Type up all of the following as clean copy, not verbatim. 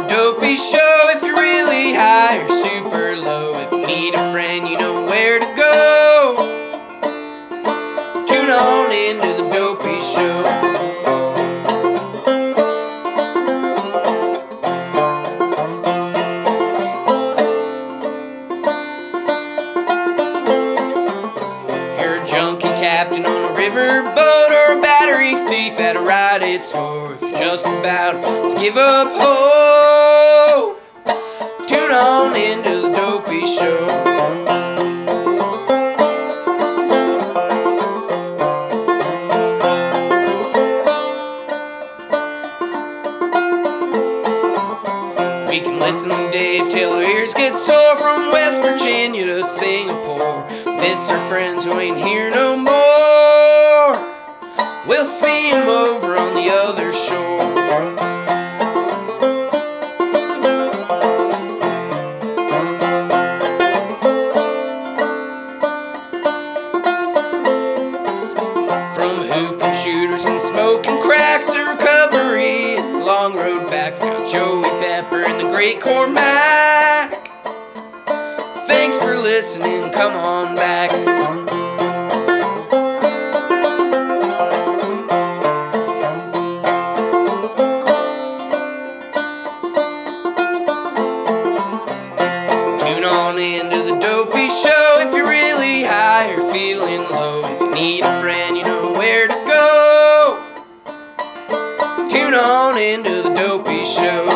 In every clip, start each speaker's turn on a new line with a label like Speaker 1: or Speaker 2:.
Speaker 1: the Dopey Show. If you're really high or super low, if you need a friend, you know where to go. Tune on into the Dopey Show. Captain on a river boat or a battery thief at a Rite Aid store. If you're just about to give up hope, tune on into the Dopey Show. We can listen to Dave till our ears get sore, from West Virginia to Singapore. Miss our friends who ain't here no more. We'll see them over on the other shore. From hooping shooters and smoking crack to recovery and the long road back, got Joey Pepper and the great Cormac. Thanks for listening, come on back. Tune on into the Dopey Show if you're really high or feeling low. If you need a friend, you know where to go. Tune on into the Dopey Show.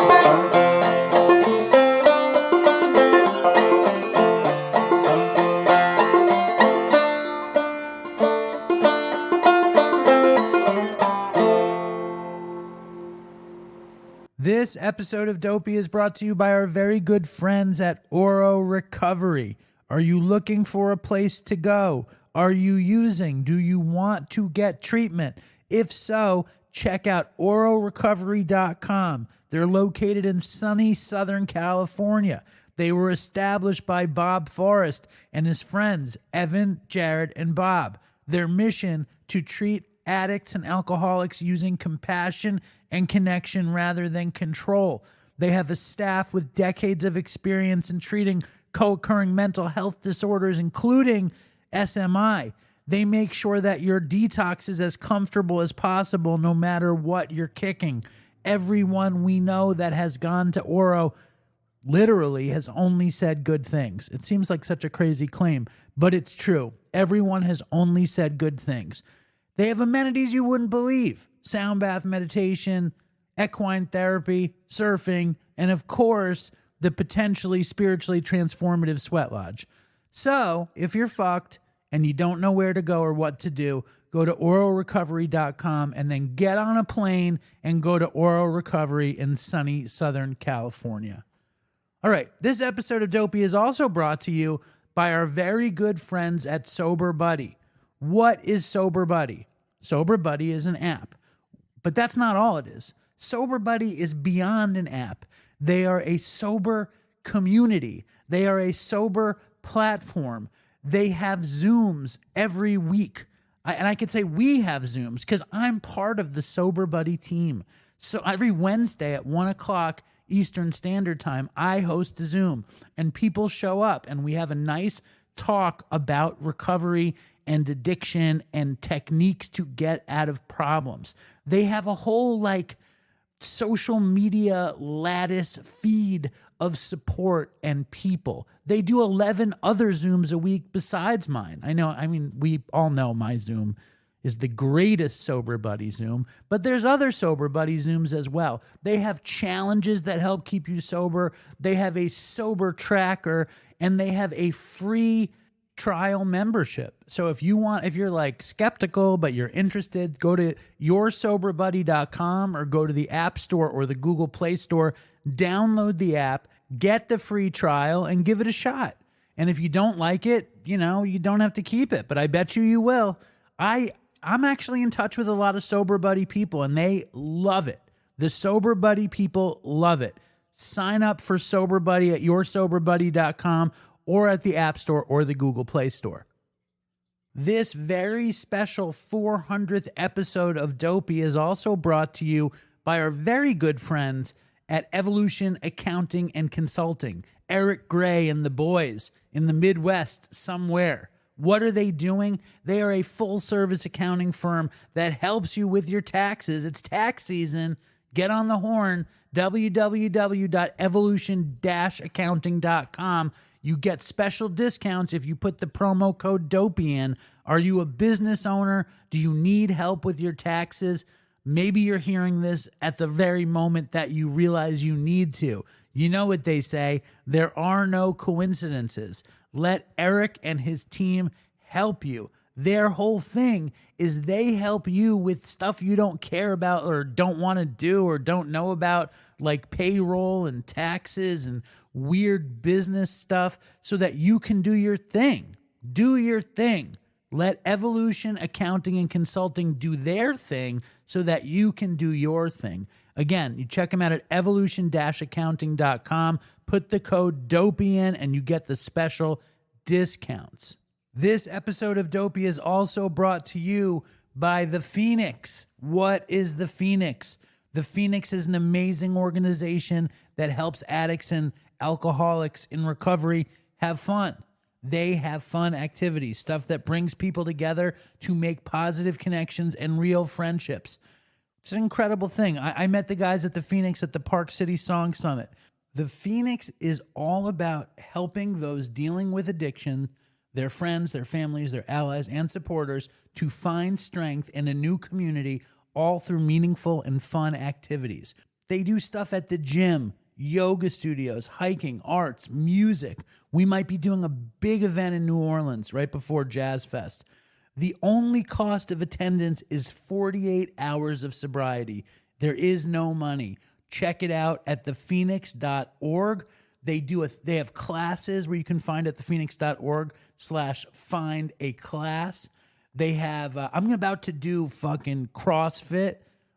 Speaker 2: This episode of Dopey is brought to you by our very good friends at Oro Recovery. Are you looking for a place to go? Are you using? Do you want to get treatment? If so, check out ororecovery.com. They're located in sunny Southern California. They were established by Bob Forrest and his friends, Evan, Jared, and Bob. Their mission to treat addicts and alcoholics using compassion and connection rather than control. They have a staff with decades of experience in treating co-occurring mental health disorders, including SMI. They make sure that your detox is as comfortable as possible no matter what you're kicking. Everyone we know that has gone to Oro literally has only said good things. It seems like such a crazy claim, but it's true. Everyone has only said good things. They have amenities you wouldn't believe. Sound bath meditation, equine therapy, surfing, and of course, the potentially spiritually transformative sweat lodge. So, if you're fucked and you don't know where to go or what to do, go to ororecovery.com and then get on a plane and go to Oro Recovery in sunny Southern California. All right, this episode of Dopey is also brought to you by our very good friends at Sober Buddy. What is Sober Buddy? Sober Buddy is an app. But that's not all it is. Sober Buddy is beyond an app. They are a sober community. They are a sober platform. They have Zooms every week. And I could say we have Zooms because I'm part of the Sober Buddy team. So every Wednesday at 1 o'clock Eastern Standard Time, I host a Zoom. And people show up and we have a nice talk about recovery and addiction and techniques to get out of problems. They have a whole social media lattice feed of support and people. They do 11 other Zooms a week besides mine. We all know my Zoom is the greatest Sober Buddy Zoom, but there's other Sober Buddy Zooms as well. They have challenges that help keep you sober. They have a sober tracker, and they have a free trial membership. So if you're skeptical, but you're interested, go to yoursoberbuddy.com or go to the App Store or the Google Play Store, download the app, get the free trial, and give it a shot. And if you don't like it, you don't have to keep it, but I bet you will. I'm actually in touch with a lot of Sober Buddy people, and they love it. The Sober Buddy people love it. Sign up for Sober Buddy at yoursoberbuddy.com or at the App Store or the Google Play Store. This very special 400th episode of Dopey is also brought to you by our very good friends at Evolution Accounting and Consulting. Eric Gray and the boys in the Midwest somewhere. What are they doing? They are a full-service accounting firm that helps you with your taxes. It's tax season. Get on the horn. www.evolution-accounting.com. You get special discounts if you put the promo code Dopey in. Are you a business owner? Do you need help with your taxes? Maybe you're hearing this at the very moment that you realize you need to. You know what they say, there are no coincidences. Let Eric and his team help you. Their whole thing is they help you with stuff you don't care about or don't want to do or don't know about, like payroll and taxes and weird business stuff, so that you can do your thing. Do your thing. Let Evolution Accounting and Consulting do their thing so that you can do your thing. Again, you check them out at evolution-accounting.com. Put the code Dopey in and you get the special discounts. This episode of Dopey is also brought to you by The Phoenix. What is The Phoenix? The Phoenix is an amazing organization that helps addicts and alcoholics in recovery have fun. They have fun activities, stuff that brings people together to make positive connections and real friendships. It's an incredible thing. I met the guys at the Phoenix at the Park City Song Summit. The Phoenix is all about helping those dealing with addiction, their friends, their families, their allies, and supporters to find strength in a new community, all through meaningful and fun activities. They do stuff at the gym, yoga studios, hiking, arts, music. We might be doing a big event in New Orleans right before Jazz Fest. The only cost of attendance is 48 hours of sobriety. There is no money. Check it out at thephoenix.org. They have classes where you can find at thephoenix.org/find a class. They have, I'm about to do fucking CrossFit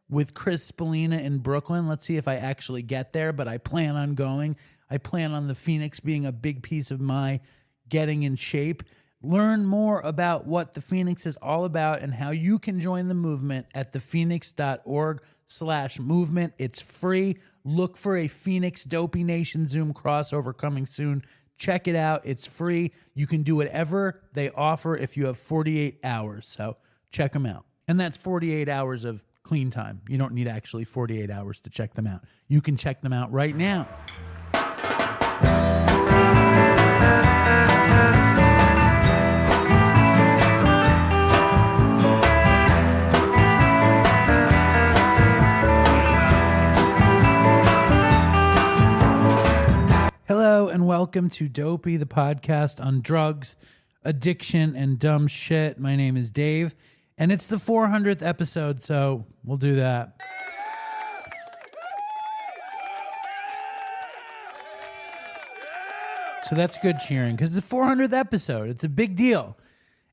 Speaker 2: with Chris Spallina in Brooklyn. Let's see if I actually get there, but I plan on going. I plan on the Phoenix being a big piece of my getting in shape. Learn more about what the Phoenix is all about and how you can join the movement at thephoenix.org/movement. It's free. Look for a Phoenix Dopey Nation Zoom crossover coming soon. Check it out. It's free. You can do whatever they offer if you have 48 hours. So check them out. And that's 48 hours of clean time. You don't need actually 48 hours to check them out. You can check them out right now. Hello and welcome to Dopey, the podcast on drugs, addiction, and dumb shit. My name is Dave, and it's the 400th episode, so we'll do that. So that's good cheering, because it's the 400th episode. It's a big deal.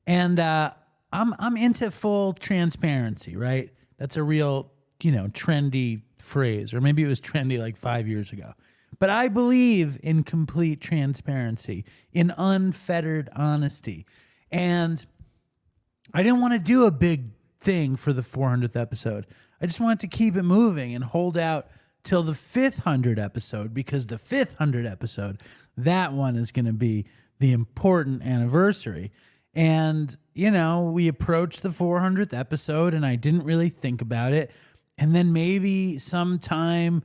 Speaker 2: And I'm into full transparency, right? That's a real, trendy phrase, or maybe it was trendy like 5 years ago. But I believe in complete transparency, in unfettered honesty. And I didn't want to do a big thing for the 400th episode. I just wanted to keep it moving and hold out till the 500th episode, because the 500th episode, that one is going to be the important anniversary. And, we approached the 400th episode and I didn't really think about it. And then maybe sometime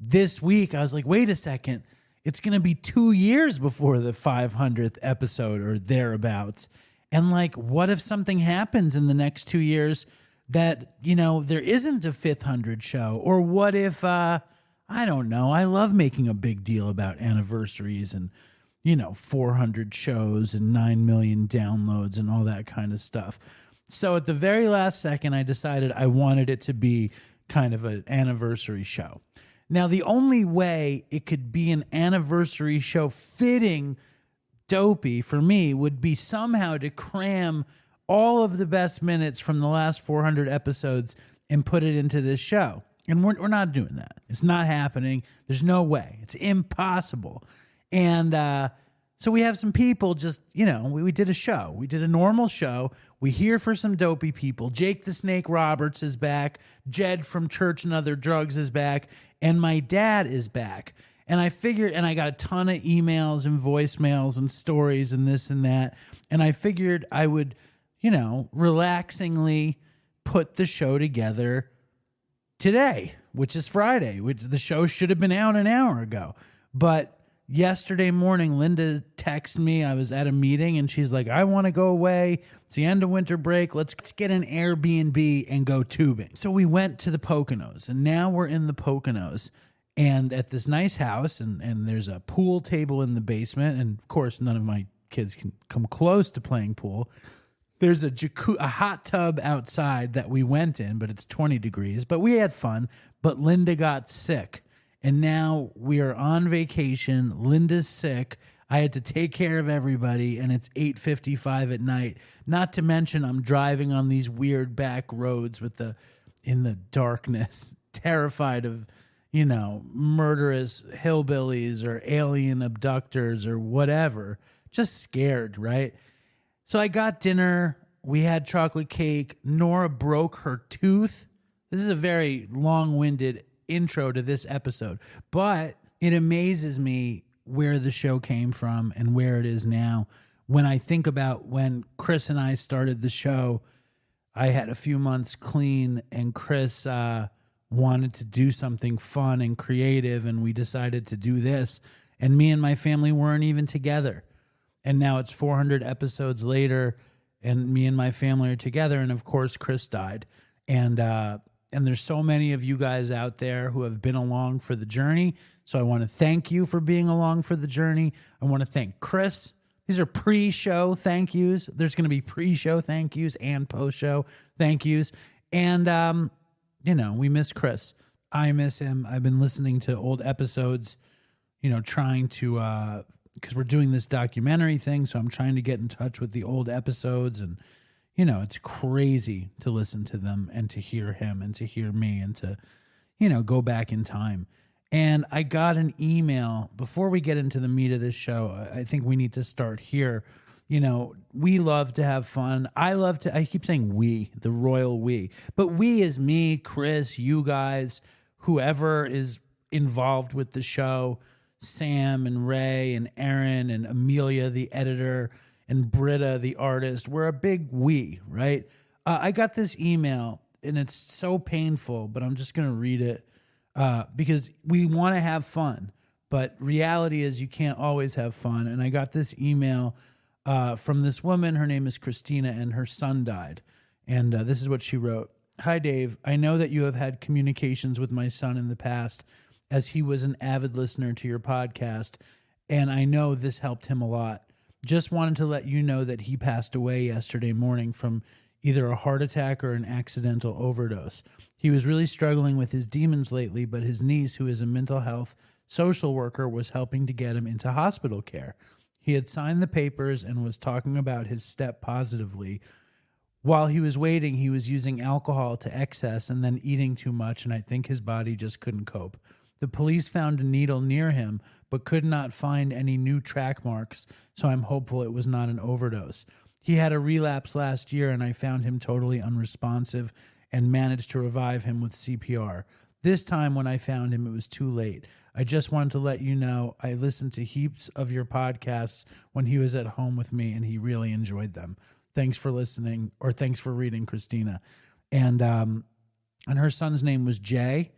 Speaker 2: this week, I was like, wait a second, it's going to be 2 years before the 500th episode or thereabouts. And what if something happens in the next 2 years that, there isn't a 500 show? Or what if, I don't know, I love making a big deal about anniversaries and, 400 shows and 9 million downloads and all that kind of stuff. So at the very last second, I decided I wanted it to be kind of an anniversary show. Now, the only way it could be an anniversary show fitting Dopey for me would be somehow to cram all of the best minutes from the last 400 episodes and put it into this show. And we're not doing that. It's not happening. There's no way. It's impossible. And So we have some people just, we did a show. We did a normal show. We here for some dopey people. Jake the Snake Roberts is back. Jed from Church and Other Drugs is back. And my dad is back. And I figured, and I got a ton of emails and voicemails and stories and this and that. And I figured I would, relaxingly put the show together today, which is Friday, which the show should have been out an hour ago. But yesterday morning, Linda texted me. I was at a meeting and she's like, I want to go away. It's the end of winter break. Let's get an Airbnb and go tubing. So we went to the Poconos, and now we're in the Poconos and at this nice house, and there's a pool table in the basement. And of course, none of my kids can come close to playing pool. There's a hot tub outside that we went in, but it's 20 degrees. But we had fun. But Linda got sick. And now we are on vacation. Linda's sick. I had to take care of everybody, and it's 8:55 at night. Not to mention I'm driving on these weird back roads in the darkness, terrified of, murderous hillbillies or alien abductors or whatever. Just scared, right? So I got dinner. We had chocolate cake. Nora broke her tooth. This is a very long-winded intro to this episode, but it amazes me where the show came from and where it is now. When I think about when Chris and I started the show, I had a few months clean, and Chris wanted to do something fun and creative, and we decided to do this, and me and my family weren't even together. And now it's 400 episodes later, and me and my family are together, and of course Chris died. And there's so many of you guys out there who have been along for the journey. So I want to thank you for being along for the journey. I want to thank Chris. These are pre-show thank yous. There's going to be pre-show thank yous and post-show thank yous. And, we miss Chris. I miss him. I've been listening to old episodes, trying to, because we're doing this documentary thing. So I'm trying to get in touch with the old episodes, and it's crazy to listen to them and to hear him and to hear me and to, go back in time. And I got an email before we get into the meat of this show. I think we need to start here. We love to have fun. I keep saying we, the royal we, but we is me, Chris, you guys, whoever is involved with the show, Sam and Ray and Aaron and Amelia, the editor, and Britta, the artist. We're a big we, right? I got this email, and it's so painful, but I'm just going to read it because we want to have fun, but reality is you can't always have fun. And I got this email from this woman. Her name is Christina, and her son died. And this is what she wrote. Hi, Dave. I know that you have had communications with my son in the past, as he was an avid listener to your podcast, and I know this helped him a lot. Just wanted to let you know that he passed away yesterday morning from either a heart attack or an accidental overdose. He was really struggling with his demons lately, but his niece, who is a mental health social worker, was helping to get him into hospital care. He had signed the papers and was talking about his step positively. While he was waiting, he was using alcohol to excess and then eating too much, and I think his body just couldn't cope. The police found a needle near him, but could not find any new track marks, so I'm hopeful it was not an overdose. He had a relapse last year, and I found him totally unresponsive and managed to revive him with CPR. This time when I found him, it was too late. I just wanted to let you know I listened to heaps of your podcasts when he was at home with me, and he really enjoyed them. Thanks for listening, or thanks for reading, Christina. And her son's name was Jay.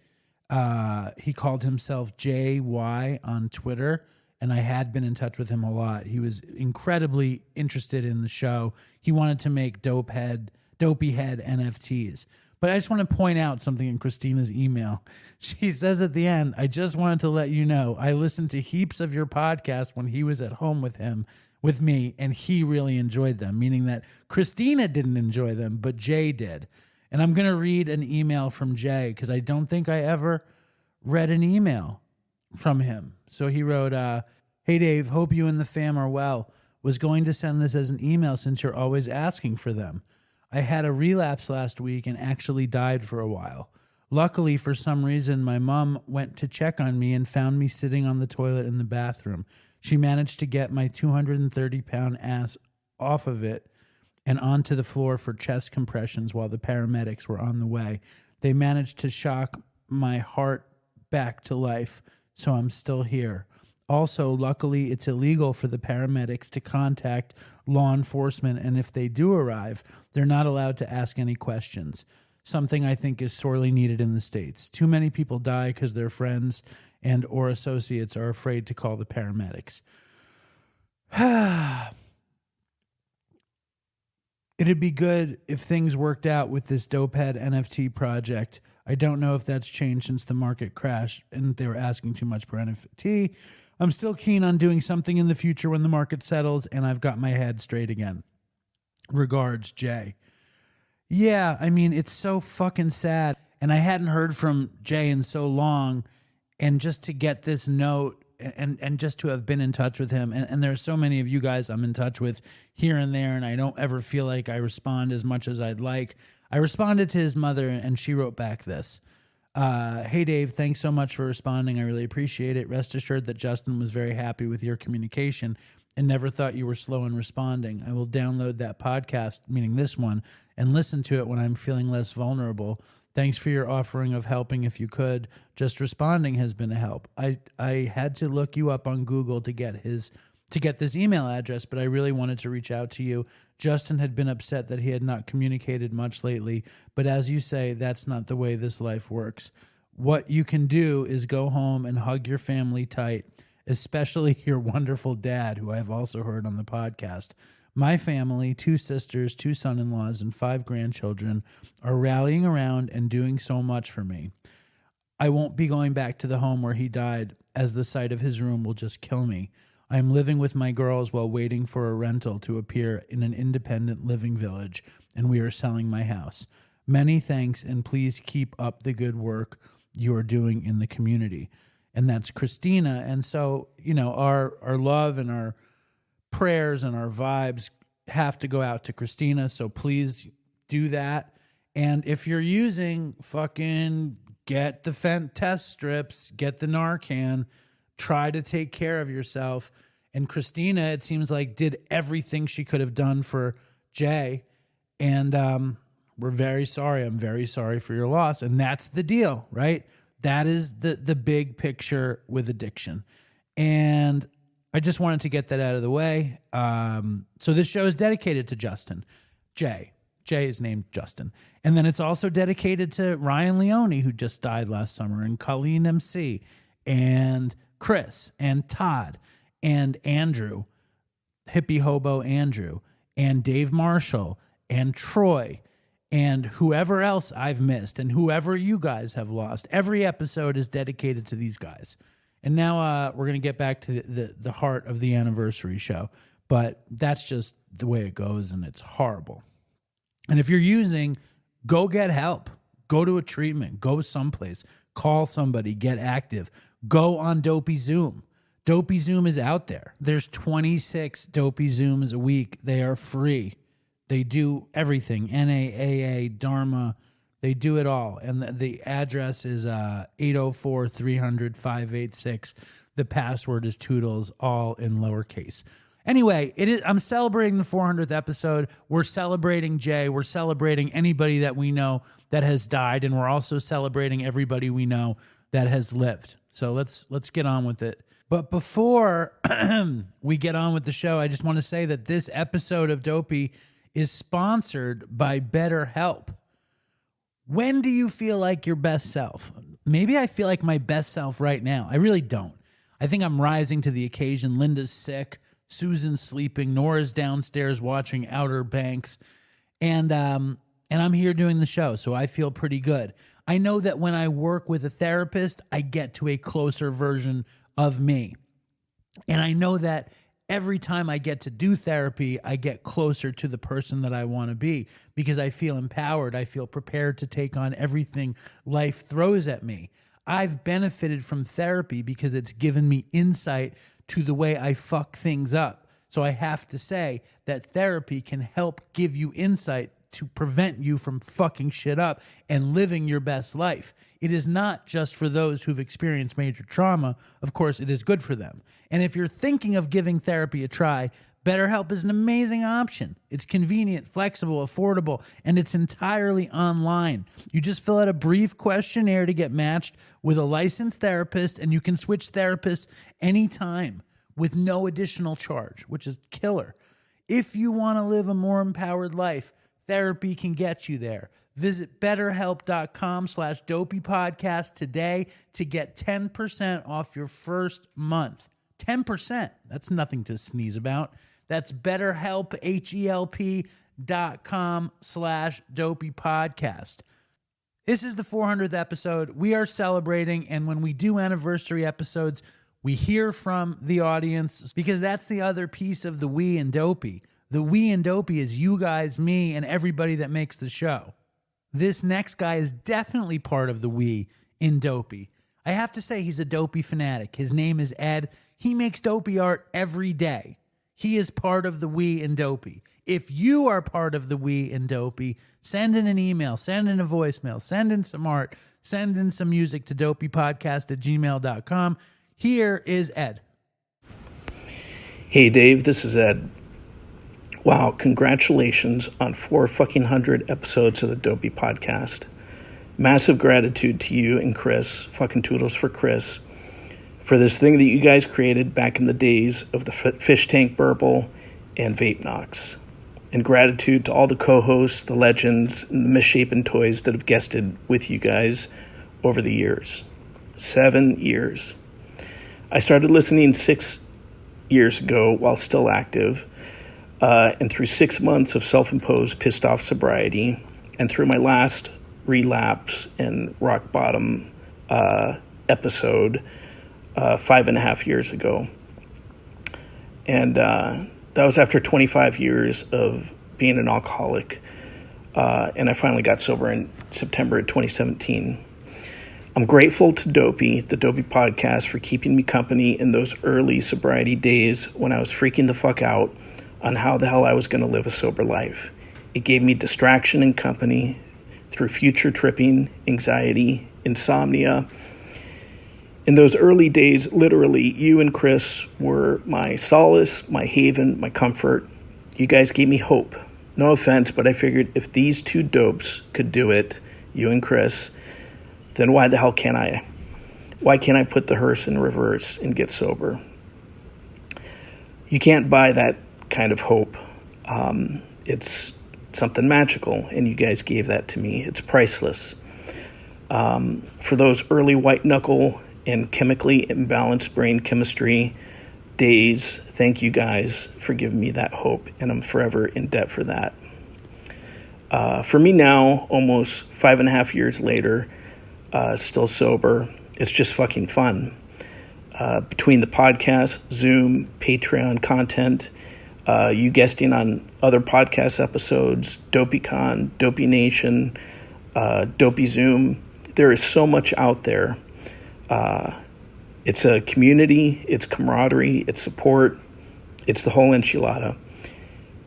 Speaker 2: He called himself JY on Twitter, and I had been in touch with him a lot. He was incredibly interested in the show. He wanted to make Dopey Head NFTs. But I just want to point out something in Christina's email. She says at the end, I just wanted to let you know I listened to heaps of your podcast when he was at home with me, and he really enjoyed them, meaning that Christina didn't enjoy them, but Jay did. And I'm going to read an email from Jay because I don't think I ever read an email from him. So he wrote, hey, Dave, hope you and the fam are well. Was going to send this as an email since you're always asking for them. I had a relapse last week and actually died for a while. Luckily, for some reason, my mom went to check on me and found me sitting on the toilet in the bathroom. She managed to get my 230-pound ass off of it and onto the floor for chest compressions while the paramedics were on the way. They managed to shock my heart back to life, so I'm still here. Also, luckily, it's illegal for the paramedics to contact law enforcement, and if they do arrive, they're not allowed to ask any questions, something I think is sorely needed in the States. Too many people die because their friends and or associates are afraid to call the paramedics. It'd be good if things worked out with this Dopehead NFT project. I don't know if that's changed since the market crashed and they were asking too much per NFT. I'm still keen on doing something in the future when the market settles and I've got my head straight again. Regards, Jay. Yeah, I mean, it's so fucking sad. And I hadn't heard from Jay in so long. And just to get this note and just to have been in touch with him. And there are so many of you guys I'm in touch with here and there, and I don't ever feel like I respond as much as I'd like. I responded to his mother, and she wrote back this. Hey, Dave, thanks so much for responding. I really appreciate it. Rest assured that Justin was very happy with your communication and never thought you were slow in responding. I will download that podcast, meaning this one, and listen to it when I'm feeling less vulnerable. Thanks for your offering of helping if you could. Just responding has been a help. I had to look you up on Google to get this email address, but I really wanted to reach out to you. Justin had been upset that he had not communicated much lately, but as you say, that's not the way this life works. What you can do is go home and hug your family tight, especially your wonderful dad, who I have also heard on the podcast. My family, 2 sisters, 2 son-in-laws, and 5 grandchildren are rallying around and doing so much for me. I won't be going back to the home where he died, as the sight of his room will just kill me. I am living with my girls while waiting for a rental to appear in an independent living village, and we are selling my house. Many thanks, and please keep up the good work you are doing in the community. And that's Christina. And so, you know, our love and our prayers and our vibes have to go out to Christina, so please do that. And if you're using, fucking get the fent test strips, get the Narcan, try to take care of yourself. And Christina, it seems like, did everything she could have done for Jay, and we're very sorry. I'm very sorry for your loss. And that's the deal, right? That is the big picture with addiction. And I just wanted to get that out of the way. So this show is dedicated to Justin. Jay is named Justin. And then it's also dedicated to Ryan Leone, who just died last summer, and Colleen MC, and Chris, and Todd, and Andrew, hippie hobo Andrew, and Dave Marshall, and Troy, and whoever else I've missed, and whoever you guys have lost. Every episode is dedicated to these guys. And now we're going to get back to the heart of the anniversary show. But that's just the way it goes, and it's horrible. And if you're using, go get help. Go to a treatment. Go someplace. Call somebody. Get active. Go on Dopey Zoom. Dopey Zoom is out there. There's 26 Dopey Zooms a week. They are free. They do everything. NAAA, Dharma. They do it all. And the address is 804-300-586. The password is Toodles, all in lowercase. Anyway, I'm celebrating the 400th episode. We're celebrating Jay. We're celebrating anybody that we know that has died. And we're also celebrating everybody we know that has lived. So let's get on with it. But before we get on with the show, I just want to say that this episode of Dopey is sponsored by BetterHelp. When do you feel like your best self? Maybe I feel like my best self right now. I really don't. I think I'm rising to the occasion. Linda's sick. Susan's sleeping. Nora's downstairs watching Outer Banks. And I'm here doing the show, so I feel pretty good. I know that when I work with a therapist, I get to a closer version of me. And I know that every time I get to do therapy, I get closer to the person that I want to be because I feel empowered. I feel prepared to take on everything life throws at me. I've benefited from therapy because it's given me insight to the way I fuck things up. So I have to say that therapy can help give you insight to prevent you from fucking shit up and living your best life. It is not just for those who've experienced major trauma. Of course, it is good for them. And if you're thinking of giving therapy a try, BetterHelp is an amazing option. It's convenient, flexible, affordable, and it's entirely online. You just fill out a brief questionnaire to get matched with a licensed therapist, and you can switch therapists anytime with no additional charge, which is killer. If you want to live a more empowered life, therapy can get you there. Visit betterhelp.com/dopeypodcast today to get 10% off your first month. 10%. That's nothing to sneeze about. That's BetterHelp, HELP.com/dopeypodcast. This is the 400th episode. We are celebrating, and when we do anniversary episodes, we hear from the audience, because that's the other piece of the we and Dopey. The we and Dopey is you guys, me, and everybody that makes the show. This next guy is definitely part of the we in Dopey. I have to say he's a Dopey fanatic. His name is Ed. He makes Dopey art every day. He is part of the we in Dopey. If you are part of the we in Dopey, send in an email, send in a voicemail, send in some art, send in some music to dopeypodcast@gmail.com. Here is Ed.
Speaker 3: Hey Dave, this is Ed. Wow, congratulations on 400 episodes of the Dopey Podcast. Massive gratitude to you and Chris, fucking Toodles for Chris, for this thing that you guys created back in the days of the fish tank burble and vape knocks. And gratitude to all the co-hosts, the legends, and the misshapen toys that have guested with you guys over the years. 7 years. I started listening 6 years ago while still active, and through 6 months of self-imposed pissed off sobriety, and through my last relapse and rock bottom episode 5.5 years ago. And that was after 25 years of being an alcoholic, and I finally got sober in September of 2017. I'm grateful to Dopey, the Dopey Podcast, for keeping me company in those early sobriety days when I was freaking the fuck out on how the hell I was going to live a sober life. It gave me distraction and company through future tripping, anxiety, insomnia. In those early days, literally, you and Chris were my solace, my haven, my comfort. You guys gave me hope. No offense, but I figured if these two dopes could do it, you and Chris, then why the hell can't I? Why can't I put the hearse in reverse and get sober? You can't buy that kind of hope. It's something magical, and you guys gave that to me. It's priceless. For those early white knuckle and chemically imbalanced brain chemistry days, thank you guys for giving me that hope, and I'm forever in debt for that. For me now, almost 5.5 years later, still sober, it's just fucking fun. Between the podcast, Zoom, Patreon content, you guesting on other podcast episodes, DopeyCon, Dopey Nation, Dopey Zoom, there is so much out there. It's a community, it's camaraderie, it's support, it's the whole enchilada.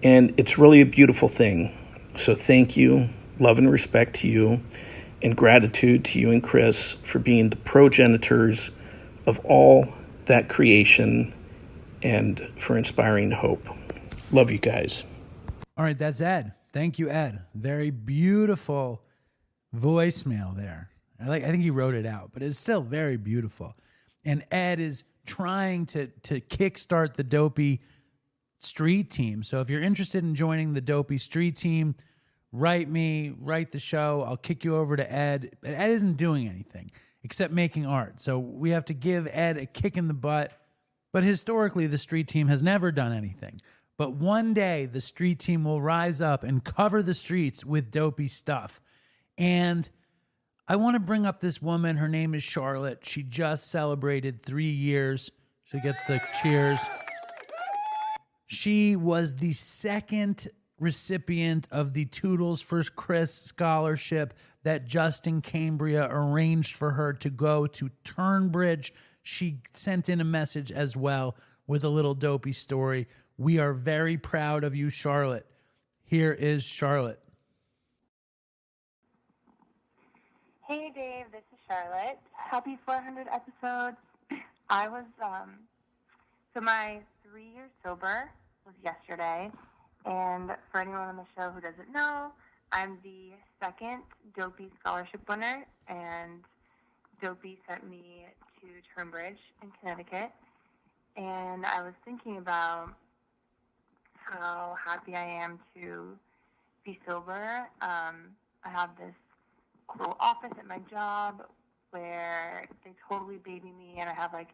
Speaker 3: And it's really a beautiful thing. So thank you, love and respect to you, and gratitude to you and Chris for being the progenitors of all that creation and for inspiring hope. Love you guys.
Speaker 2: All right, that's Ed. Thank you, Ed. Very beautiful voicemail there. I think he wrote it out, but it's still very beautiful. And Ed is trying to kickstart the Dopey street team. So if you're interested in joining the Dopey street team, write me, write the show. I'll kick you over to Ed. Ed isn't doing anything except making art. So we have to give Ed a kick in the butt. But historically, the street team has never done anything. But one day, the street team will rise up and cover the streets with Dopey stuff. And I want to bring up this woman. Her name is Charlotte. She just celebrated 3 years. She gets the cheers. She was the second recipient of the Toodles for Chris scholarship that Justin Cambria arranged for her to go to Turnbridge. She sent in a message as well with a little Dopey story. We are very proud of you, Charlotte. Here is Charlotte.
Speaker 4: Hey Dave, this is Charlotte. Happy 400 episodes. I was, so my 3-year sober was yesterday, and for anyone on the show who doesn't know, I'm the second Dopey scholarship winner, and Dopey sent me to Turnbridge in Connecticut, and I was thinking about how happy I am to be sober. I have this cool office at my job where they totally baby me, and I have like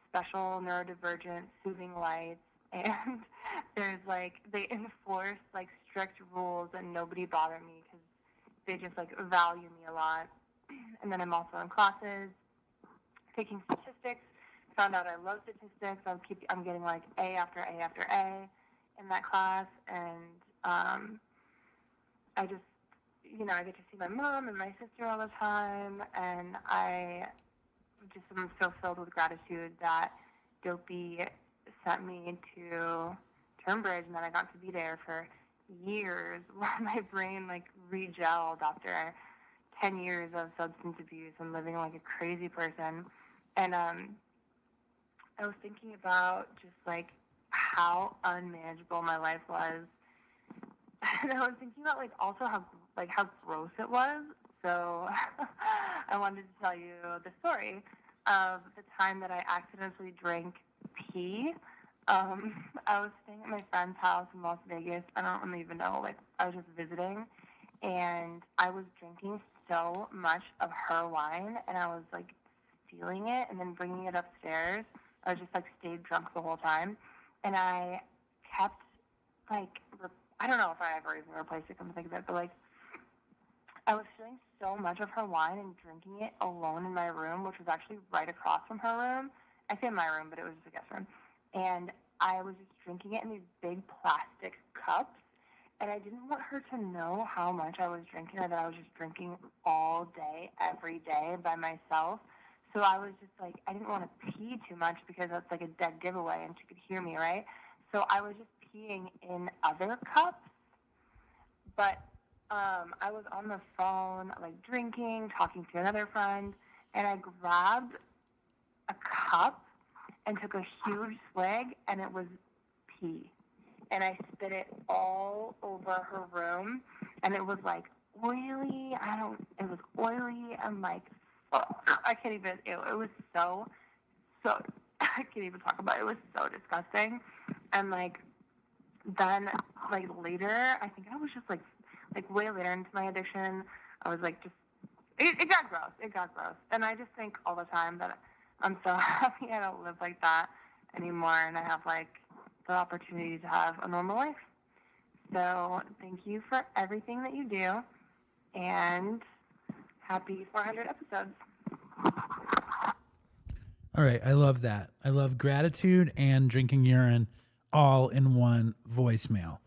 Speaker 4: special neurodivergent soothing lights, and there's like they enforce like strict rules and nobody bother me because they just like value me a lot. And then I'm also in classes taking statistics. Found out I love statistics. I'm getting like A after A after A in that class, and I just, I get to see my mom and my sister all the time, and I just am so filled with gratitude that Dopey sent me to Turnbridge and that I got to be there for years while my brain, like, re-gelled after 10 years of substance abuse and living like a crazy person. And I was thinking about just, like, how unmanageable my life was. And I was thinking about, like, also how gross it was. So I wanted to tell you the story of the time that I accidentally drank pee. I was staying at my friend's house in Las Vegas. I don't really even know. Like, I was just visiting, and I was drinking so much of her wine, and I was, like, stealing it and then bringing it upstairs. I was just, like, stayed drunk the whole time. And I kept, like, I don't know if I ever even replaced it, come to think of it, but, like, I was stealing so much of her wine and drinking it alone in my room, which was actually right across from her room. I say my room, but it was just a guest room. And I was just drinking it in these big plastic cups, and I didn't want her to know how much I was drinking or that I was just drinking all day, every day by myself. So I was just like, I didn't want to pee too much because that's like a dead giveaway and she could hear me, right? So I was just peeing in other cups. But I was on the phone, like drinking, talking to another friend, and I grabbed a cup and took a huge swig, and it was pee. And I spit it all over her room, and it was like oily. It was oily. I'm like, I can't even, it was so, I can't even talk about it. It was so disgusting. And, like, then, like, later, I think I was just, like way later into my addiction, I was, like, just, it got gross. It got gross. And I just think all the time that I'm so happy I don't live like that anymore, and I have, like, the opportunity to have a normal life. So thank you for everything that you do, and happy 400 episodes.
Speaker 2: All right, I love that. I love gratitude and drinking urine all in one voicemail.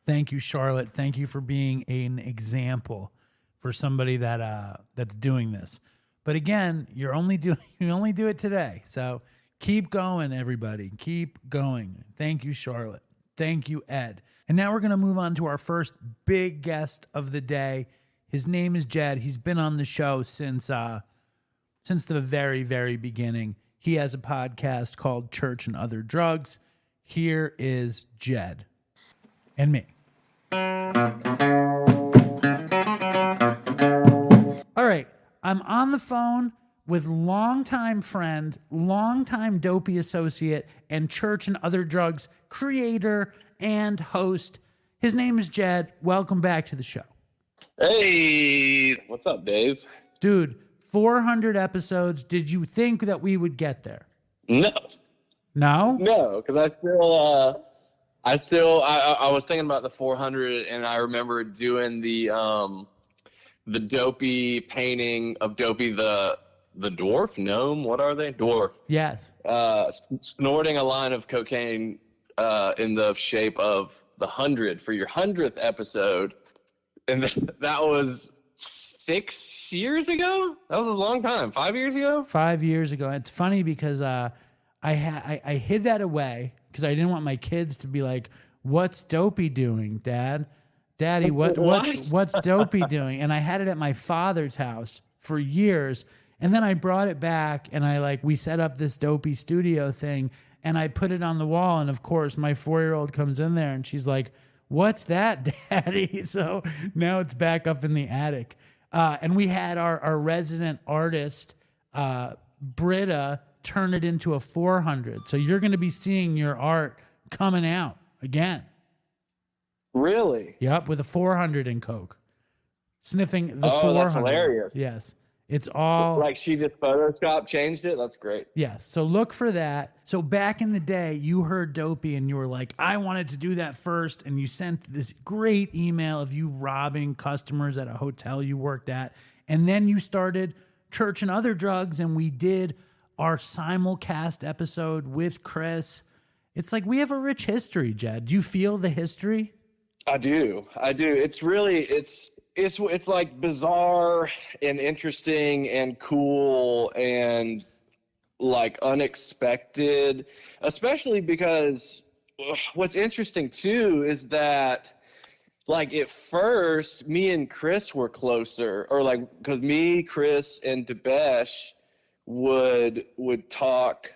Speaker 2: Thank you, Charlotte. Thank you for being an example for somebody that's doing this. But again, you only do it today. So keep going, everybody. Keep going. Thank you, Charlotte. Thank you, Ed. And now we're going to move on to our first big guest of the day. His name is Jed. He's been on the show since the very, very beginning. He has a podcast called Church and Other Drugs. Here is Jed and me. All right. I'm on the phone with longtime friend, longtime Dopey associate, and Church and Other Drugs creator and host. His name is Jed. Welcome back to the show.
Speaker 5: Hey, what's up, Dave?
Speaker 2: Dude, 400 episodes. Did you think that we would get there?
Speaker 5: No.
Speaker 2: No?
Speaker 5: No, because I was thinking about the 400, and I remember doing the Dopey painting of Dopey the dwarf, gnome, what are they? Dwarf.
Speaker 2: Yes.
Speaker 5: Snorting a line of cocaine in the shape of the 100 for your 100th episode. And that was 6 years ago? That was a long time. 5 years ago?
Speaker 2: 5 years ago. It's funny because I hid that away because I didn't want my kids to be like, "What's Dopey doing, Dad? Daddy, what's Dopey doing?" And I had it at my father's house for years. And then I brought it back and we set up this Dopey studio thing and I put it on the wall. And of course my 4-year-old comes in there and she's like, "What's that, Daddy?" So now it's back up in the attic. And we had our resident artist, Britta, turn it into a 400. So you're going to be seeing your art coming out again.
Speaker 5: Really?
Speaker 2: Yep, with a 400 in Coke. Sniffing the 400.
Speaker 5: That's hilarious.
Speaker 2: Yes. It's all...
Speaker 5: Like she just Photoshop changed it? That's great.
Speaker 2: Yes. So look for that. So back in the day, you heard Dopey and you were like, I wanted to do that first. And you sent this great email of you robbing customers at a hotel you worked at. And then you started Church and Other Drugs. And we did our simulcast episode with Chris. It's like we have a rich history, Jed. Do you feel the history?
Speaker 5: I do. It's really, it's like bizarre and interesting and cool and like unexpected, especially because what's interesting too is that like at first me and Chris were closer, or like because me, Chris, and Debesh would talk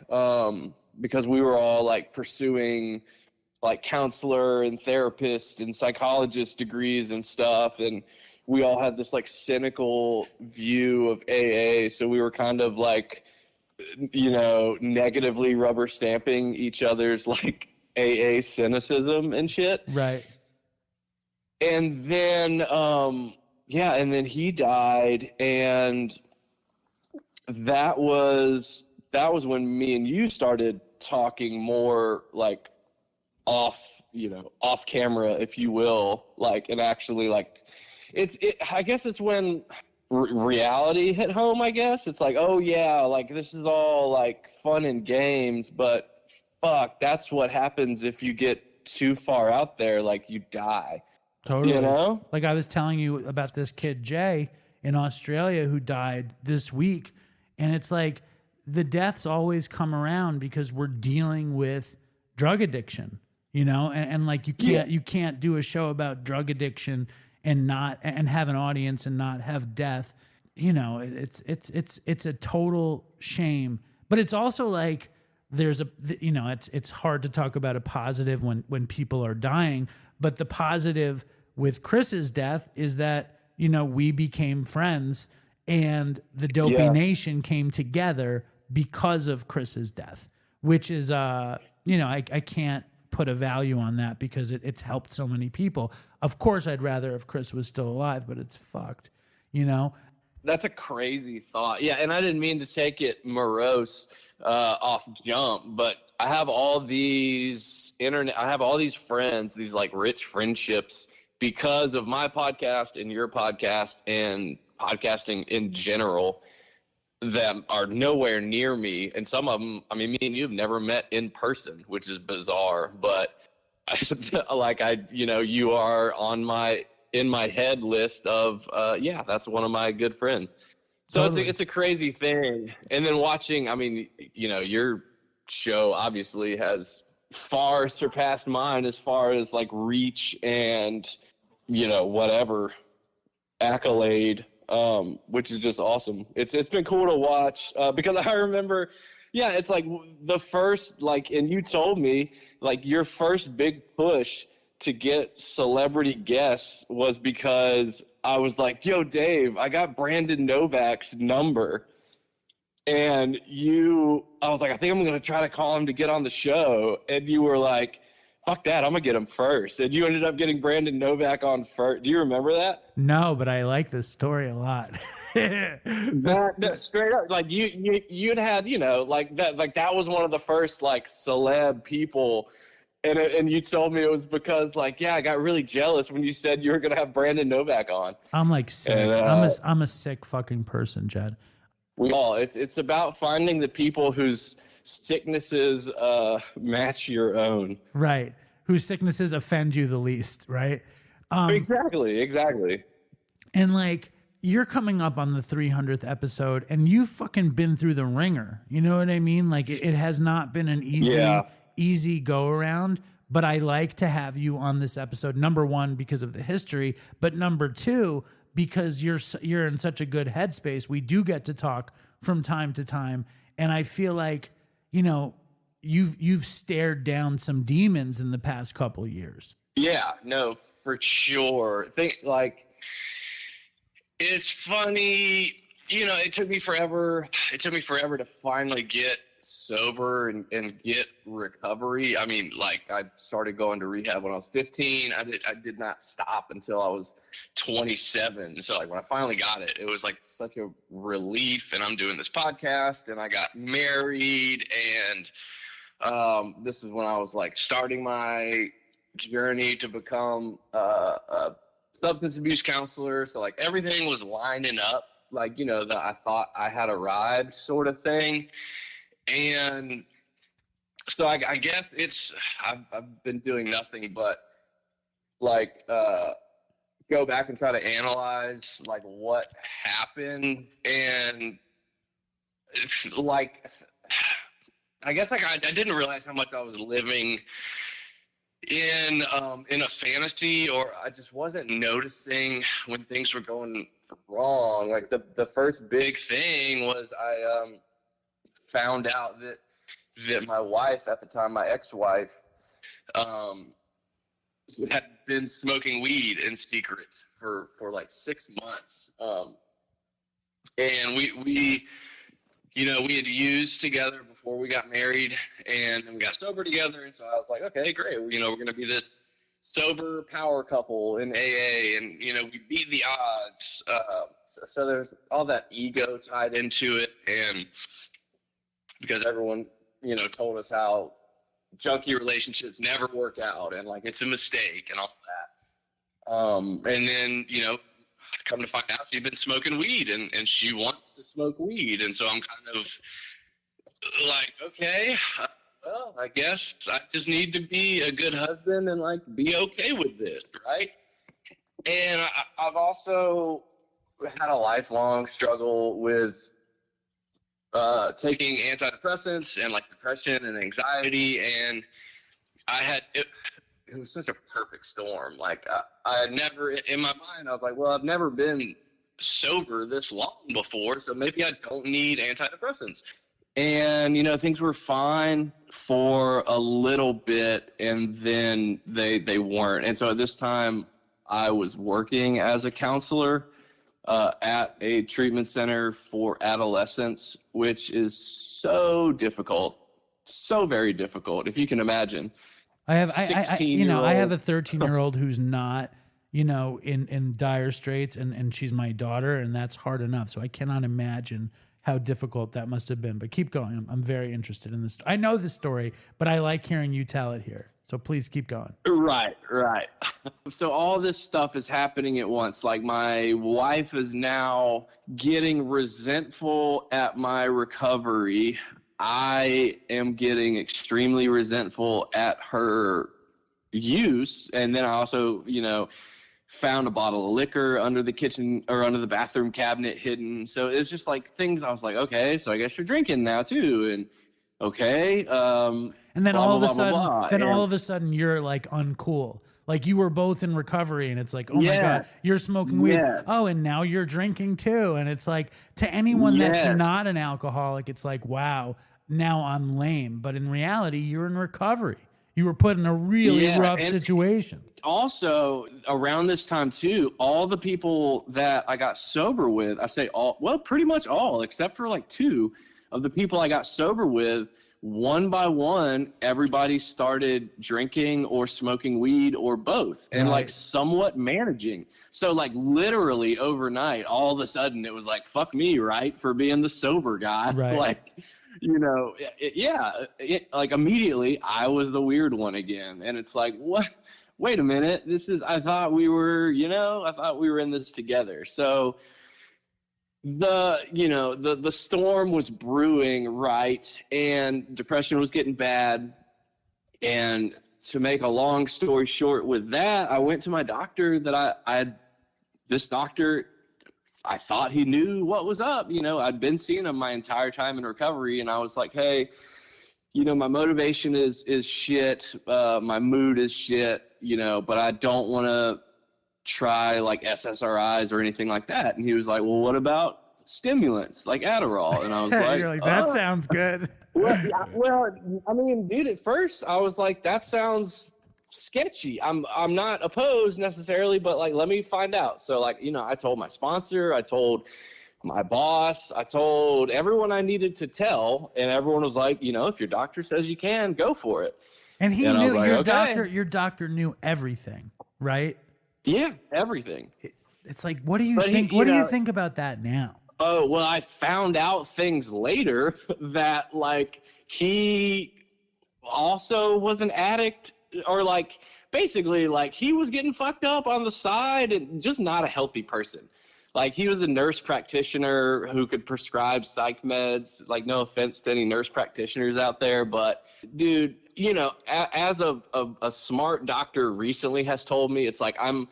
Speaker 5: because we were all like pursuing like counselor and therapist and psychologist degrees and stuff, and we all had this like cynical view of AA, so we were kind of like, you know, negatively rubber stamping each other's like AA cynicism and shit.
Speaker 2: Right.
Speaker 5: And then and then he died, and that was when me and you started talking more like off camera, if you will, like, and actually like I guess it's when reality hit home, I guess. It's like, oh yeah, like this is all like fun and games, but fuck, that's what happens if you get too far out there, like you die.
Speaker 2: Totally.
Speaker 5: You know?
Speaker 2: Like I was telling you about this kid, Jay, in Australia who died this week. And it's like the deaths always come around because we're dealing with drug addiction, you know? And like you can't do a show about drug addiction and have an audience and not have death. You know, it's a total shame. But it's also like it's hard to talk about a positive when people are dying. But the positive with Chris's death is that, you know, we became friends and the Dopey Nation came together because of Chris's death, which is, I can't put a value on that because it's helped so many people. Of course, I'd rather if Chris was still alive, but it's fucked, you know?
Speaker 5: That's a crazy thought. Yeah, and I didn't mean to take it morose off jump, but I have all these friends, these like rich friendships because of my podcast and your podcast and podcasting in general that are nowhere near me. And some of them, I mean, me and you have never met in person, which is bizarre, but you are in my head list of, that's one of my good friends. So totally. It's a crazy thing. And then watching, I mean, you know, your show obviously has far surpassed mine as far as like reach and, you know, whatever accolade, which is just awesome. It's been cool to watch because I remember, it's like the first, like, and you told me like your first big push to get celebrity guests was because I was like, yo, Dave, I got Brandon Novak's number. And I was like, I think I'm going to try to call him to get on the show. And you were like, fuck that, I'm going to get him first. And you ended up getting Brandon Novak on first. Do you remember that?
Speaker 2: No, but I like this story a lot.
Speaker 5: that straight up, like you'd had, you know, like that was one of the first like celeb people. And you told me it was because, like, I got really jealous when you said you were going to have Brandon Novak on.
Speaker 2: I'm like sick. And, I'm a sick fucking person, Jed.
Speaker 5: We all. It's about finding the people whose sicknesses match your own.
Speaker 2: Right. Whose sicknesses offend you the least, right?
Speaker 5: Exactly.
Speaker 2: And, like, you're coming up on the 300th episode, and you've fucking been through the ringer. You know what I mean? Like, it has not been an easy go around, but I like to have you on this episode, number one, because of the history, but number two, because you're in such a good headspace. We do get to talk from time to time, and I feel like, you know, you've stared down some demons in the past couple years.
Speaker 5: Yeah, no, for sure. It's funny, you know, it took me forever to finally get sober and get recovery. I mean, like, I started going to rehab when I was 15. I did not stop until I was 27. So like when I finally got it, it was like such a relief. And I'm doing this podcast, and I got married, and this is when I was like starting my journey to become a substance abuse counselor. So like everything was lining up, like, you know, that I thought I had arrived, sort of thing. And so I guess I've been doing nothing but like go back and try to analyze like what happened. And it's like, I guess like I didn't realize how much I was living in a fantasy, or I just wasn't noticing when things were going wrong. Like the first big thing was I found out that my wife at the time, my ex-wife, had been smoking weed in secret for like 6 months. And we you know, we had used together before we got married, and then we got sober together. And so I was like, okay, great. You know, we're going to be this sober power couple in AA, and, you know, we beat the odds. So there's all that ego tied into it. And because everyone, you know, told us how junkie relationships never work out, and like, it's a mistake and all that. And then, you know, come to find out she'd been smoking weed, and she wants to smoke weed. And so I'm kind of like, okay, well, I guess I just need to be a good husband and like be okay with this, right? And I've also had a lifelong struggle with taking antidepressants and like depression and anxiety. And it was such a perfect storm. Like I had never, in my mind, I was like, well, I've never been sober this long before, so maybe I don't need antidepressants. And, you know, things were fine for a little bit, and then they weren't. And so at this time, I was working as a counselor at a treatment center for adolescents, which is so difficult, so very difficult, if you can imagine.
Speaker 2: I have a 13-year-old who's not, you know, in dire straits, and she's my daughter, and that's hard enough. So I cannot imagine how difficult that must have been. But keep going. I'm very interested in this. I know this story, but I like hearing you tell it here. So please keep going.
Speaker 5: Right. So all this stuff is happening at once. Like, my wife is now getting resentful at my recovery. I am getting extremely resentful at her use. And then I also, you know, found a bottle of liquor under the kitchen or under the bathroom cabinet hidden. So it's just like things I was like, okay, so I guess you're drinking now too. And okay.
Speaker 2: And then all of a sudden you're like uncool. Like, you were both in recovery, and it's like, oh my God, you're smoking weed. Yes. Oh, and now you're drinking too. And it's like, to anyone that's not an alcoholic, it's like, wow, now I'm lame. But in reality, you're in recovery. You were put in a really rough situation.
Speaker 5: Also, around this time too, all the people that I got sober with, I say all, well, pretty much all, except for like two of the people I got sober with, one by one, everybody started drinking or smoking weed or both, and like somewhat managing. So like literally overnight, all of a sudden it was like, fuck me, right? For being the sober guy. Right. Like, you know, like immediately I was the weird one again. And it's like, what? Wait a minute. I thought we were in this together. So the storm was brewing, right? And depression was getting bad. And to make a long story short with that, I went to my doctor this doctor, I thought he knew what was up. You know, I'd been seeing him my entire time in recovery, and I was like, hey, you know, my motivation is shit. My mood is shit, you know, but I don't want to try like SSRIs or anything like that. And he was like, well, what about stimulants like Adderall? And I was like,
Speaker 2: you're like, that sounds good.
Speaker 5: well, I mean, dude, at first I was like, that sounds sketchy. I'm not opposed necessarily, but like, let me find out. So like, you know, I told my sponsor, I told my boss, I told everyone I needed to tell, and everyone was like, you know, if your doctor says you can, go for it.
Speaker 2: And he knew
Speaker 5: like,
Speaker 2: your
Speaker 5: okay.
Speaker 2: Your doctor knew everything, right?
Speaker 5: Yeah, everything.
Speaker 2: It's like, what do you think? What do you think about that now?
Speaker 5: Oh, well, I found out things later that like he also was an addict, or like basically like he was getting fucked up on the side and just not a healthy person. Like he was a nurse practitioner who could prescribe psych meds. Like, no offense to any nurse practitioners out there, but dude, you know, as a smart doctor recently has told me, it's like I'm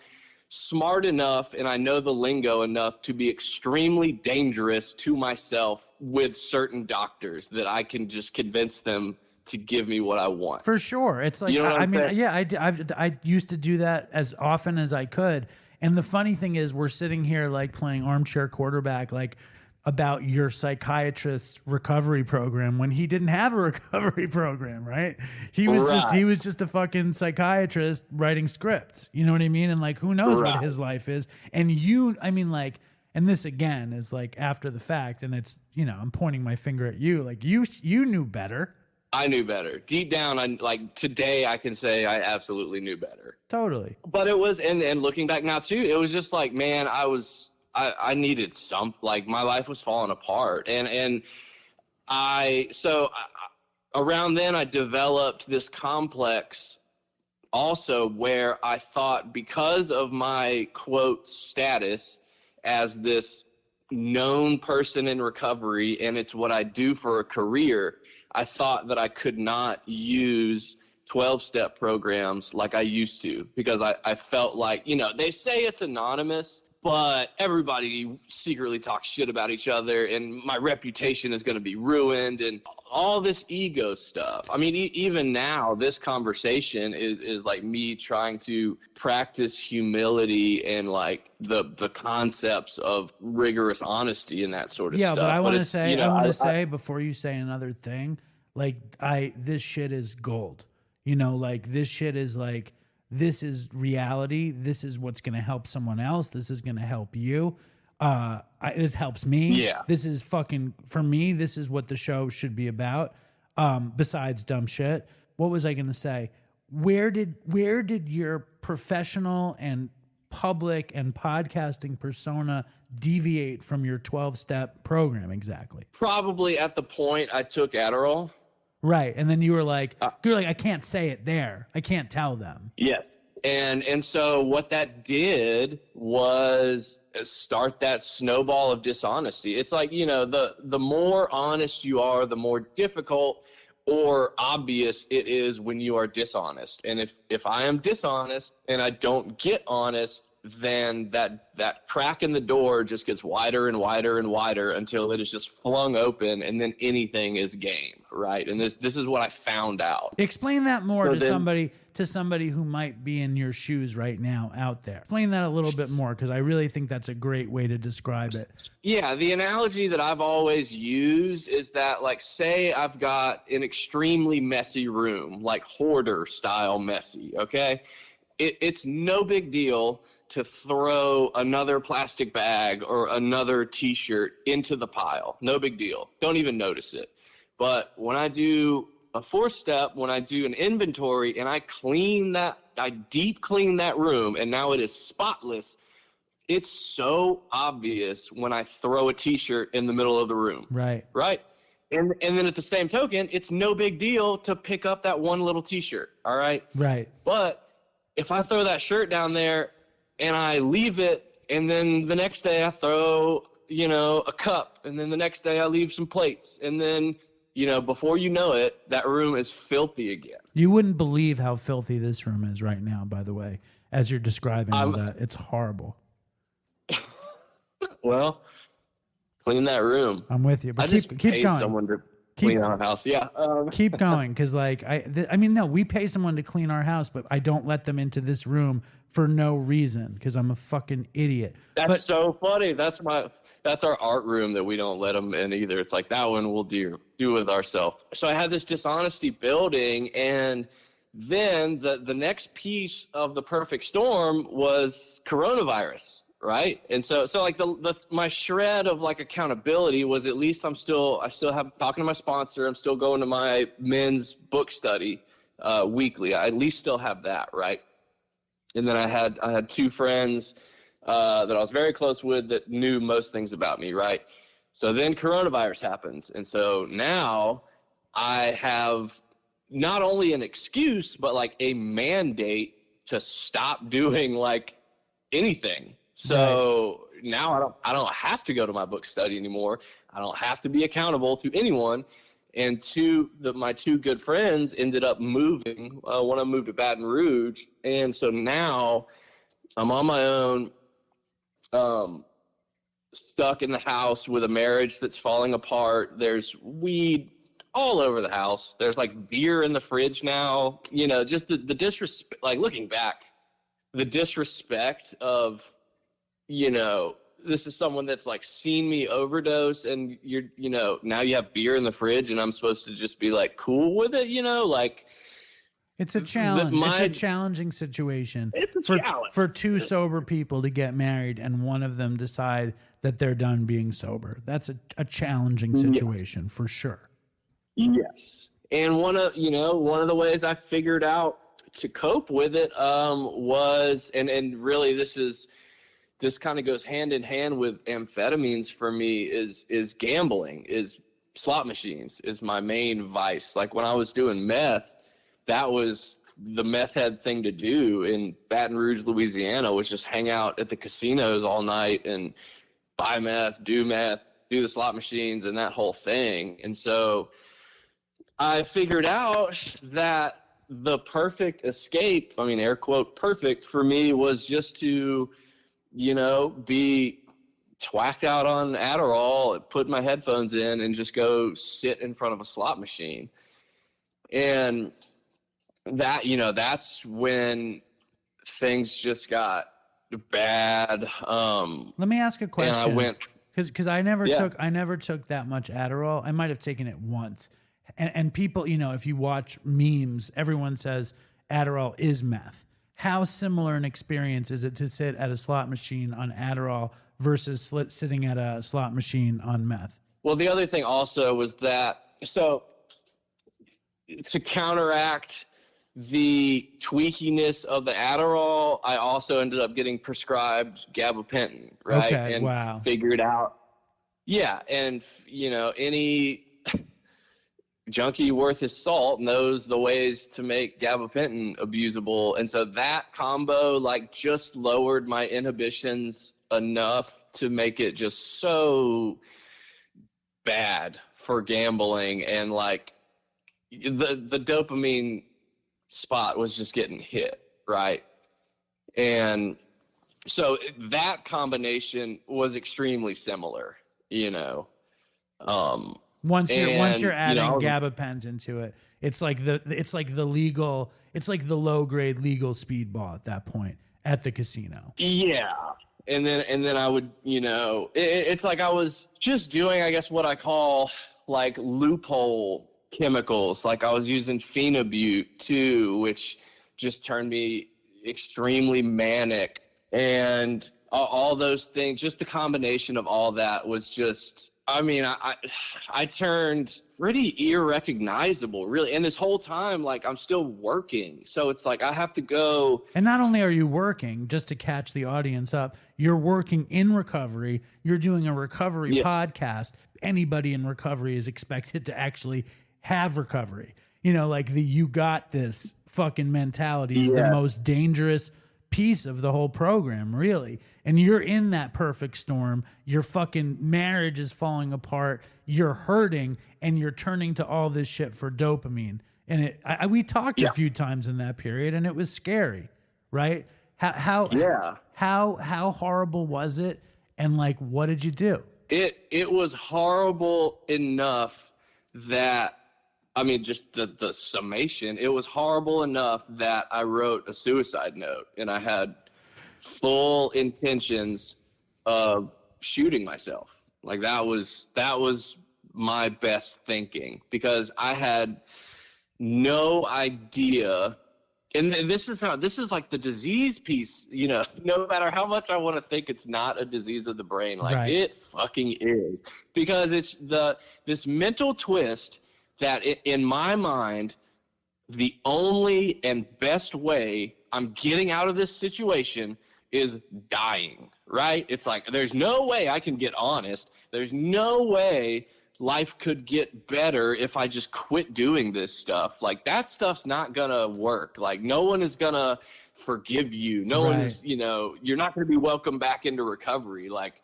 Speaker 5: smart enough and I know the lingo enough to be extremely dangerous to myself with certain doctors that I can just convince them to give me what I want.
Speaker 2: For sure. It's like,
Speaker 5: you know
Speaker 2: I used to do that as often as I could. And the funny thing is, we're sitting here like playing armchair quarterback, like about your psychiatrist's recovery program when he didn't have a recovery program, right? He was just a fucking psychiatrist writing scripts. You know what I mean? And like, who knows what his life is? And and this again is like after the fact, and it's, you know, I'm pointing my finger at you, like you knew better.
Speaker 5: I knew better. Deep down, today I can say I absolutely knew better.
Speaker 2: Totally.
Speaker 5: But it was, and looking back now too, it was just like, man, I needed something. Like my life was falling apart. And around then I developed this complex also where I thought, because of my quote status as this known person in recovery, and it's what I do for a career, I thought that I could not use 12-step programs like I used to, because I felt like, you know, they say it's anonymous, but everybody secretly talks shit about each other, and my reputation is going to be ruined, and all this ego stuff. I mean, even now, this conversation is like me trying to practice humility and like the concepts of rigorous honesty and that sort of stuff.
Speaker 2: Yeah, but I want to say,
Speaker 5: you know,
Speaker 2: before you say another thing, like this shit is gold. You know, like this shit is like, this is reality. This is what's going to help someone else. This is going to help you. This helps me.
Speaker 5: Yeah.
Speaker 2: This is fucking, for me, this is what the show should be about. Besides dumb shit. What was I going to say? Where did your professional and public and podcasting persona deviate from your 12-step program exactly?
Speaker 5: Probably at the point I took Adderall.
Speaker 2: Right. And then you were like, I can't say it there. I can't tell them.
Speaker 5: Yes. And so what that did was start that snowball of dishonesty. It's like, you know, the more honest you are, the more difficult or obvious it is when you are dishonest. And if I am dishonest and I don't get honest, then that crack in the door just gets wider and wider and wider until it is just flung open, and then anything is game, right? And this is what I found out.
Speaker 2: Explain that more to somebody who might be in your shoes right now out there. Explain that a little bit more, because I really think that's a great way to describe it.
Speaker 5: Yeah, the analogy that I've always used is that, like, say I've got an extremely messy room, like hoarder style messy, okay? It's no big deal to throw another plastic bag or another t-shirt into the pile. No big deal. Don't even notice it. But when I do a 4-step, when I do an inventory and I deep clean that room, and now it is spotless, it's so obvious when I throw a t-shirt in the middle of the room.
Speaker 2: Right.
Speaker 5: Right? And then at the same token, it's no big deal to pick up that one little t-shirt. All right?
Speaker 2: Right.
Speaker 5: But if I throw that shirt down there and I leave it, and then the next day I throw, you know, a cup, and then the next day I leave some plates, and then, you know, before you know it, that room is filthy again.
Speaker 2: You wouldn't believe how filthy this room is right now, by the way, as you're describing all that. It's horrible.
Speaker 5: Well, clean that room.
Speaker 2: I'm with you. But
Speaker 5: I just
Speaker 2: keep
Speaker 5: paid
Speaker 2: going.
Speaker 5: someone clean our house. Yeah.
Speaker 2: Keep going, because like I mean, no, we pay someone to clean our house, but I don't let them into this room for no reason because I'm a fucking idiot.
Speaker 5: That's so funny. That's our art room that we don't let them in either. It's like that one we'll do with ourselves. So I had this dishonesty building, and then the next piece of the perfect storm was coronavirus, right? And so like my shred of like accountability was at least I still have talking to my sponsor. I'm still going to my men's book study weekly. I at least still have that, right? And then I had two friends that I was very close with that knew most things about me, right? So then coronavirus happens. And so now I have not only an excuse, but like a mandate to stop doing like anything. So now I don't have to go to my book study anymore. I don't have to be accountable to anyone. And my two good friends ended up moving. One of them moved to Baton Rouge. And so now I'm on my own, stuck in the house with a marriage that's falling apart. There's weed all over the house. There's like beer in the fridge now. You know, just the disrespect, like looking back, the disrespect of, you know, this is someone that's like seen me overdose, and now you have beer in the fridge and I'm supposed to just be like cool with it, you know, like
Speaker 2: it's a challenge. It's a challenging situation.
Speaker 5: It's a challenge
Speaker 2: for two sober people to get married and one of them decide that they're done being sober. That's a challenging situation for sure.
Speaker 5: Yes. And one of the ways I figured out to cope with it was, and really this kind of goes hand in hand with amphetamines for me, is gambling, is slot machines is my main vice. Like when I was doing meth, that was the meth head thing to do in Baton Rouge, Louisiana, was just hang out at the casinos all night and buy meth, do the slot machines and that whole thing. And so I figured out that the perfect escape, I mean, air quote, perfect for me was just to, be twacked out on Adderall, put my headphones in and just go sit in front of a slot machine. And that, that's when things just got bad.
Speaker 2: Let me ask a question.
Speaker 5: And I went,
Speaker 2: because I never took that much Adderall. I might have taken it once. And people, if you watch memes, everyone says Adderall is meth. How similar an experience is it to sit at a slot machine on Adderall versus sitting at a slot machine on meth?
Speaker 5: Well, the other thing also was that, so to counteract the tweakiness of the Adderall, I also ended up getting prescribed gabapentin, right?
Speaker 2: Okay,
Speaker 5: and
Speaker 2: wow.
Speaker 5: Figured out, and, any junkie worth his salt knows the ways to make gabapentin abusable. And so that combo like just lowered my inhibitions enough to make it just so bad for gambling. And like the dopamine spot was just getting hit, right? And so that combination was extremely similar,
Speaker 2: Once you're adding gabapens into it, it's like the low grade legal speedball at that point at the casino.
Speaker 5: Yeah. And then I would, it's like I was just doing, I guess, what I call like loophole chemicals. Like I was using phenobute too, which just turned me extremely manic, and all those things, just the combination of all that was just, I mean, I turned pretty irrecognizable, really. And this whole time, like, I'm still working. So it's like I have to go.
Speaker 2: And not only are you working, just to catch the audience up, you're working in recovery. You're doing a recovery podcast. Anybody in recovery is expected to actually have recovery. Like the you got this fucking mentality is the most dangerous piece of the whole program, really. And you're in that perfect storm. Your fucking marriage is falling apart. You're hurting, and you're turning to all this shit for dopamine. And we talked a few times in that period, and it was scary, right? How horrible was it? And like, what did you do?
Speaker 5: It was horrible enough that, I mean, just the summation, it was horrible enough that I wrote a suicide note, and I had full intentions of shooting myself. Like that was my best thinking, because I had no idea. And this is like the disease piece, you know, no matter how much I want to think it's not a disease of the brain, like
Speaker 2: Right.
Speaker 5: It fucking is, because it's this mental twist that in my mind, the only and best way I'm getting out of this situation is dying, right? It's like, there's no way I can get honest. There's no way life could get better if I just quit doing this stuff. Like, that stuff's not gonna work. Like, no one is gonna forgive you. No one is, you know, you're not gonna be welcome back into recovery. Like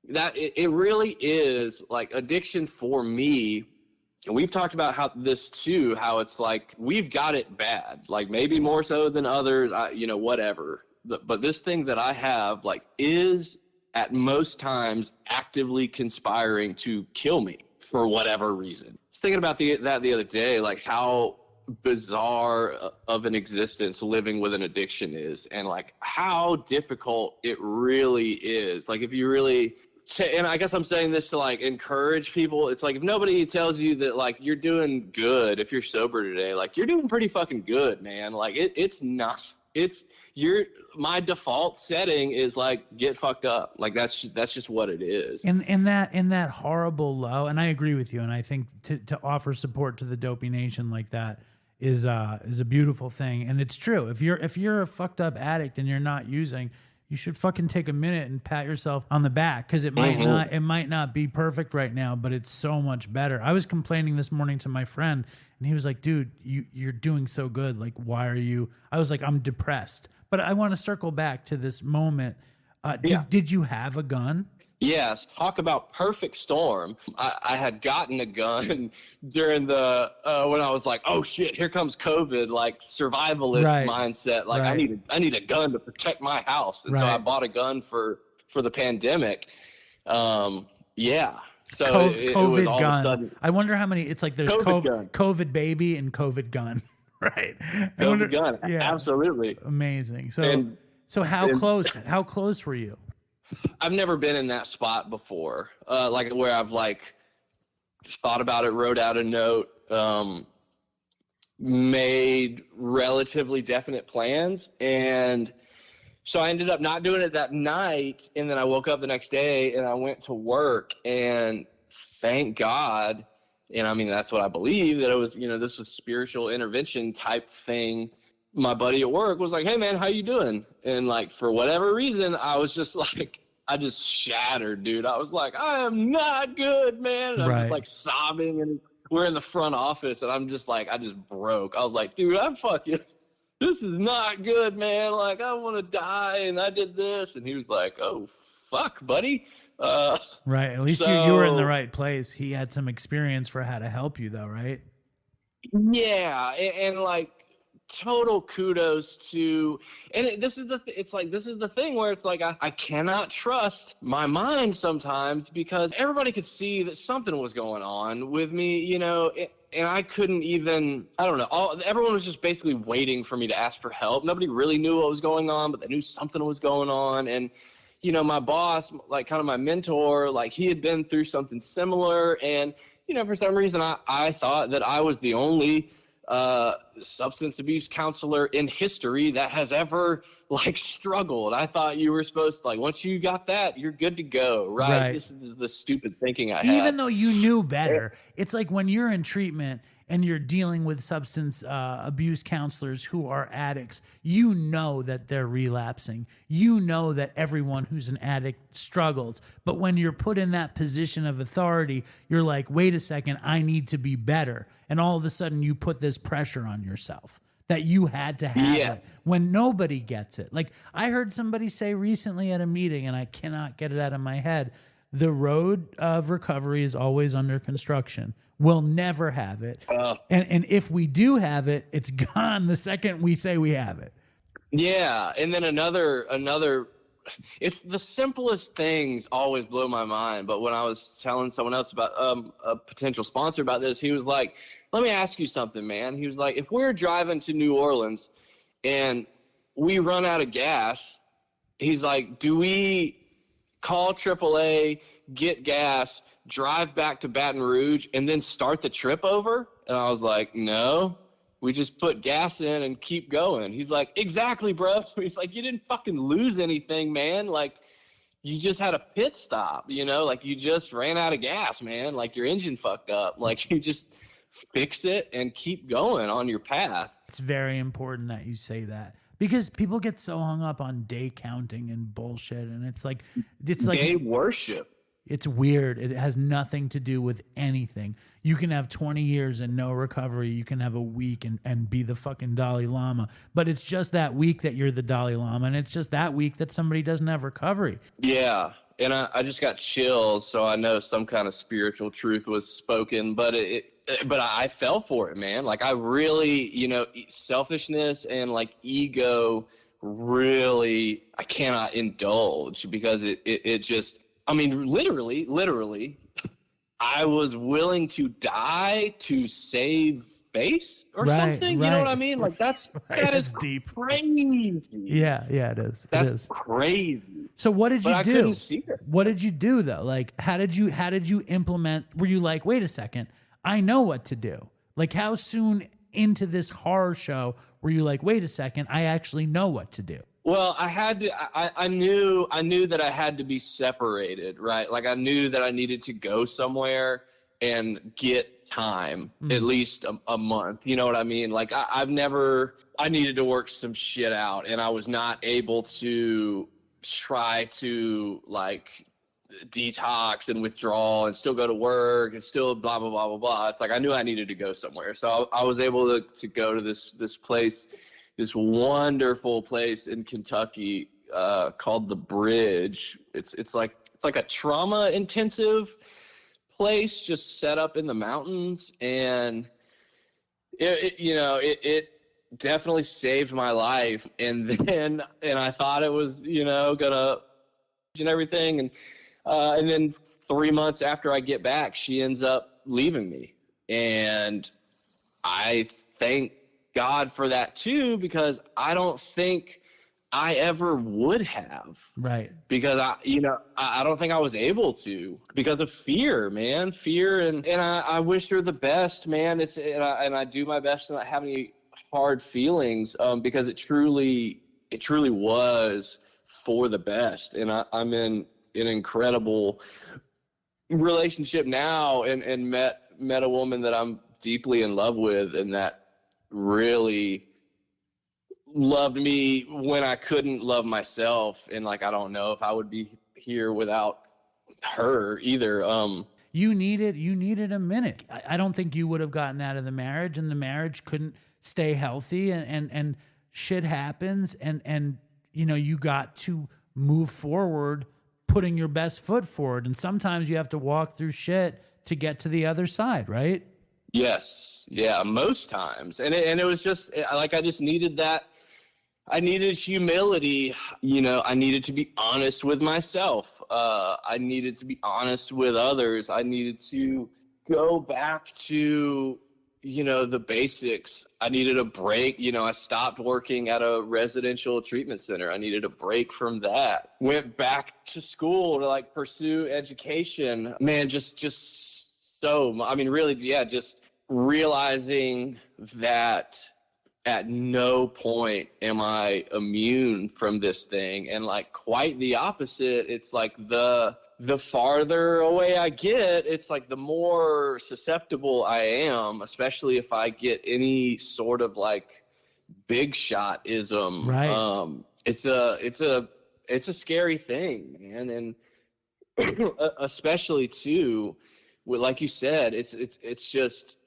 Speaker 5: that, it really is like addiction for me. And we've talked about how this too, how it's like, we've got it bad, like maybe more so than others, you know, whatever. But this thing that I have, like, is at most times actively conspiring to kill me for whatever reason. I was thinking about that the other day, like how bizarre of an existence living with an addiction is, and like how difficult it really is. Like, if you really, and I guess I'm saying this to like encourage people. It's like, if nobody tells you that like you're doing good, if you're sober today, like you're doing pretty fucking good, man. Like it's not, my default setting is like, get fucked up. Like that's just what it is.
Speaker 2: In that horrible low, and I agree with you. And I think to offer support to the Dopey Nation like that is a beautiful thing. And it's true. If you're a fucked up addict and you're not using, you should fucking take a minute and pat yourself on the back, because it might not be perfect right now, but it's so much better. I was complaining this morning to my friend, and he was like, "Dude, you're doing so good. Like, why are you?" I was like, "I'm depressed." But I want to circle back to this moment. Did you have a gun?
Speaker 5: Yes. Talk about perfect storm. I had gotten a gun during the when I was like, oh shit, here comes COVID, like survivalist mindset. Like I need a gun to protect my house. And so I bought a gun for the pandemic. Yeah. So
Speaker 2: COVID
Speaker 5: it was all
Speaker 2: gun.
Speaker 5: of a sudden.
Speaker 2: I wonder how many. It's like there's COVID baby and COVID gun. Right.
Speaker 5: COVID gun. Yeah. Absolutely.
Speaker 2: Amazing. So how close were you?
Speaker 5: I've never been in that spot before. Like where I've like thought about it, wrote out a note, made relatively definite plans. And so I ended up not doing it that night. And then I woke up the next day and I went to work, and thank God. And I mean, that's what I believe, that it was, you know, this was spiritual intervention type thing. My buddy at work was like, hey man, how you doing? And like, for whatever reason, I was just like, I just shattered, dude. I was like, I am not good, man. And I'm just like sobbing, and we're in the front office, and I'm just like, I just broke. I was like, dude, this is not good, man. Like, I want to die, and I did this. And he was like, oh, fuck, buddy.
Speaker 2: Right. At least you were in the right place. He had some experience for how to help you, though, right?
Speaker 5: Yeah. And like, total kudos to, and this is the thing where it's like, I cannot trust my mind sometimes, because everybody could see that something was going on with me, you know, and I couldn't even, I don't know, everyone was just basically waiting for me to ask for help. Nobody really knew what was going on, but they knew something was going on. And you know, my boss, like kind of my mentor, like he had been through something similar. And, you know, for some reason I thought that I was the only substance abuse counselor in history that has ever like struggled. I thought you were supposed to, like, once you got that, you're good to go. Right. This is the stupid thinking I had.
Speaker 2: Even though you knew better, it's like when you're in treatment and you're dealing with substance abuse counselors who are addicts, you know that they're relapsing. You know that everyone who's an addict struggles. But when you're put in that position of authority, you're like, wait a second, I need to be better. And all of a sudden you put this pressure on yourself that you had to have it when nobody gets it. Like I heard somebody say recently at a meeting, and I cannot get it out of my head, the road of recovery is always under construction. We'll never have it. And if we do have it, it's gone the second we say we have it.
Speaker 5: Yeah. And then another it's the simplest things always blow my mind. But when I was telling someone else about a potential sponsor about this, he was like, let me ask you something, man. He was like, if we're driving to New Orleans and we run out of gas, he's like, do we call AAA, get gas, drive back to Baton Rouge, and then start the trip over? And I was like, no. We just put gas in and keep going. He's like, exactly, bro. He's like, you didn't fucking lose anything, man. Like, you just had a pit stop, you know? Like, you just ran out of gas, man. Like, your engine fucked up. Like, you just fix it and keep going on your path.
Speaker 2: It's very important that you say that, because people get so hung up on day counting and bullshit. And it's like
Speaker 5: Day worship.
Speaker 2: It's weird. It has nothing to do with anything. You can have 20 years and no recovery. You can have a week and be the fucking Dalai Lama. But it's just that week that you're the Dalai Lama, and it's just that week that somebody doesn't have recovery.
Speaker 5: Yeah, and I just got chills, so I know some kind of spiritual truth was spoken, but I fell for it, man. Like, I really, you know, selfishness and, like, ego really I cannot indulge, because it just... I mean, literally, I was willing to die to save face or something.
Speaker 2: Right.
Speaker 5: You know what I mean? Like, that is
Speaker 2: deep.
Speaker 5: Crazy.
Speaker 2: Yeah, it is.
Speaker 5: That's crazy.
Speaker 2: So what did you do?
Speaker 5: I couldn't see it.
Speaker 2: What did you do though? Like, how did you implement? Were you like, wait a second, I know what to do? Like, how soon into this horror show were you like, wait a second, I actually know what to do?
Speaker 5: Well, I had to. I knew that I had to be separated, right? Like, I knew that I needed to go somewhere and get time, at least a month. You know what I mean? Like, I needed to work some shit out, and I was not able to try to, like, detox and withdraw and still go to work and still blah blah blah blah blah. It's like I knew I needed to go somewhere, so I was able to go to this place. This wonderful place in Kentucky called The Bridge. It's like a trauma intensive place just set up in the mountains, and it definitely saved my life. And I thought it was, you know, gonna and everything, and then 3 months after I get back, she ends up leaving me, and I thank God for that too, because I don't think I ever would have. Right. Because I don't think I was able to, because of fear, man. Fear, and I wish her the best, man. And I do my best to not have any hard feelings, because it truly was for the best. And I'm in an incredible relationship now, and met a woman that I'm deeply in love with, and that really loved me when I couldn't love myself. And, like, I don't know if I would be here without her either.
Speaker 2: You needed a minute. I don't think you would have gotten out of the marriage, and the marriage couldn't stay healthy, and shit happens, and you know, you got to move forward putting your best foot forward, and sometimes you have to walk through shit to get to the other side, right?
Speaker 5: Yes. Yeah, most times. And it was just like, I just needed that. I needed humility. You know, I needed to be honest with myself. I needed to be honest with others. I needed to go back to, you know, the basics. I needed a break. You know, I stopped working at a residential treatment center. I needed a break from that. Went back to school to, like, pursue education. Man, just so, I mean, really, yeah, just realizing that at no point am I immune from this thing. And, like, quite the opposite. It's like the farther away I get, it's like the more susceptible I am, especially if I get any sort of, like, big shot-ism.
Speaker 2: Right.
Speaker 5: It's a scary thing, man. And especially too, like you said, it's just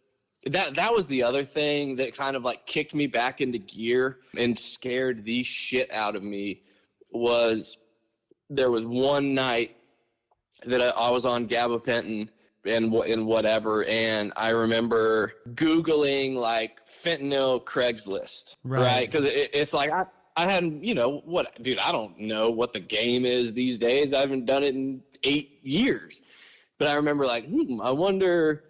Speaker 5: that was the other thing that kind of, like, kicked me back into gear and scared the shit out of me. Was there was one night that I was on gabapentin and whatever, and I remember Googling, like, fentanyl Craigslist, right? Because it's like I hadn't, dude, I don't know what the game is these days. I haven't done it in 8 years. But I remember like, I wonder,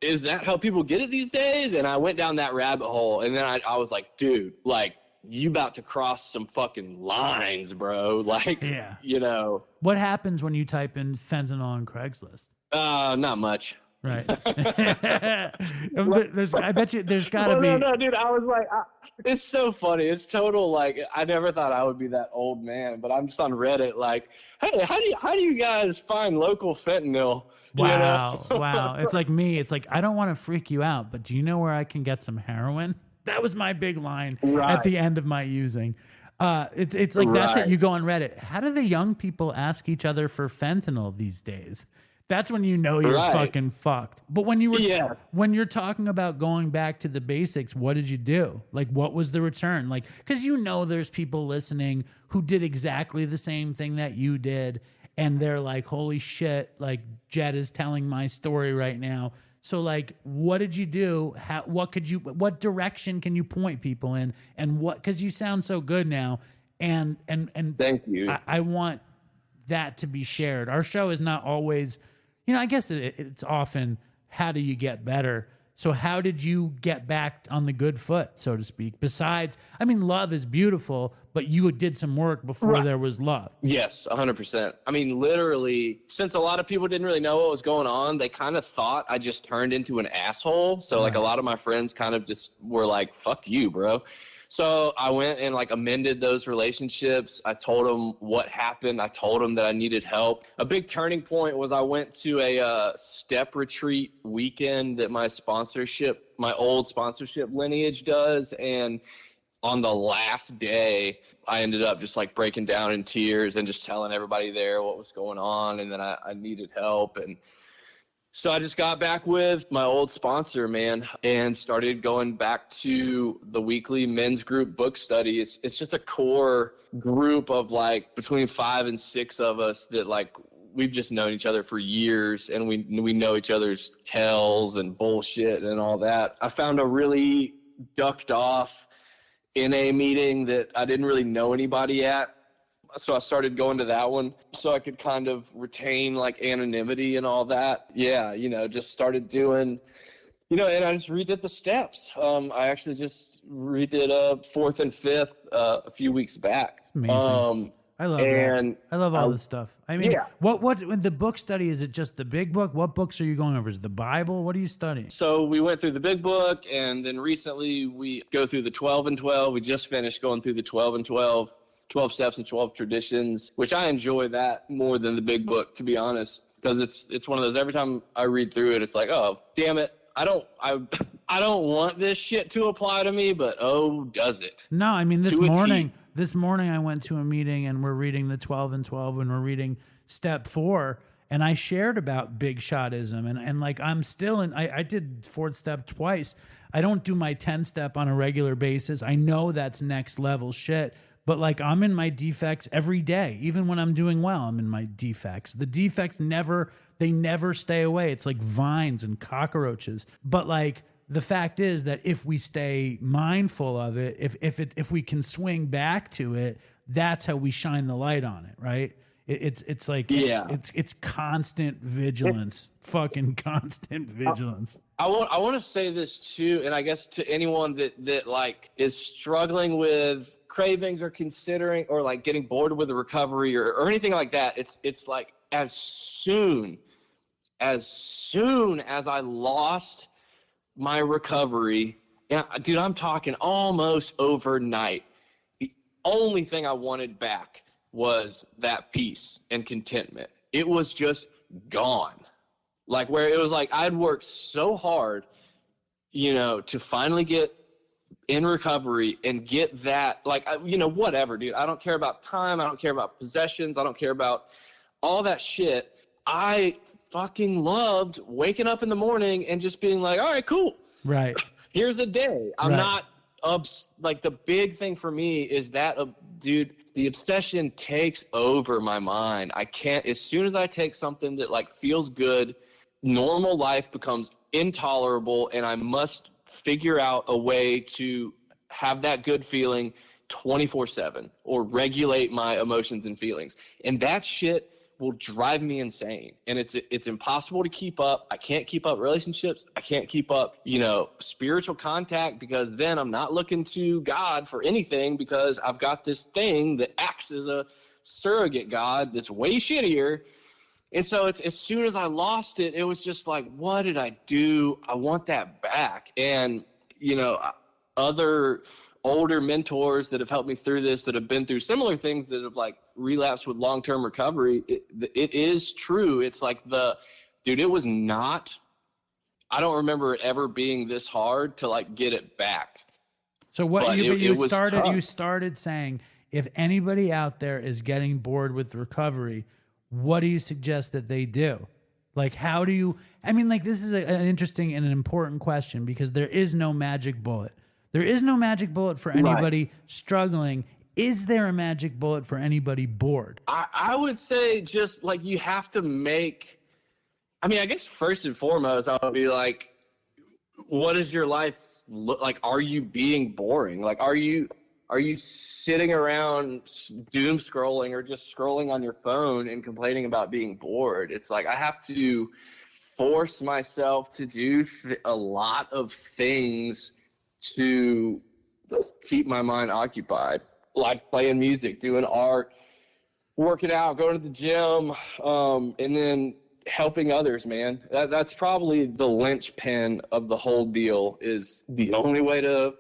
Speaker 5: is that how people get it these days? And I went down that rabbit hole, and then I was like, dude, like, you about to cross some fucking lines, bro. Like,
Speaker 2: What happens when you type in fentanyl on Craigslist?
Speaker 5: Not much.
Speaker 2: Right. I bet you there's gotta be.
Speaker 5: No, dude. I was like, it's so funny. It's total, like, I never thought I would be that old man, but I'm just on Reddit like, hey, how do you guys find local fentanyl?
Speaker 2: Wow. Wow. It's like me. It's like, I don't want to freak you out, but do you know where I can get some heroin? That was my big line at the end of my using. It's like, that's it. You go on Reddit. How do the young people ask each other for fentanyl these days? That's when you know you're fucking fucked. But when you were when you're talking about going back to the basics, what did you do? Like, what was the return? Like, because there's people listening who did exactly the same thing that you did, and they're like, holy shit, like, Jed is telling my story right now. So, like, what did you do? What direction can you point people in? And because you sound so good now, and
Speaker 5: thank you.
Speaker 2: I want that to be shared. Our show is not always, I guess it's often, how do you get better? So how did you get back on the good foot, so to speak? Besides, love is beautiful, but you did some work before there was love.
Speaker 5: Yes, 100%. Literally, since a lot of people didn't really know what was going on, they kind of thought I just turned into an asshole. So like a lot of my friends kind of just were like, fuck you, bro. So I went and like amended those relationships. I told them what happened. I told them that I needed help. A big turning point was I went to a step retreat weekend that my old sponsorship lineage does. And on the last day, I ended up just like breaking down in tears and just telling everybody there what was going on and that I needed help. And so I just got back with my old sponsor, man, and started going back to the weekly men's group book study. It's just a core group of like between 5 and 6 of us that like we've just known each other for years, and we know each other's tells and bullshit and all that. I found a really ducked off NA meeting that I didn't really know anybody at. So I started going to that one so I could kind of retain like anonymity and all that. Yeah, just started doing, and I just redid the steps. I actually just redid 4th and 5th a few weeks back.
Speaker 2: Amazing. I love that. I love all this stuff. What in the book study, is it just the big book? What books are you going over? Is it the Bible? What are you studying?
Speaker 5: So we went through the big book, and then recently we go through the 12 and 12. We just finished going through the 12 and 12. 12 Steps and 12 Traditions, which I enjoy that more than the big book, to be honest, because it's one of those, every time I read through it, it's like, oh, damn it. I don't want this shit to apply to me, but oh, does it?
Speaker 2: No, this morning I went to a meeting and we're reading the 12 and 12 and we're reading step 4. And I shared about big shotism and like, I'm still I did 4th step twice. I don't do my 10 step on a regular basis. I know that's next level shit. But like, I'm in my defects every day. Even when I'm doing well, I'm in my defects. The defects never stay away. It's like vines and cockroaches. But like, the fact is that if we stay mindful of it, if we can swing back to it, that's how we shine the light on it, right? It's like, it's constant vigilance, fucking constant vigilance.
Speaker 5: I want to say this too, and I guess to anyone that like is struggling with cravings or considering or like getting bored with the recovery or anything like that, it's like as soon as I lost my recovery, dude, I'm talking almost overnight, the only thing I wanted back was that peace and contentment. It was just gone. Like, where it was like I'd worked so hard, to finally get in recovery and get that, like, whatever, dude. I don't care about time. I don't care about possessions. I don't care about all that shit. I fucking loved waking up in the morning and just being like, all right, cool.
Speaker 2: Right.
Speaker 5: Here's a day. I'm not like, the big thing for me is that, dude, the obsession takes over my mind. I can't, as soon as I take something that like feels good, normal life becomes intolerable, and I must figure out a way to have that good feeling 24/7 or regulate my emotions and feelings. And that shit will drive me insane. And it's impossible to keep up. I can't keep up relationships. I can't keep up, spiritual contact, because then I'm not looking to God for anything, because I've got this thing that acts as a surrogate God that's way shittier. And so it's, as soon as I lost it, it was just like, what did I do? I want that back. And, other older mentors that have helped me through this, that have been through similar things, that have like relapsed with long-term recovery, it is true. It's like it was not, I don't remember it ever being this hard to like get it back.
Speaker 2: So what
Speaker 5: you
Speaker 2: started saying, if anybody out there is getting bored with recovery, what do you suggest that they do? Like, how do you, this is an interesting and an important question, because there is no magic bullet. There is no magic bullet for anybody struggling. Is there a magic bullet for anybody bored?
Speaker 5: I would say just like you have to make, I guess first and foremost, I would be like, what does your life look like? Are you being boring? Like, are you sitting around doom scrolling or just scrolling on your phone and complaining about being bored? It's like I have to force myself to do a lot of things to keep my mind occupied, like playing music, doing art, working out, going to the gym, and then helping others, man. That's probably the linchpin of the whole deal. Is the only way to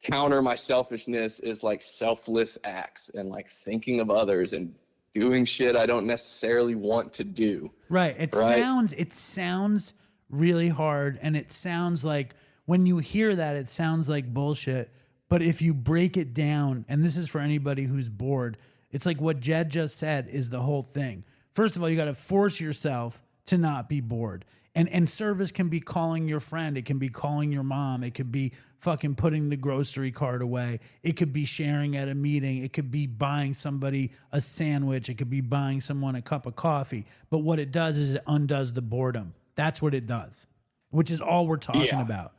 Speaker 5: counter my selfishness is like selfless acts and like thinking of others and doing shit I don't necessarily want to do.
Speaker 2: Right. It sounds really hard, and it sounds like, when you hear that, it sounds like bullshit. But if you break it down, and this is for anybody who's bored, it's like what Jed just said is the whole thing. First of all, you got to force yourself to not be bored. And service can be calling your friend. It can be calling your mom. It could be fucking putting the grocery cart away. It could be sharing at a meeting. It could be buying somebody a sandwich. It could be buying someone a cup of coffee. But what it does is it undoes the boredom. That's what it does, which is all we're talking about.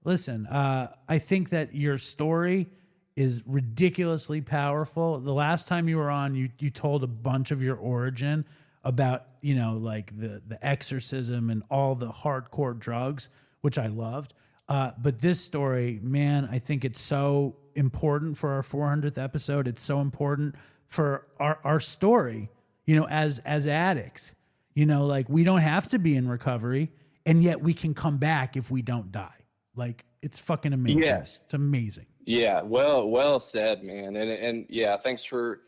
Speaker 2: Listen, I think that your story is ridiculously powerful. The last time you were on, you told a bunch of your origin about, the exorcism and all the hardcore drugs, which I loved. But this story, man, I think it's so important for our 400th episode. It's so important for our story, as addicts, we don't have to be in recovery. And yet we can come back if we don't die. Like, it's fucking amazing.
Speaker 5: Yes.
Speaker 2: It's amazing.
Speaker 5: Yeah. Well said, man. And yeah, thanks for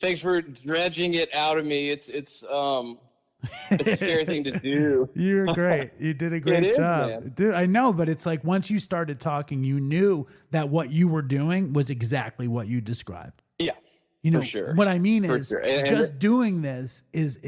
Speaker 5: dredging it out of me. It's a scary thing to do.
Speaker 2: You're great. You did a great job.
Speaker 5: Man.
Speaker 2: Dude, I know, but it's like once you started talking, you knew that what you were doing was exactly what you described.
Speaker 5: Yeah.
Speaker 2: For
Speaker 5: sure.
Speaker 2: What I mean is
Speaker 5: and
Speaker 2: just doing this is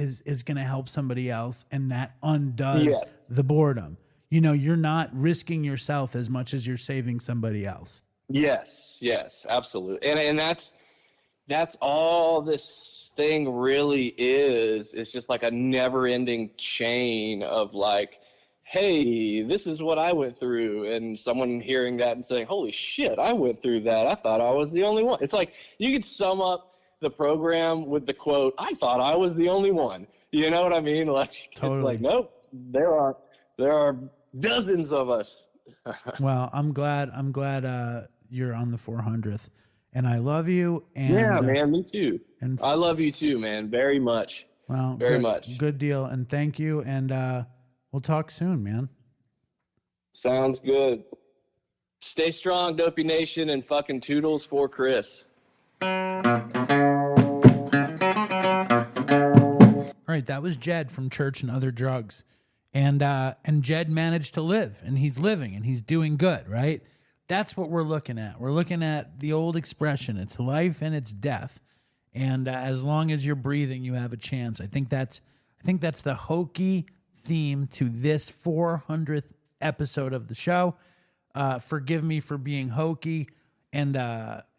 Speaker 2: going to help somebody else, and that undoes the boredom. You're not risking yourself as much as you're saving somebody else. Yes,
Speaker 5: absolutely. And that's all this thing really is. It's just like a never-ending chain of like, hey, this is what I went through, and someone hearing that and saying, holy shit, I went through that. I thought I was the only one. It's like you could sum up the program with the quote, I thought I was the only one. You know what I mean? Like, totally. It's like, nope, there are dozens of us.
Speaker 2: Well, I'm glad you're on the 400th, and I love you. And
Speaker 5: yeah, man, me too. And I love you too, man, very much.
Speaker 2: Well, very much. Good deal, and thank you, and we'll talk soon, man.
Speaker 5: Sounds good. Stay strong, Dopey Nation, and fucking Toodles for Chris.
Speaker 2: All right, that was Jed from Church and Other Drugs. And Jed managed to live, and he's living, and he's doing good, right? That's what we're looking at. We're looking at the old expression, it's life and it's death. And as long as you're breathing, you have a chance. I think that's the hokey theme to this 400th episode of the show. Forgive me for being hokey and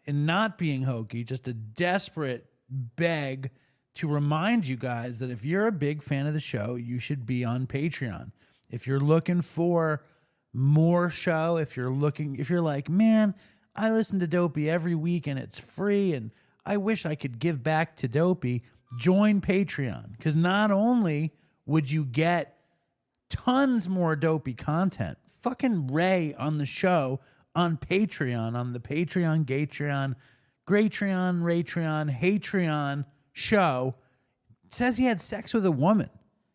Speaker 2: not being hokey, just a desperate beg to remind you guys that if you're a big fan of the show, you should be on Patreon. If you're looking for more show. If you're like, man, I listen to Dopey every week and it's free and I wish I could give back to Dopey, join Patreon. Because not only would you get tons more Dopey content, fucking Ray on the show on Patreon, on the Patreon, Gatreon, Graytreon, Raytreon, Hatreon show, says he had sex with a woman.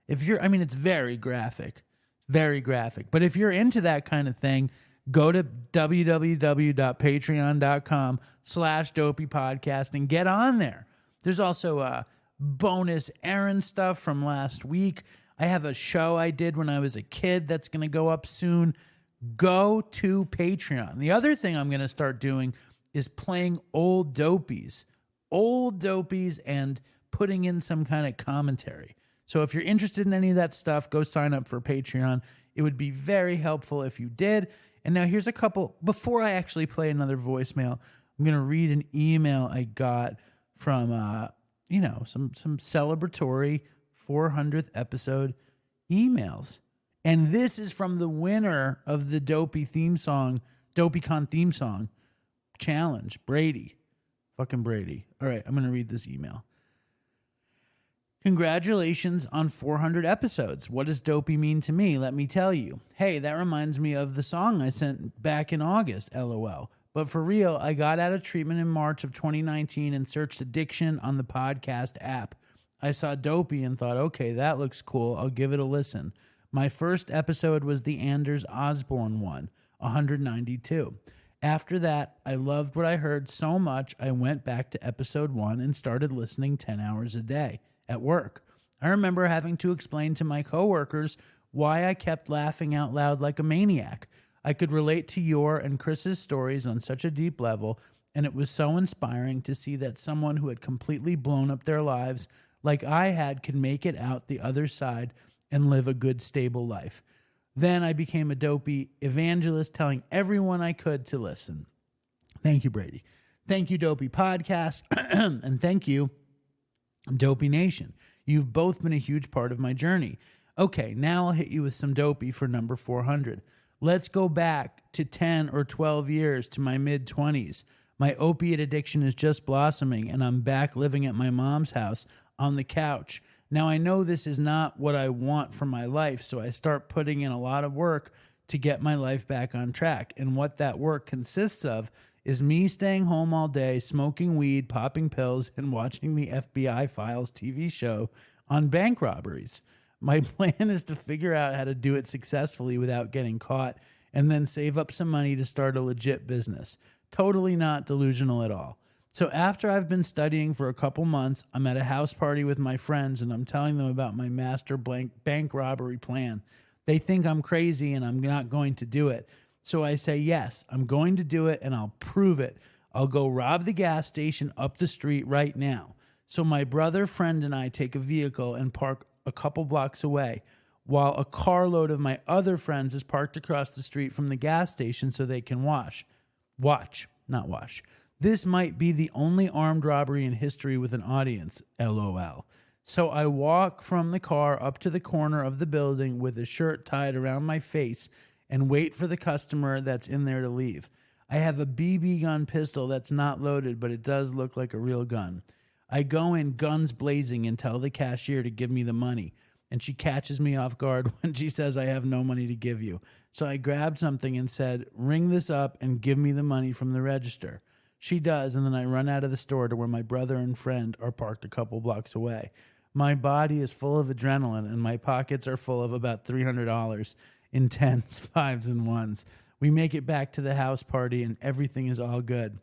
Speaker 2: It's very graphic. Very graphic. But if you're into that kind of thing, go to www.patreon.com/Dopey Podcast and get on there. There's also bonus Aaron stuff from last week. I have a show I did when I was a kid that's going to go up soon. Go to Patreon. The other thing I'm going to start doing is playing old Dopeys and putting in some kind of commentary. So if you're interested in any of that stuff, go sign up for Patreon. It would be very helpful if you did. And now here's a couple, before I actually play another voicemail, I'm going to read an email I got from, some celebratory 400th episode emails. And this is from the winner of the Dopey theme song, DopeyCon theme song challenge, Brady. Fucking Brady. All right, I'm going to read this email. Congratulations on 400 episodes. What does Dopey mean to me? Let me tell you. Hey, that reminds me of the song I sent back in August, LOL. But for real, I got out of treatment in March of 2019 and searched addiction on the podcast app. I saw Dopey and thought, okay, that looks cool. I'll give it a listen. My first episode was the Anders Osborne one, 192. After that, I loved what I heard so much, I went back to episode 1 and started listening 10 hours a day at work. I remember having to explain to my coworkers why I kept laughing out loud like a maniac. I could relate to your and Chris's stories on such a deep level, and it was so inspiring to see that someone who had completely blown up their lives like I had could make it out the other side and live a good, stable life. Then I became a Dopey evangelist, telling everyone I could to listen. Thank you, Brady. Thank you, Dopey Podcast. And thank you, Dopey Nation. You've both been a huge part of my journey. Okay, now I'll hit you with some Dopey for number 400. Let's go back to 10 or 12 years to my mid-20s. My opiate addiction is just blossoming, and I'm back living at my mom's house on the couch. Now, I know this is not what I want for my life, so I start putting in a lot of work to get my life back on track. And what that work consists of is me staying home all day, smoking weed, popping pills, and watching the FBI Files TV show on bank robberies. My plan is to figure out how to do it successfully without getting caught, and then save up some money to start a legit business. Totally not delusional at all. So after I've been studying for a couple months, I'm at a house party with my friends and I'm telling them about my master bank robbery plan. They think I'm crazy and I'm not going to do it. So I say, yes, I'm going to do it and I'll prove it. I'll go rob the gas station up the street right now. So my brother, friend, and I take a vehicle and park a couple blocks away, while a carload of my other friends is parked across the street from the gas station so they can watch. This might be the only armed robbery in history with an audience, LOL. So I walk from the car up to the corner of the building with a shirt tied around my face and wait for the customer that's in there to leave. I have a BB gun pistol that's not loaded, but it does look like a real gun. I go in guns blazing and tell the cashier to give me the money, and she catches me off guard when she says I have no money to give you. So I grabbed something and said, ring this up and give me the money from the register. She does, and then I run out of the store to where my brother and friend are parked a couple blocks away. My body is full of adrenaline, and my pockets are full of about $300 in 10s, 5s, and 1s. We make it back to the house party, and everything is all good.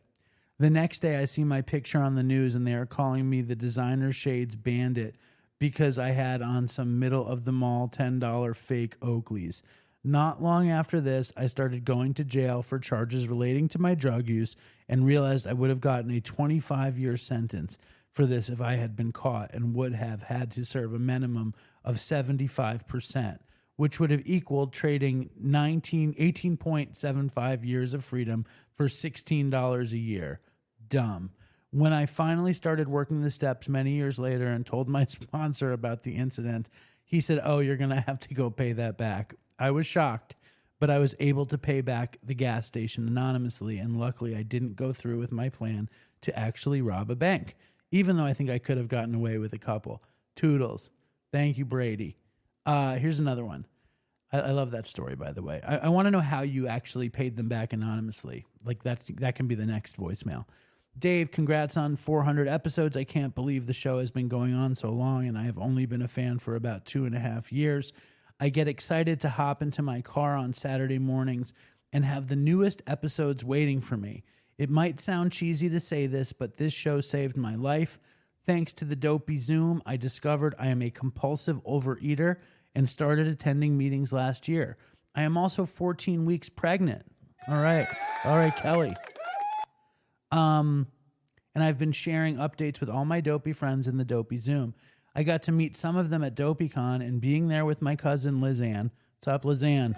Speaker 2: The next day, I see my picture on the news, and they are calling me the designer shades bandit because I had on some middle-of-the-mall $10 fake Oakleys. Not long after this, I started going to jail for charges relating to my drug use and realized I would have gotten a 25-year sentence for this if I had been caught, and would have had to serve a minimum of 75%, which would have equaled trading 18.75 years of freedom for $16 a year. Dumb. When I finally started working the steps many years later and told my sponsor about the incident, he said, oh, you're going to have to go pay that back. I was shocked, but I was able to pay back the gas station anonymously, and luckily I didn't go through with my plan to actually rob a bank, even though I think I could have gotten away with a couple. Toodles. Thank you, Brady. Here's another one. I love that story, by the way. I want to know how you actually paid them back anonymously. Like that can be the next voicemail. Dave, congrats on 400 episodes. I can't believe the show has been going on so long, and I have only been a fan for about 2.5 years. I get excited to hop into my car on Saturday mornings and have the newest episodes waiting for me. It might sound cheesy to say this, but this show saved my life. Thanks to the Dopey Zoom, I discovered I am a compulsive overeater and started attending meetings last year. I am also 14 weeks pregnant. All right, Kelly. And I've been sharing updates with all my Dopey friends in the Dopey Zoom. I got to meet some of them at DopeyCon, and being there with my cousin Lizanne, what's up, Lizanne,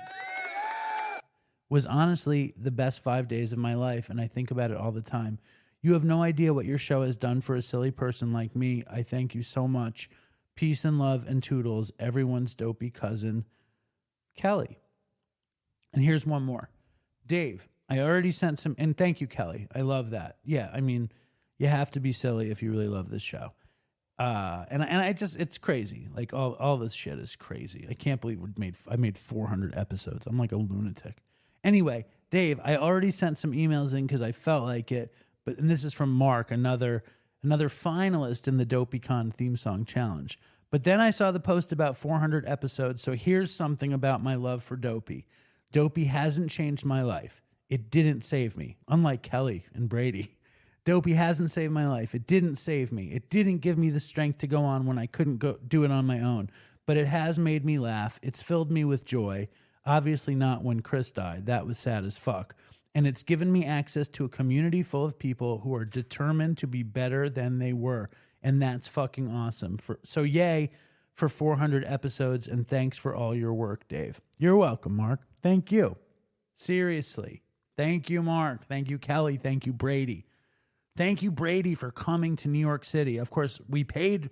Speaker 2: was honestly the best 5 days of my life, and I think about it all the time. You have no idea what your show has done for a silly person like me. I thank you so much. Peace and love and Toodles, everyone's Dopey cousin, Kelly. And here's one more. Dave, I already sent some, and thank you, Kelly. I love that. Yeah, I mean, you have to be silly if you really love this show. And I just, it's crazy. Like all this shit is crazy. I can't believe I made 400 episodes. I'm like a lunatic. Anyway, Dave, I already sent some emails in because I felt like it. And this is from Mark, another finalist in the DopeyCon theme song challenge. But then I saw the post about 400 episodes. So here's something about my love for Dopey. Dopey hasn't changed my life. It didn't save me, unlike Kelly and Brady. Dopey hasn't saved my life. It didn't save me. It didn't give me the strength to go on when I couldn't go do it on my own. But it has made me laugh. It's filled me with joy. Obviously not when Chris died. That was sad as fuck. And it's given me access to a community full of people who are determined to be better than they were. And that's fucking awesome. So yay for 400 episodes, and thanks for all your work, Dave. You're welcome, Mark. Thank you. Seriously. Thank you, Mark. Thank you, Kelly. Thank you, Brady. Thank you, Brady, for coming to New York City. Of course, we paid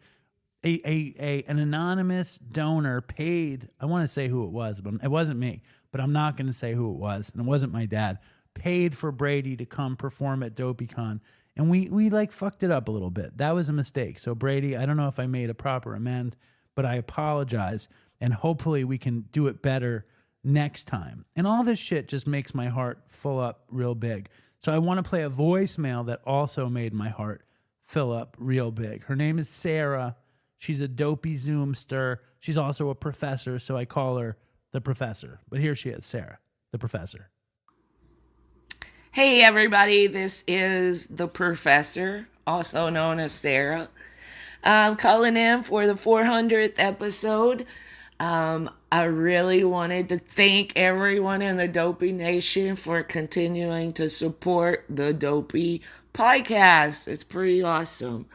Speaker 2: an anonymous donor paid, I want to say who it was, but it wasn't me, but I'm not going to say who it was, and it wasn't my dad, paid for Brady to come perform at DopeyCon, and we like fucked it up a little bit. That was a mistake. So Brady, I don't know if I made a proper amend, but I apologize, and hopefully we can do it better next time. And all this shit just makes my heart fill up real big. So I want to play a voicemail that also made my heart fill up real big. Her name is Sarah. She's a Dopey Zoomster. She's also a professor, so I call her the professor. But here she is, Sarah, the professor.
Speaker 6: Hey, everybody. This is the professor, also known as Sarah. I'm calling in for the 400th episode. I really wanted to thank everyone in the Dopey Nation for continuing to support the Dopey Podcast. It's pretty awesome.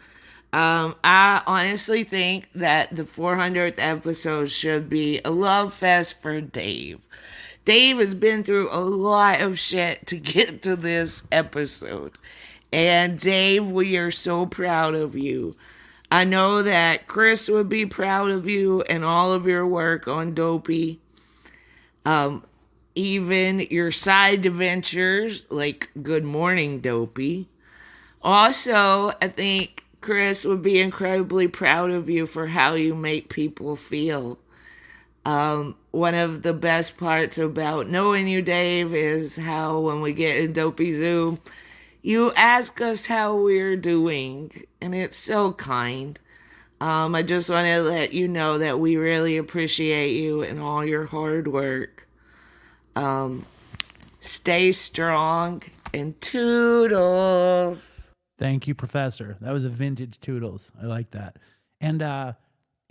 Speaker 6: I honestly think that the 400th episode should be a love fest for Dave. Dave has been through a lot of shit to get to this episode. And Dave, we are so proud of you. I know that Chris would be proud of you and all of your work on Dopey. Even your side ventures like Good Morning Dopey. Also, I think Chris would be incredibly proud of you for how you make people feel. One of the best parts about knowing you, Dave, is how when we get in Dopey Zoom, you ask us how we're doing, and it's so kind. I just want to let you know that we really appreciate you and all your hard work. Stay strong, and Toodles.
Speaker 2: Thank you, Professor. That was a vintage Toodles. I like that. And,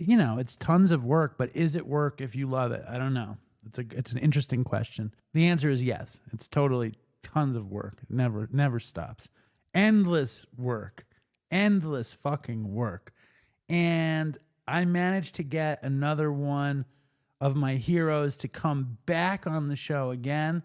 Speaker 2: it's tons of work, but is it work if you love it? I don't know. It's an interesting question. The answer is yes. It's totally tons of work. It never stops. Endless work. Endless fucking work. And I managed to get another one of my heroes to come back on the show again.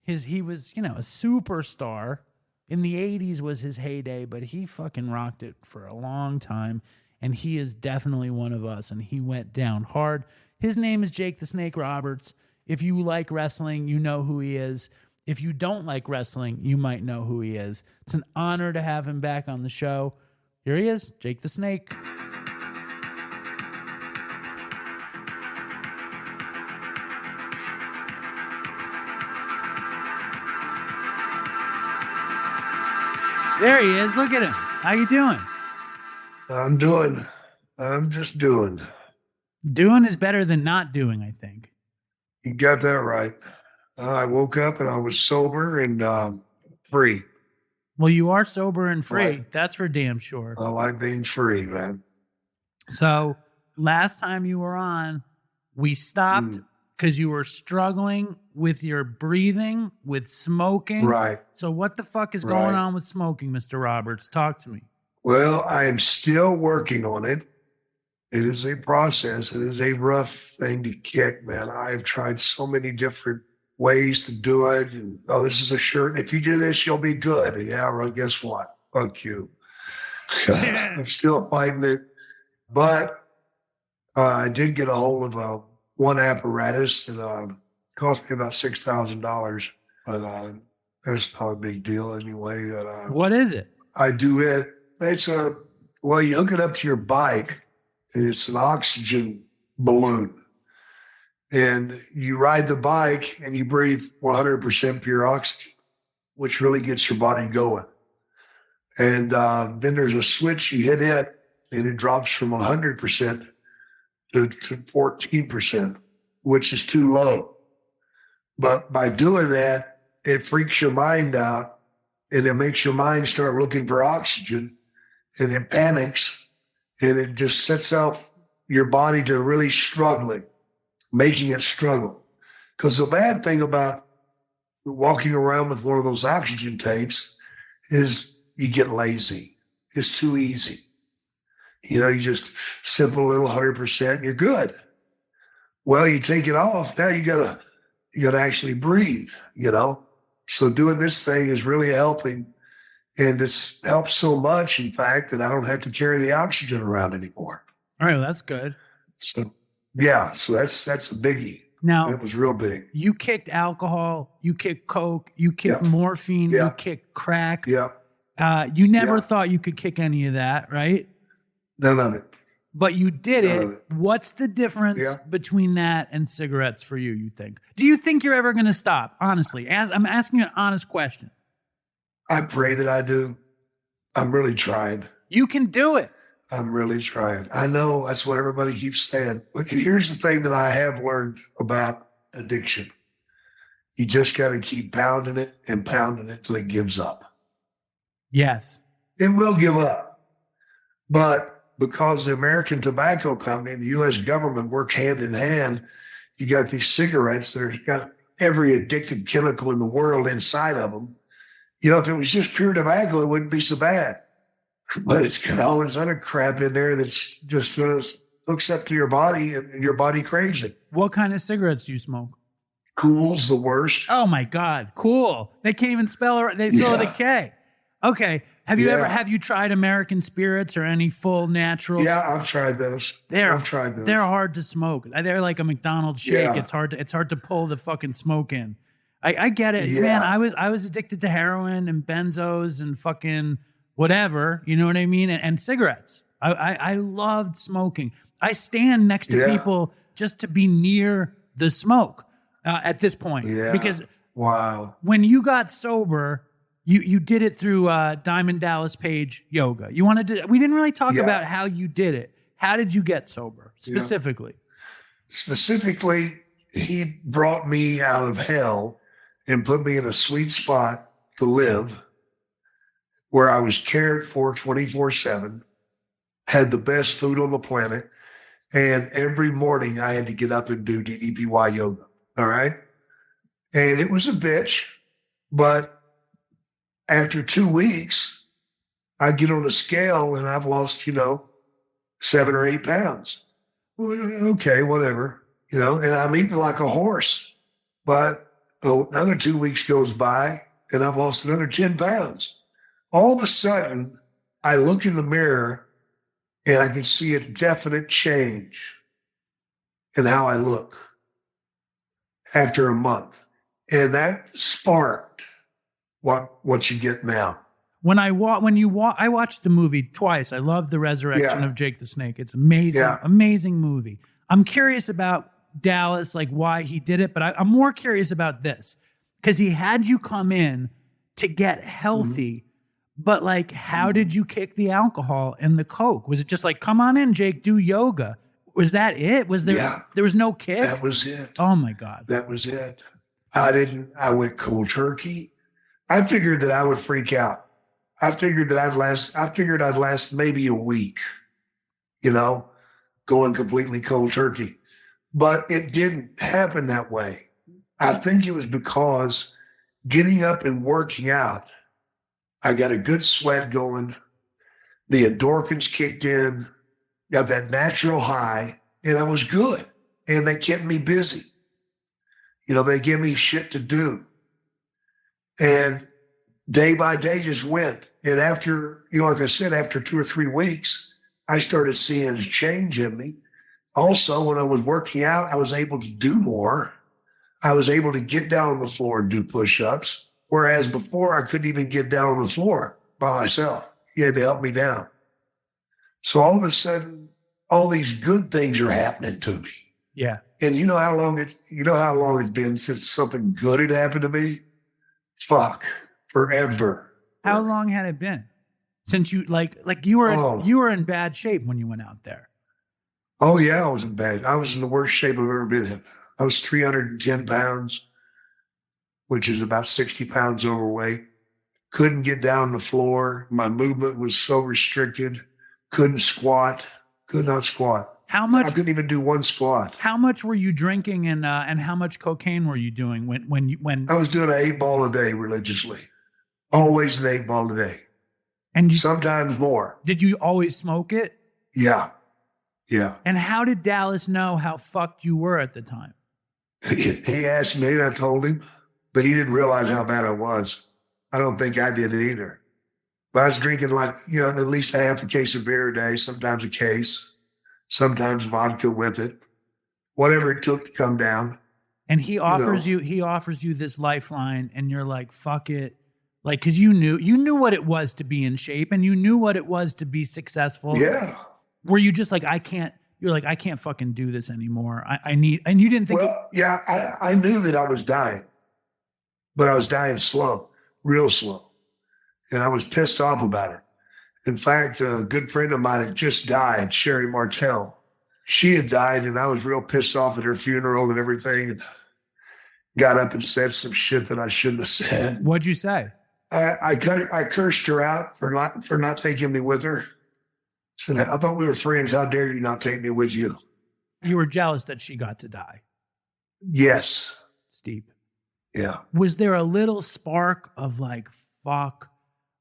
Speaker 2: He was, a superstar. In the 80s was his heyday, but he fucking rocked it for a long time. And he is definitely one of us, and he went down hard. His name is Jake the Snake Roberts, If you like wrestling, you know who he is. If you don't like wrestling, you might know who he is. It's an honor to have him back on the show. Here he is, Jake the Snake. There he is. Look at him. How you doing?
Speaker 7: I'm just doing.
Speaker 2: Doing is better than not doing, I think.
Speaker 7: You got that right. I woke up and I was sober and free.
Speaker 2: Well, you are sober and free.
Speaker 7: Right.
Speaker 2: That's for damn sure.
Speaker 7: I like being free, man.
Speaker 2: So last time you were on, we stopped because you were struggling with your breathing, with smoking.
Speaker 7: Right.
Speaker 2: So what the fuck is going on with smoking, Mr. Roberts? Talk to me.
Speaker 7: Well, I am still working on it. It is a process. It is a rough thing to kick, man. I've tried so many different ways to do it. And, oh, this is a shirt. If you do this, you'll be good. Yeah, well, guess what? Fuck you. I'm still fighting it. But I did get a hold of one apparatus that cost me about $6,000. But that's not a big deal anyway.
Speaker 2: What is it?
Speaker 7: I do it. It's well, you hook it up to your bike, and it's an oxygen balloon. And you ride the bike and you breathe 100% pure oxygen, which really gets your body going. And then there's a switch, you hit it, and it drops from 100% to 14%, which is too low. But by doing that, it freaks your mind out, and it makes your mind start looking for oxygen, and it panics, and it just sets out your body to really struggling, making it struggle. Because the bad thing about walking around with one of those oxygen tanks is you get lazy. It's too easy. You know, you just sip a little 100% and you're good. Well, you take it off, now you gotta actually breathe, you know? So doing this thing is really helping. And it's helped so much, in fact, that I don't have to carry the oxygen around anymore.
Speaker 2: All right, well, that's good.
Speaker 7: So, yeah, so that's a biggie.
Speaker 2: Now,
Speaker 7: it was real big.
Speaker 2: You kicked alcohol, you kicked coke, you kicked morphine, you kicked crack.
Speaker 7: Yeah.
Speaker 2: You never thought you could kick any of that, right?
Speaker 7: None of it.
Speaker 2: But you did it. What's the difference between that and cigarettes for you, you think? Do you think you're ever going to stop? Honestly, I'm asking you an honest question.
Speaker 7: I pray that I do. I'm really trying.
Speaker 2: You can do it.
Speaker 7: I'm really trying. I know that's what everybody keeps saying. But here's the thing that I have learned about addiction. You just got to keep pounding it till it gives up.
Speaker 2: Yes.
Speaker 7: It will give up. But because the American Tobacco Company and the U.S. government work hand in hand, you got these cigarettes that have got every addictive chemical in the world inside of them. You know, if it was just pure tobacco, it wouldn't be so bad. But it's got all this other crap in there that's just hooks up to your body and your body craves it.
Speaker 2: What kind of cigarettes do you smoke?
Speaker 7: Cool's the worst.
Speaker 2: Oh, my God. Cool. They can't even spell it. They spell it a K. Okay. Have you tried American Spirits or any full naturals?
Speaker 7: Yeah, I've tried those. I've tried those.
Speaker 2: They're hard to smoke. They're like a McDonald's shake.
Speaker 7: Yeah.
Speaker 2: It's hard to pull the fucking smoke in. I get it. Yeah. Man, I was addicted to heroin and benzos and fucking whatever, you know what I mean? And cigarettes. I loved smoking. I stand next to people just to be near the smoke at this point.
Speaker 7: Yeah.
Speaker 2: Because
Speaker 7: when
Speaker 2: you got sober, you did it through Diamond Dallas Page yoga. We didn't really talk about how you did it. How did you get sober specifically?
Speaker 7: Specifically, he brought me out of hell and put me in a sweet spot to live where I was cared for 24/7, had the best food on the planet, and every morning I had to get up and do DDPY yoga. All right? And it was a bitch, but after 2 weeks, I get on a scale and I've lost, 7 or 8 pounds. Well, okay, whatever, and I'm eating like a horse. But another 2 weeks goes by and I've lost another 10 pounds. All of a sudden, I look in the mirror and I can see a definite change in how I look. after a month. And that sparked what you get now.
Speaker 2: I watched the movie twice. I love the resurrection of Jake the Snake. It's amazing, amazing movie. I'm curious about Dallas, like why he did it, but I'm more curious about this because he had you come in to get healthy, but like, how did you kick the alcohol and the coke? Was it just like, come on in, Jake, do yoga? Was that it? Was there? There was no kick.
Speaker 7: That was it.
Speaker 2: Oh my God,
Speaker 7: that was it. I went cold turkey. I figured that I would freak out. I figured I'd last maybe a week, going completely cold turkey. But it didn't happen that way. I think it was because getting up and working out, I got a good sweat going. The endorphins kicked in, got that natural high, and I was good. And they kept me busy. They gave me shit to do. And day by day just went. And after, like I said, after 2 or 3 weeks, I started seeing a change in me. Also, when I was working out, I was able to do more. I was able to get down on the floor and do push-ups, whereas before I couldn't even get down on the floor by myself. You had to help me down. So all of a sudden, all these good things are happening to me.
Speaker 2: Yeah.
Speaker 7: And you know how long it's been since something good had happened to me? Fuck. Forever.
Speaker 2: How long had it been since you you were in bad shape when you went out there?
Speaker 7: Oh yeah, I was in the worst shape I've ever been in. I was 310 pounds, which is about 60 pounds overweight. Couldn't get down the floor. My movement was so restricted. Could not squat.
Speaker 2: How much?
Speaker 7: I couldn't even do one squat.
Speaker 2: How much were you drinking and how much cocaine were you doing when
Speaker 7: I was doing an 8-ball a day religiously. Always an 8-ball a day.
Speaker 2: And
Speaker 7: sometimes more.
Speaker 2: Did you always smoke it?
Speaker 7: Yeah. Yeah.
Speaker 2: And how did Dallas know how fucked you were at the time?
Speaker 7: He asked me and I told him, but he didn't realize how bad I was. I don't think I did either. But I was drinking at least a half a case of beer a day, sometimes a case, sometimes vodka with it, whatever it took to come down.
Speaker 2: And he offers you this lifeline and you're like, fuck it. Like, cause you knew what it was to be in shape and you knew what it was to be successful.
Speaker 7: Yeah.
Speaker 2: Were you just like, I can't fucking do this anymore. And you didn't think.
Speaker 7: Well, I knew that I was dying, but I was dying slow, real slow. And I was pissed off about it. In fact, a good friend of mine had just died, Sherry Martell. She had died and I was real pissed off at her funeral and everything. And got up and said some shit that I shouldn't have said.
Speaker 2: What'd you say?
Speaker 7: I cursed her out for not taking me with her. Said, I thought we were friends. How dare you not take me with you?
Speaker 2: You were jealous that she got to die.
Speaker 7: Yes.
Speaker 2: Steep.
Speaker 7: Yeah.
Speaker 2: Was there a little spark of like, fuck,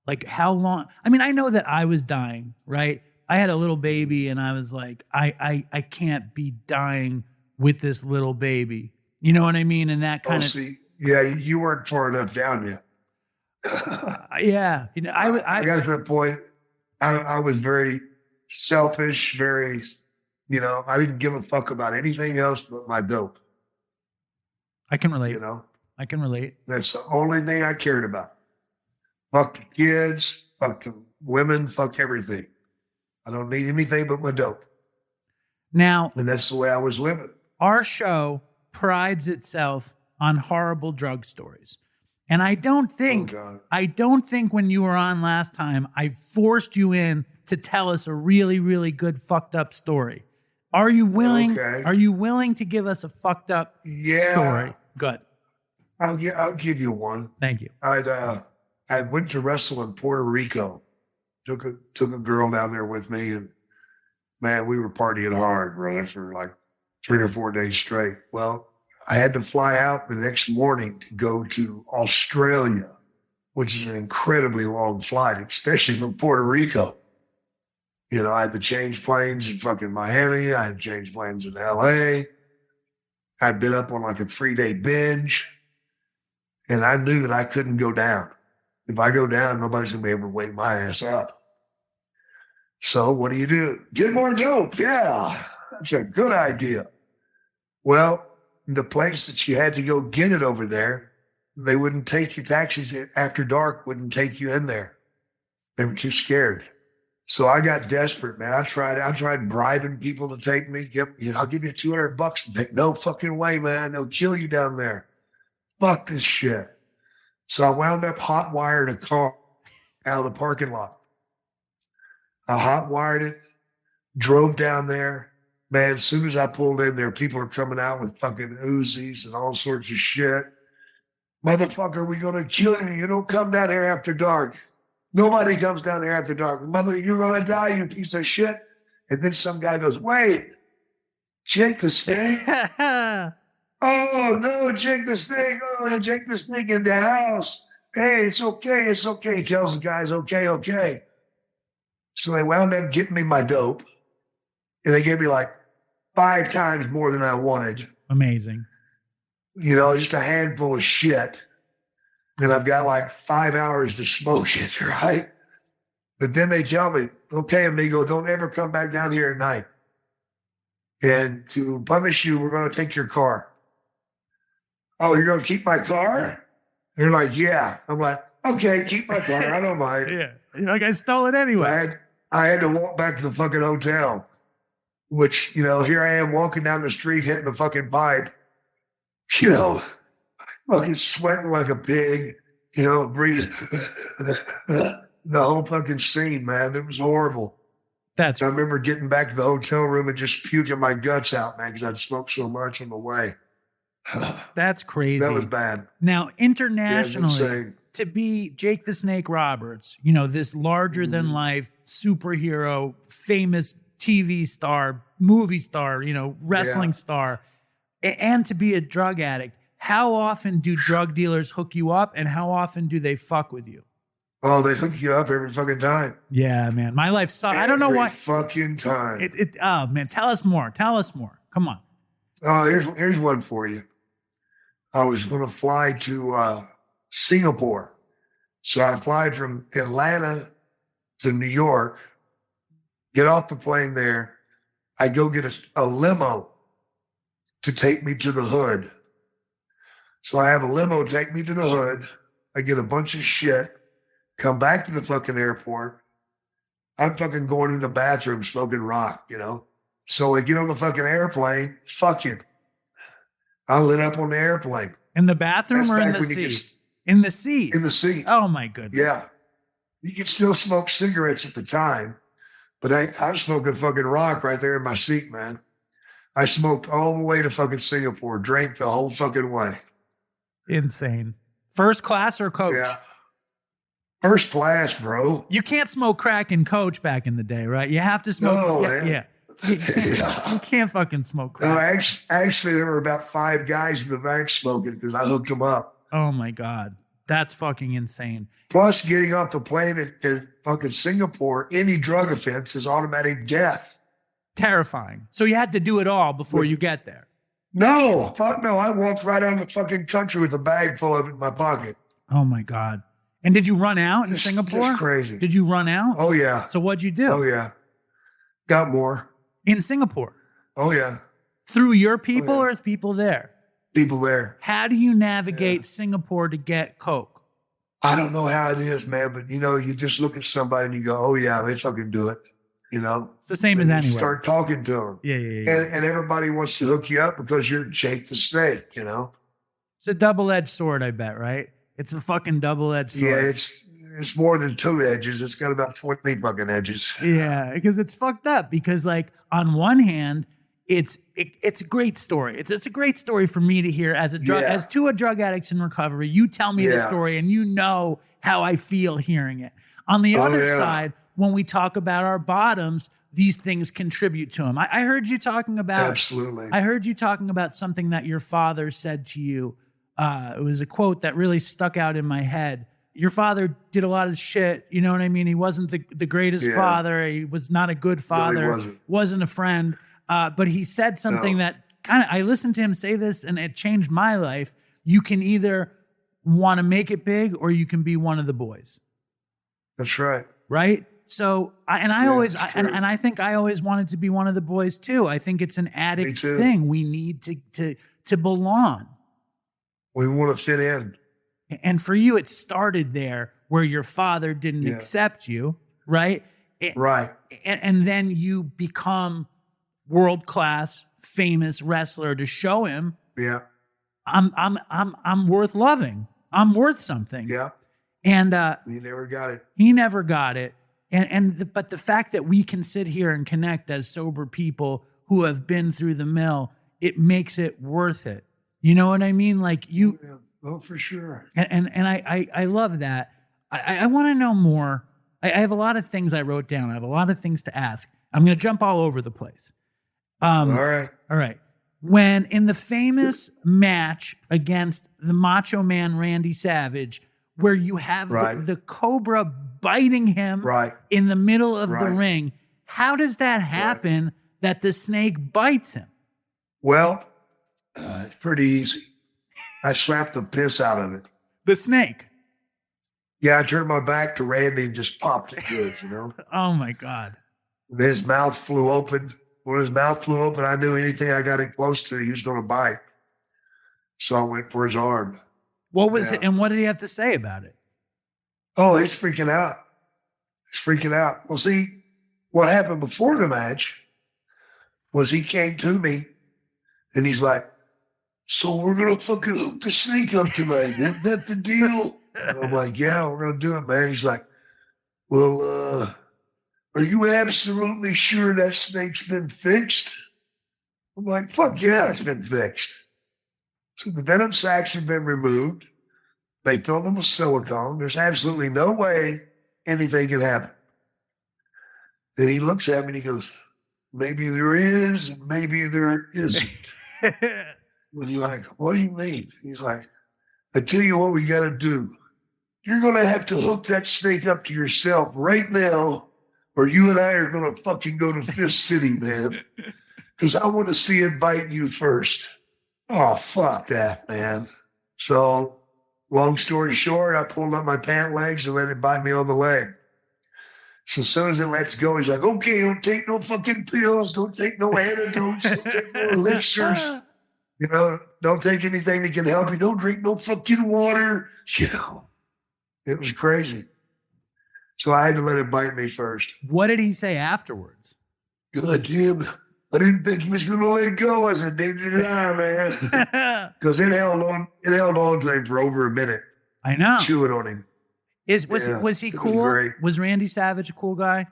Speaker 2: like how long? I mean, I know that I was dying, right? I had a little baby and I was like, I can't be dying with this little baby. You know what I mean? And that kind of.
Speaker 7: Yeah, you weren't far enough down yet.
Speaker 2: Yeah.
Speaker 7: I got to the point, I was very selfish, very, I didn't give a fuck about anything else but my dope.
Speaker 2: I can relate. I can relate.
Speaker 7: That's the only thing I cared about. Fuck the kids, fuck the women, fuck everything. I don't need anything but my dope.
Speaker 2: Now,
Speaker 7: and that's the way I was living.
Speaker 2: Our show prides itself on horrible drug stories. And I don't think when you were on last time, I forced you in to tell us a really, really good fucked up story. Are you willing? Okay. Are you willing to give us a fucked up story? Good.
Speaker 7: I'll give you one.
Speaker 2: Thank you.
Speaker 7: I went to wrestle in Puerto Rico. Took a girl down there with me, and man, we were partying hard, brother, for like 3 or 4 days straight. Well, I had to fly out the next morning to go to Australia, which is an incredibly long flight, especially from Puerto Rico. I had to change planes in fucking Miami. I had to change planes in LA. I'd been up on like a 3-day binge, and I knew that I couldn't go down. If I go down, nobody's going to be able to wake my ass up. So what do? Get more dope. Yeah, that's a good idea. Well, the place that you had to go get it over there, they wouldn't take you. Taxis after dark wouldn't take you in there. They were too scared. So I got desperate, man. I tried bribing people to take me. I'll give you $200 to take. No fucking way, man. They'll kill you down there. Fuck this shit. So I wound up hot wiring a car out of the parking lot. I hot wired it, drove down there. Man, as soon as I pulled in there, people are coming out with fucking Uzis and all sorts of shit. Motherfucker, we're going to kill you. You don't come down here after dark. Nobody comes down here after dark. Mother, you're going to die, you piece of shit. And then some guy goes, wait, Jake the Snake? Oh, no, Jake the Snake. Oh, Jake the Snake in the house. Hey, it's okay. It's okay. He tells the guys, okay. So they wound up getting me my dope. And they gave me like 5 times more than I wanted.
Speaker 2: Amazing.
Speaker 7: Just a handful of shit. And I've got like 5 hours to smoke it, right? But then they tell me, okay, amigo, don't ever come back down here at night. And to punish you, we're going to take your car. Oh, you're going to keep my car? They're like, yeah. I'm like, okay, keep my car. I don't mind.
Speaker 2: Yeah. You're like, I stole it anyway.
Speaker 7: I had to walk back to the fucking hotel, which, here I am walking down the street, hitting the fucking pipe, fucking sweating like a pig, breathing. The whole fucking scene, man. It was horrible. I remember getting back to the hotel room and just puking my guts out, man, because I'd smoked so much on the way.
Speaker 2: That's crazy.
Speaker 7: That was bad.
Speaker 2: Now, internationally, to be Jake the Snake Roberts, this larger than life superhero, famous TV star, movie star, wrestling star, and to be a drug addict, how often do drug dealers hook you up and how often do they fuck with you?
Speaker 7: Oh, they hook you up every fucking time.
Speaker 2: Yeah, man. My life sucks. I don't know why.
Speaker 7: Fucking time.
Speaker 2: Oh, man. Tell us more. Come on.
Speaker 7: Oh, here's one for you. I was going to fly to Singapore. So I fly from Atlanta to New York, get off the plane there. I go get a limo to take me to the hood. So I have a limo take me to the hood. I get a bunch of shit, come back to the fucking airport. I'm fucking going in the bathroom smoking rock, So I get on the fucking airplane, fucking. I lit up on the airplane.
Speaker 2: In the bathroom or in the seat? In the seat?
Speaker 7: In the seat.
Speaker 2: Oh, my goodness.
Speaker 7: Yeah. You can still smoke cigarettes at the time, but I was smoking fucking rock right there in my seat, man. I smoked all the way to fucking Singapore, drank the whole fucking way.
Speaker 2: Insane. First class or coach?
Speaker 7: Yeah. First class, bro.
Speaker 2: You can't smoke crack in coach back in the day, right? You have to smoke.
Speaker 7: No, man.
Speaker 2: Yeah. You can't fucking smoke crack.
Speaker 7: No, actually, there were about 5 guys in the back smoking because I hooked them up.
Speaker 2: Oh, my God. That's fucking insane.
Speaker 7: Plus, getting off the plane in fucking Singapore, any drug offense is automatic death.
Speaker 2: Terrifying. So you had to do it all before you get there.
Speaker 7: No, fuck no. I walked right out of the fucking country with a bag full of it in my pocket.
Speaker 2: Oh, my God. And did you run out in Singapore?
Speaker 7: Just crazy.
Speaker 2: Did you run out?
Speaker 7: Oh, yeah.
Speaker 2: So what'd you do?
Speaker 7: Oh, yeah. Got more.
Speaker 2: In Singapore?
Speaker 7: Oh, yeah.
Speaker 2: Through your people or is people there?
Speaker 7: People there.
Speaker 2: How do you navigate Singapore to get coke?
Speaker 7: I don't know how it is, man, but, you just look at somebody and you go, oh, yeah, they fucking do it.
Speaker 2: It's the same as anywhere.
Speaker 7: Start talking to them.
Speaker 2: Yeah.
Speaker 7: And everybody wants to hook you up because you're Jake the Snake,
Speaker 2: It's a double-edged sword, I bet, right? It's a fucking double-edged sword.
Speaker 7: Yeah, it's more than 2 edges. It's got about 20 fucking edges.
Speaker 2: Yeah, because it's fucked up. Because, on one hand, it's a great story. It's a great story for me to hear as a drug addict in recovery. You tell me the story, and you know how I feel hearing it. On the other side, when we talk about our bottoms, these things contribute to them. I heard you talking about.
Speaker 7: Absolutely.
Speaker 2: I heard you talking about something that your father said to you. It was a quote that really stuck out in my head. Your father did a lot of shit. You know what I mean? He wasn't the greatest father. He was not a good father.
Speaker 7: No, he
Speaker 2: wasn't a friend. But he said something that I listened to him say this and it changed my life. You can either want to make it big or you can be one of the boys.
Speaker 7: That's right.
Speaker 2: Right? So, I think I always wanted to be one of the boys too. I think it's an addict thing. We need to to belong.
Speaker 7: We want to fit in.
Speaker 2: And for you, it started there where your father didn't accept you, right?
Speaker 7: Right.
Speaker 2: And then you become world-class, famous wrestler to show him, I'm worth loving. I'm worth something.
Speaker 7: Yeah.
Speaker 2: And
Speaker 7: he never got it.
Speaker 2: He never got it. But the fact that we can sit here and connect as sober people who have been through the mill, it makes it worth it. You know what I mean? Like you.
Speaker 7: Oh, for sure.
Speaker 2: And I love that. I want to know more. I have a lot of things I wrote down. I have a lot of things to ask. I'm going to jump all over the place.
Speaker 7: All right.
Speaker 2: When in the famous match against the Macho Man Randy Savage, where you have the cobra biting him in the middle of the ring, how does that happen that the snake bites him?
Speaker 7: Well, it's pretty easy. I slapped the piss out of it.
Speaker 2: The snake?
Speaker 7: Yeah, I turned my back to Randy and just popped it good, you know?
Speaker 2: Oh, my God.
Speaker 7: His mouth flew open. When his mouth flew open, I knew anything I got it close to, he was going to bite. So I went for his arm.
Speaker 2: What was it, and what did he have to say about it?
Speaker 7: Oh, he's freaking out. Well, see, what happened before the match was he came to me, and he's like, so we're going to fucking hook the snake up tonight. Isn't that the deal? And I'm like, yeah, we're going to do it, man. He's like, well, are you absolutely sure that snake's been fixed? I'm like, fuck yeah, it's been fixed. So the venom sacs have been removed. They filled them with silicone. There's absolutely no way anything can happen. Then he looks at me and he goes, maybe there is, and maybe there isn't. When you're like, what do you mean? He's like, I tell you what we got to do. You're going to have to hook that snake up to yourself right now, or you and I are going to fucking go to Fifth City, man. Because I want to see it bite you first. Oh, fuck that, man. So, long story short, I pulled up my pant legs and let it bite me on the leg. So as soon as it lets go, he's like, okay, don't take no fucking pills. Don't take no antidotes. Don't take no elixirs. You know, don't take anything that can help you. Don't drink no fucking water. You know, it was crazy. So I had to let it bite me first.
Speaker 2: What did he say afterwards?
Speaker 7: God damn, I didn't think he was going to let it go. I said, neither did I, man. Because it held on to him for over a minute.
Speaker 2: I know.
Speaker 7: Chewing on him.
Speaker 2: Was he cool? Was Randy Savage a cool guy?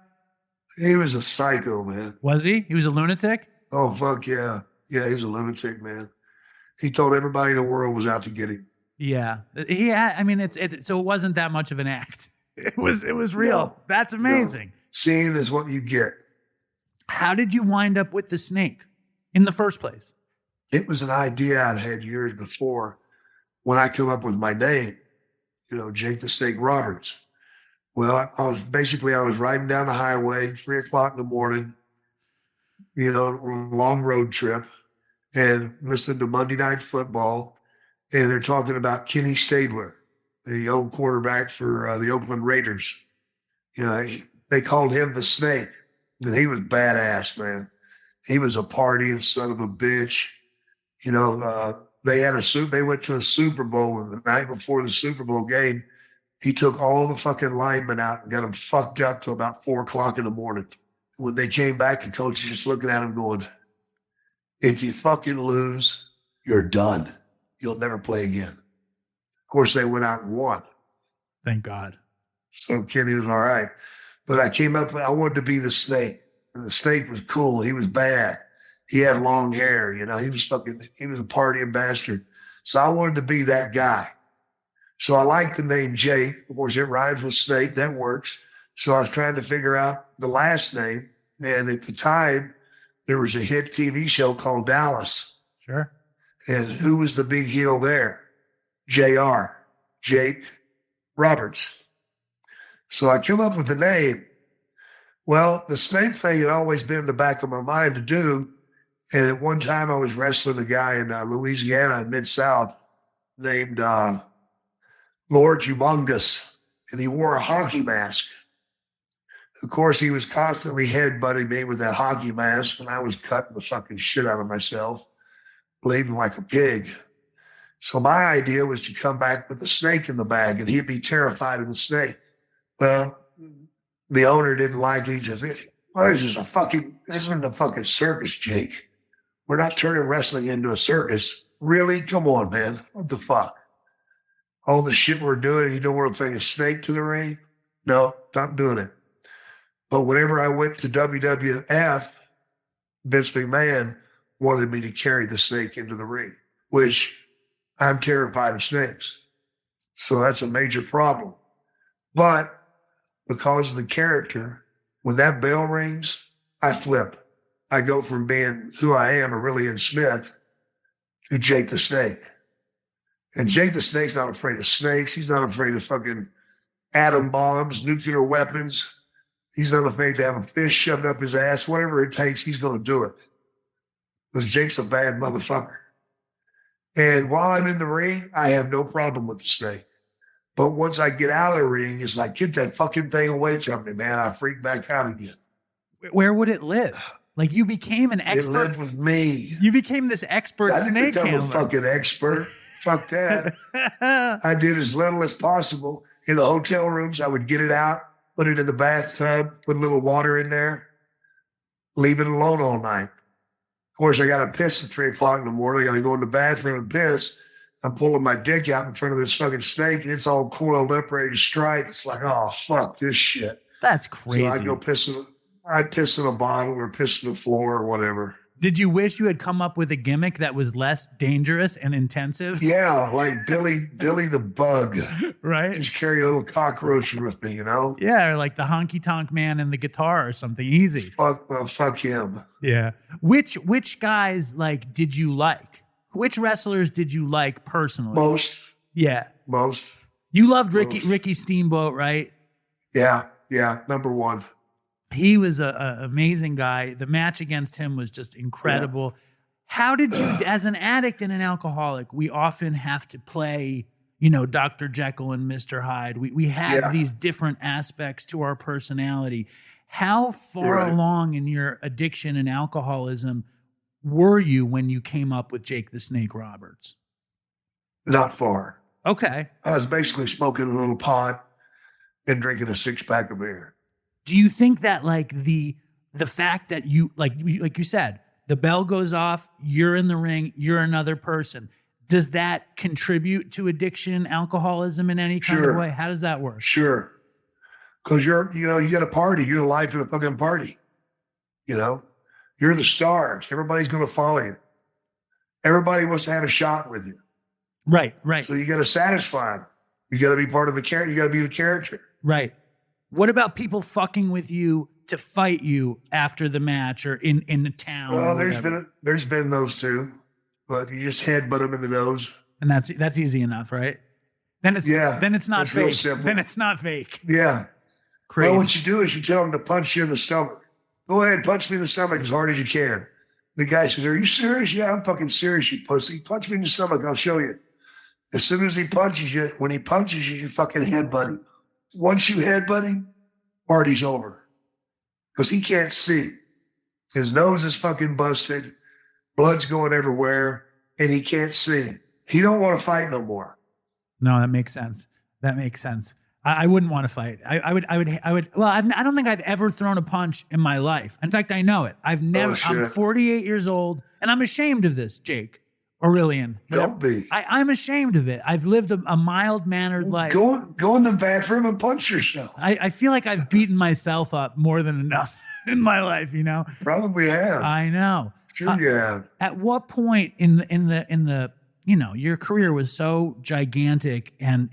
Speaker 7: He was a psycho, man.
Speaker 2: Was he? He was a lunatic?
Speaker 7: Oh, fuck yeah. Yeah, he was a lunatic, man. He told everybody in the world was out to get him.
Speaker 2: Yeah. So it wasn't that much of an act. It was real. No, that's amazing.
Speaker 7: No. Seeing is what you get.
Speaker 2: How did you wind up with the snake in the first place?
Speaker 7: It was an idea I'd had years before when I came up with my name, you know, Jake the Snake Roberts. Well, I was riding down the highway, 3:00 in the morning, you know, long road trip, and listening to Monday Night Football, and they're talking about Kenny Stabler, the old quarterback for the Oakland Raiders. You know, they called him the Snake, and he was badass, man. He was a partying son of a bitch. You know, they went to a Super Bowl, and the night before the Super Bowl game, he took all the fucking linemen out and got them fucked up till about 4:00 in the morning. When they came back, the coach was just looking at him going, if you fucking lose, you're done. You'll never play again. Of course, they went out and won.
Speaker 2: Thank God.
Speaker 7: So Kenny was all right. But I wanted to be the Snake. And the Snake was cool. He was bad. He had long hair. You know, he was a partying bastard. So I wanted to be that guy. So I liked the name Jake. Of course, it rhymes with snake. That works. So I was trying to figure out the last name. And at the time, there was a hit TV show called Dallas.
Speaker 2: Sure.
Speaker 7: And who was the big heel there? JR, Jake Roberts. So I came up with the name. Well, the snake thing had always been in the back of my mind to do. And at one time I was wrestling a guy in Louisiana, Mid-South, named Lord Humongous. And he wore a hockey mask. Of course, he was constantly headbutting me with that hockey mask, and I was cutting the fucking shit out of myself. bleeding like a pig. So my idea was to come back with a snake in the bag, and he'd be terrified of the snake. Well, the owner didn't like it. He says, well, this isn't a fucking circus, Jake. We're not turning wrestling into a circus. Really? Come on, man. What the fuck? All the shit we're doing, you don't want to bring a snake to the ring? No, not doing it. But whenever I went to WWF, Vince McMahon wanted me to carry the snake into the ring, which I'm terrified of snakes. So that's a major problem. But because of the character, when that bell rings, I flip. I go from being who I am, Aurelian Smith, to Jake the Snake. And Jake the Snake's not afraid of snakes. He's not afraid of fucking atom bombs, nuclear weapons. He's not afraid to have a fish shoved up his ass. Whatever it takes, he's going to do it. Because Jake's a bad motherfucker. And while I'm in the ring, I have no problem with the snake. But once I get out of the ring, it's like, get that fucking thing away from me, man. I freak back out again.
Speaker 2: Where would it live? Like, you became an expert.
Speaker 7: It lived with me.
Speaker 2: You became this expert
Speaker 7: I didn't
Speaker 2: snake
Speaker 7: become
Speaker 2: handler.
Speaker 7: a fucking expert. Fuck that. I did as little as possible. In the hotel rooms, I would get it out, put it in the bathtub, put a little water in there, leave it alone all night. Of course, I got to piss at 3 o'clock in the morning. I got to go in the bathroom and piss. I'm pulling my dick out in front of this fucking snake, and it's all coiled up, ready to strike. It's like, oh, fuck this shit.
Speaker 2: That's crazy.
Speaker 7: So I'd piss in a bottle or piss in the floor or whatever.
Speaker 2: Did you wish you had come up with a gimmick that was less dangerous and intensive?
Speaker 7: Yeah, like Billy the Bug.
Speaker 2: Right?
Speaker 7: Just carry a little cockroach with me, you know?
Speaker 2: Yeah, or like the honky tonk man and the guitar or something easy.
Speaker 7: Fuck him.
Speaker 2: Yeah. Which guys like did you like? Which wrestlers did you like personally?
Speaker 7: Most.
Speaker 2: Yeah.
Speaker 7: Most.
Speaker 2: You loved Ricky Steamboat, right?
Speaker 7: Yeah. Number one.
Speaker 2: He was an amazing guy. The match against him was just incredible. Yeah. How did you, as an addict and an alcoholic, we often have to play, Dr. Jekyll and Mr. Hyde. We have these different aspects to our personality. How far along in your addiction and alcoholism were you when you came up with Jake the Snake Roberts?
Speaker 7: Not far.
Speaker 2: Okay.
Speaker 7: I was basically smoking a little pot and drinking a 6-pack of beer.
Speaker 2: Do you think that like the fact that you like you said, the bell goes off, you're in the ring, you're another person, does that contribute to addiction, alcoholism in any kind of way? How does that work?
Speaker 7: Sure. Because you got a party, you're the life of the fucking party. You're the stars. Everybody's going to follow you. Everybody wants to have a shot with you.
Speaker 2: Right.
Speaker 7: So you got to satisfy them. You got to be part of the character. You got to be the character.
Speaker 2: Right. What about people fucking with you to fight you after the match or in the town?
Speaker 7: Well, there's been those too, but you just headbutt them in the nose,
Speaker 2: and that's easy enough, right? Then it's not fake. Then it's not fake.
Speaker 7: Yeah.
Speaker 2: Crazy.
Speaker 7: Well, what you do is you tell them to punch you in the stomach. Go ahead, punch me in the stomach as hard as you can. The guy says, "Are you serious?" "Yeah, I'm fucking serious, you pussy. Punch me in the stomach. I'll show you." As soon as he punches you, when he punches you, you fucking headbutt him. Once you headbutt him, party's over. Because he can't see. His nose is fucking busted. Blood's going everywhere. And he can't see. He don't want to fight no more.
Speaker 2: No, that makes sense. I wouldn't want to fight. I would. Well, I don't think I've ever thrown a punch in my life. In fact, I know it. I've never. I'm 48 years old, and I'm ashamed of this, Jake. Aurelian.
Speaker 7: Don't be.
Speaker 2: I'm ashamed of it. I've lived a mild-mannered life.
Speaker 7: Go in the bathroom and punch yourself.
Speaker 2: I feel like I've beaten myself up more than enough in my life,
Speaker 7: Probably have.
Speaker 2: I know.
Speaker 7: Sure you have.
Speaker 2: At what point in the your career was so gigantic and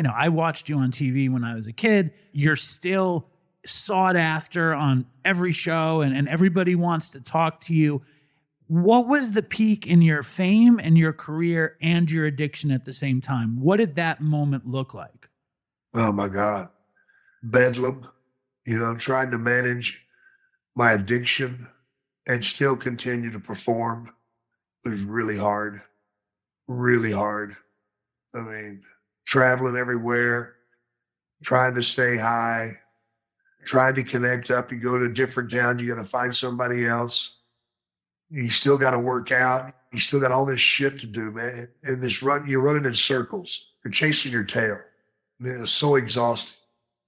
Speaker 2: I watched you on TV when I was a kid. You're still sought after on every show and everybody wants to talk to you. What was the peak in your fame and your career and your addiction at the same time? What did that moment look like?
Speaker 7: Oh, my God. Bedlam. Trying to manage my addiction and still continue to perform. It was really hard. Really hard. I mean, traveling everywhere, trying to stay high, trying to connect up. You go to a different town, you got to find somebody else. You still got to work out. You still got all this shit to do, man. And you're running in circles. You're chasing your tail. It's so exhausting.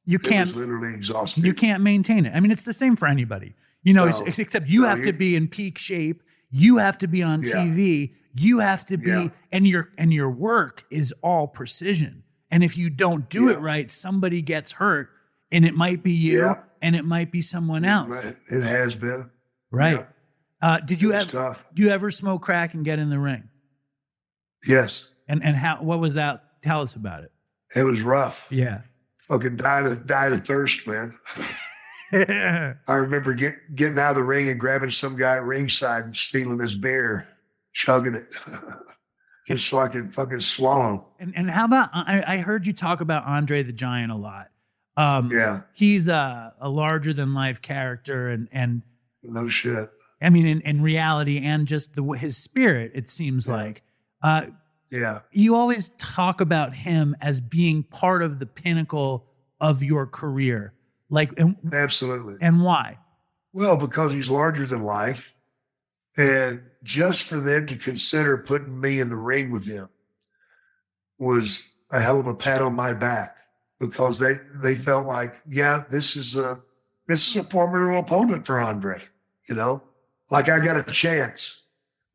Speaker 2: You can't,
Speaker 7: it was literally exhausting.
Speaker 2: You can't maintain it. I mean, it's the same for anybody. You know,
Speaker 7: No.
Speaker 2: except you have to be in peak shape. You have to be on TV. You have to be, and your work is all precision. And if you don't do it right, somebody gets hurt, and it might be you, and it might be someone else.
Speaker 7: Right. It has been.
Speaker 2: Right.
Speaker 7: Yeah.
Speaker 2: Do you ever smoke crack and get in the ring?
Speaker 7: Yes.
Speaker 2: And how? What was that? Tell us about it.
Speaker 7: It was rough.
Speaker 2: Yeah.
Speaker 7: Fucking died of thirst, man. I remember getting out of the ring and grabbing some guy at ringside and stealing his beer, chugging it, just so I could fucking swallow.
Speaker 2: And how about, I heard you talk about Andre the Giant a lot. He's a larger than life character, and
Speaker 7: no shit.
Speaker 2: I mean, in reality and just his spirit, it seems like. You always talk about him as being part of the pinnacle of your career.
Speaker 7: Absolutely.
Speaker 2: And why?
Speaker 7: Well, because he's larger than life. And just for them to consider putting me in the ring with him was a hell of a pat on my back, because they felt like, this is a formidable opponent for Andre, you know, like I got a chance.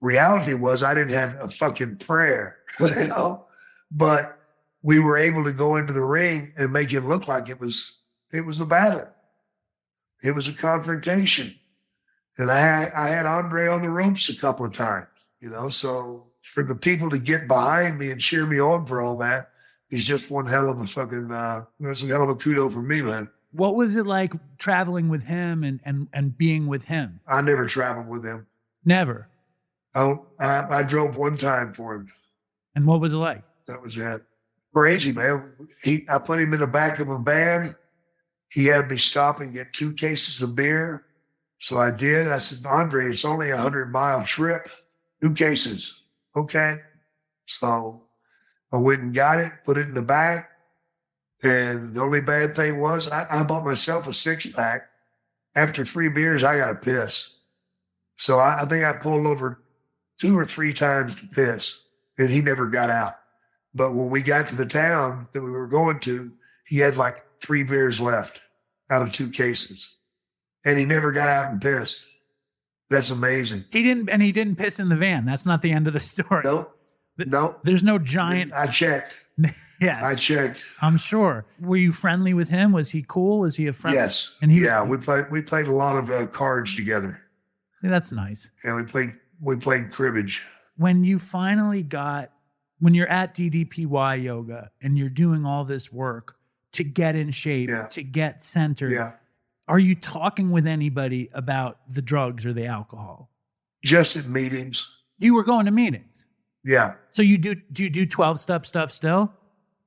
Speaker 7: Reality was I didn't have a fucking prayer, you know, but we were able to go into the ring and make it look like it was a battle. It was a confrontation. And I had Andre on the ropes a couple of times, you know, so for the people to get behind me and cheer me on for all that is just one hell of a fucking, that's a hell of a kudo for me, man.
Speaker 2: What was it like traveling with him and being with him?
Speaker 7: I never traveled with him.
Speaker 2: Never?
Speaker 7: Oh, I drove one time for him.
Speaker 2: And what was it like?
Speaker 7: That was it. Crazy, man. I put him in the back of a van. He had me stop and get 2 cases of beer. So I did. I said, Andre, it's only a 100-mile trip. 2 cases. Okay. So I went and got it, put it in the back. And the only bad thing was I bought myself a 6-pack. After 3 beers, I got to piss. So I think I pulled over 2 or 3 times to piss, and he never got out. But when we got to the town that we were going to, he had like 3 beers left out of 2 cases. And he never got out and pissed. That's amazing.
Speaker 2: He didn't piss in the van. That's not the end of the story.
Speaker 7: No.
Speaker 2: There's no giant.
Speaker 7: I checked.
Speaker 2: Yes.
Speaker 7: I checked.
Speaker 2: I'm sure. Were you friendly with him? Was he cool? Was he a friend?
Speaker 7: Yes.
Speaker 2: And
Speaker 7: we played a lot of cards together.
Speaker 2: See, that's nice.
Speaker 7: And we played cribbage.
Speaker 2: When you're at DDPY yoga and you're doing all this work to get in shape, to get centered, are you talking with anybody about the drugs or the alcohol?
Speaker 7: Just at meetings.
Speaker 2: You were going to meetings?
Speaker 7: Yeah.
Speaker 2: So do you do 12-step stuff still?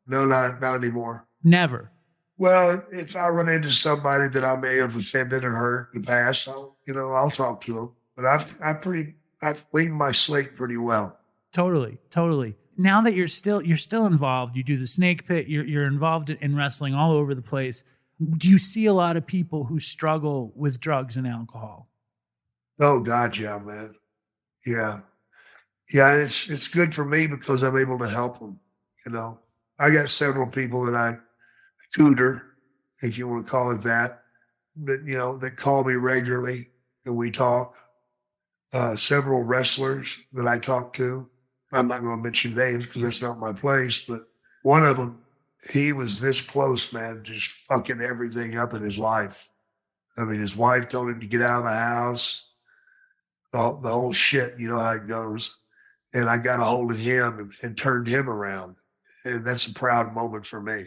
Speaker 7: No, not anymore.
Speaker 2: Never.
Speaker 7: Well, if I run into somebody that I may have offended or hurt in the past, I'll talk to them. But I've cleaned my slate pretty well.
Speaker 2: Totally. Now that you're still involved, you do the snake pit, you're involved in wrestling all over the place. Do you see a lot of people who struggle with drugs and alcohol?
Speaker 7: Oh God, yeah, man. Yeah. Yeah, it's good for me because I'm able to help them. You know, I got several people that I tutor, if you want to call it that call me regularly and we talk. Several wrestlers that I talk to. I'm not going to mention names because that's not my place, but one of them, he was this close, man, just fucking everything up in his life. I mean, his wife told him to get out of the house, the whole shit, you know how it goes. And I got a hold of him and turned him around. And that's a proud moment for me.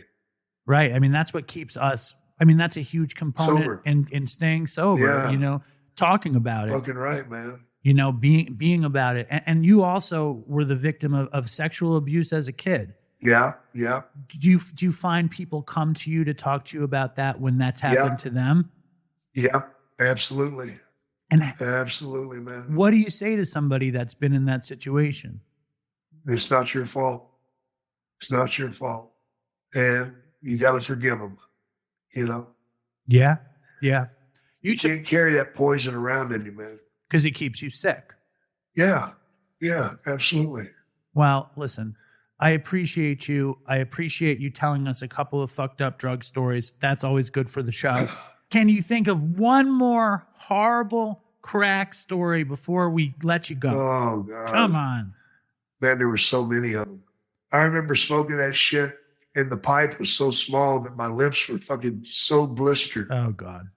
Speaker 2: Right. I mean, that's what keeps us. I mean, that's a huge component in staying sober, talking about it.
Speaker 7: Fucking right, man.
Speaker 2: Being about it. And you also were the victim of sexual abuse as a kid.
Speaker 7: Yeah.
Speaker 2: Do you find people come to you to talk to you about that when that's happened to them?
Speaker 7: Yeah, absolutely. Absolutely, man.
Speaker 2: What do you say to somebody that's been in that situation?
Speaker 7: It's not your fault. It's not your fault. And you got to forgive them,
Speaker 2: Yeah.
Speaker 7: You can't carry that poison around in you, man.
Speaker 2: Because it keeps you sick.
Speaker 7: Yeah. Yeah, absolutely.
Speaker 2: Well, listen, I appreciate you. I appreciate you telling us a couple of fucked up drug stories. That's always good for the show. Can you think of one more horrible crack story before we let you go?
Speaker 7: Oh, God.
Speaker 2: Come on.
Speaker 7: Man, there were so many of them. I remember smoking that shit, and the pipe was so small that my lips were fucking so blistered.
Speaker 2: Oh, God.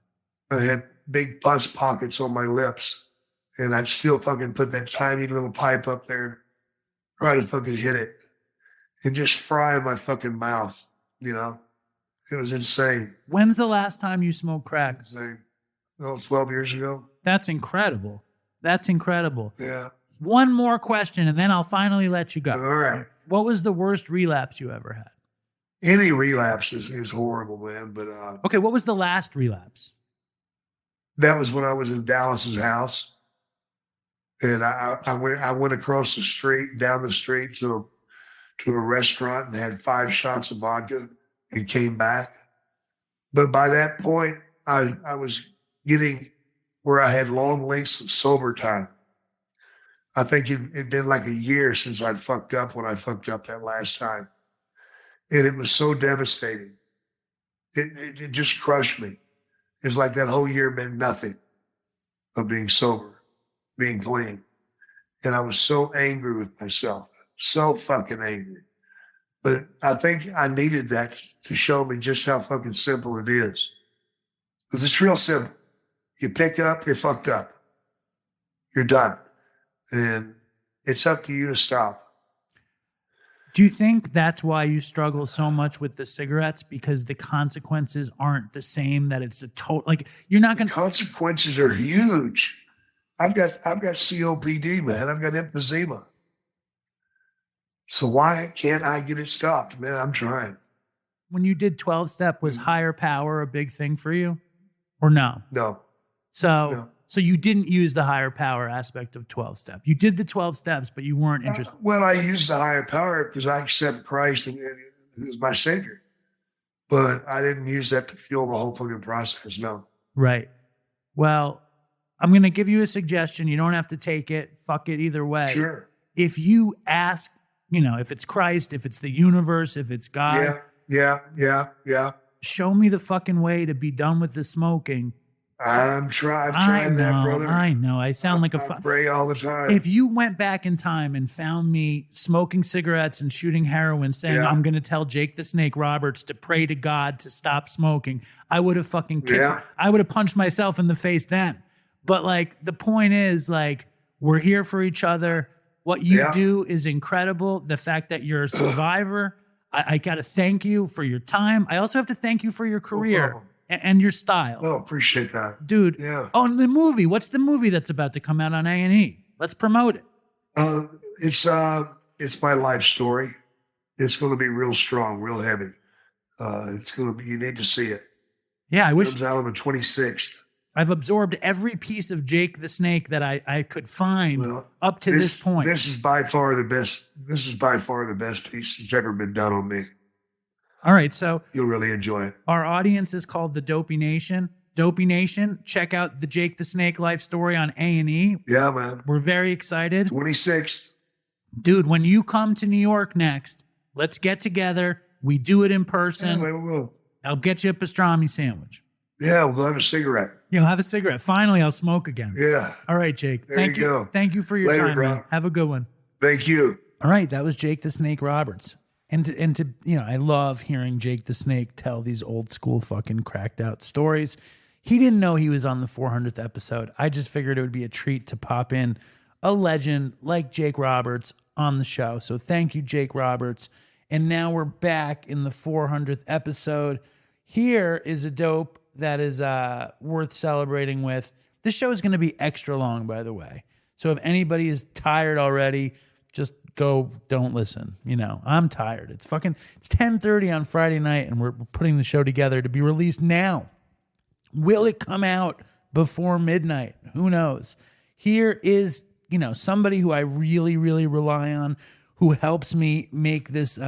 Speaker 7: I had big pus pockets on my lips, and I'd still fucking put that tiny little pipe up there, try to fucking hit it, and just fry my fucking mouth, you know? It was insane.
Speaker 2: When's the last time you smoked crack?
Speaker 7: Insane. Oh, 12 years ago?
Speaker 2: That's incredible. That's incredible.
Speaker 7: Yeah.
Speaker 2: One more question, and then I'll finally let you go.
Speaker 7: All right.
Speaker 2: What was the worst relapse you ever had?
Speaker 7: Any relapse is horrible, man, but
Speaker 2: Okay, what was the last relapse?
Speaker 7: that was when I was in Dallas's house. And I went across the street, down the street to a restaurant and had 5 shots of vodka and came back. But by that point, I was getting where I had long lengths of sober time. I think it'd been like a year since I'd fucked up when I fucked up that last time. And it was so devastating. It just crushed me. It's like that whole year meant nothing of being sober, being clean. And I was so angry with myself, so fucking angry. But I think I needed that to show me just how fucking simple it is. Because it's real simple. You pick up, you're fucked up. You're done. And it's up to you to stop.
Speaker 2: Do you think that's why you struggle so much with the cigarettes? Because the consequences aren't the same, that it's a total, like, you're not going to.
Speaker 7: Consequences are huge. I've got COPD, man. I've got emphysema. So why can't I get it stopped? Man, I'm trying.
Speaker 2: When you did 12-step, was higher power a big thing for you? Or no?
Speaker 7: No.
Speaker 2: So you didn't use the higher power aspect of 12-step. You did the 12 steps, but you weren't interested.
Speaker 7: Well, I use the higher power because I accept Christ as my Savior. But I didn't use that to fuel the whole fucking process, no.
Speaker 2: Right. Well, I'm going to give you a suggestion. You don't have to take it. Fuck it either way.
Speaker 7: Sure.
Speaker 2: If you ask, if it's Christ, if it's the universe, if it's God.
Speaker 7: Yeah.
Speaker 2: Show me the fucking way to be done with the smoking.
Speaker 7: I'm trying that, brother.
Speaker 2: I know. I sound like
Speaker 7: I pray all the time.
Speaker 2: If you went back in time and found me smoking cigarettes and shooting heroin, saying I'm going to tell Jake the Snake Roberts to pray to God to stop smoking, I would have fucking kicked. I would have punched myself in the face then. But the point is, we're here for each other. What you do is incredible. The fact that you're a survivor, I got to thank you for your time. I also have to thank you for your career. And your style.
Speaker 7: Oh, appreciate that.
Speaker 2: Dude.
Speaker 7: Yeah.
Speaker 2: Oh, and the movie. What's the movie that's about to come out on A&E? Let's promote it.
Speaker 7: It's my life story. It's going to be real strong, real heavy. It's going to be, you need to see it.
Speaker 2: Yeah, I wish.
Speaker 7: It comes out on the 26th.
Speaker 2: I've absorbed every piece of Jake the Snake that I could find up to this point.
Speaker 7: This is by far the best. This is by far the best piece that's ever been done on me.
Speaker 2: All right, so
Speaker 7: you'll really enjoy it.
Speaker 2: Our audience is called the Dopey Nation. Dopey Nation, check out the Jake the Snake life story on A&E.
Speaker 7: Yeah, man.
Speaker 2: We're very excited.
Speaker 7: 26th.
Speaker 2: Dude, when you come to New York next, let's get together. We do it in person.
Speaker 7: Yeah, we will.
Speaker 2: I'll get you a pastrami sandwich.
Speaker 7: Yeah, we'll have a cigarette.
Speaker 2: You'll have a cigarette. Finally, I'll smoke again.
Speaker 7: Yeah.
Speaker 2: All right, Jake.
Speaker 7: There
Speaker 2: Thank
Speaker 7: you go.
Speaker 2: Thank you for your
Speaker 7: Later,
Speaker 2: time,
Speaker 7: bro.
Speaker 2: man. Have a good one.
Speaker 7: Thank you.
Speaker 2: All right, that was Jake the Snake Roberts. And to I love hearing Jake the Snake tell these old school fucking cracked out stories. He didn't know he was on the 400th episode. I just figured it would be a treat to pop in a legend like Jake Roberts on the show. So thank you, Jake Roberts. And now we're back in the 400th episode. Here is a dope that is worth celebrating with. This show is going to be extra long, by the way. So if anybody is tired already, just go, don't listen. I'm tired. It's 10:30 on Friday night, and we're putting the show together to be released now. Will it come out before midnight? Who knows? Here is, somebody who I really, really rely on, who helps me make this.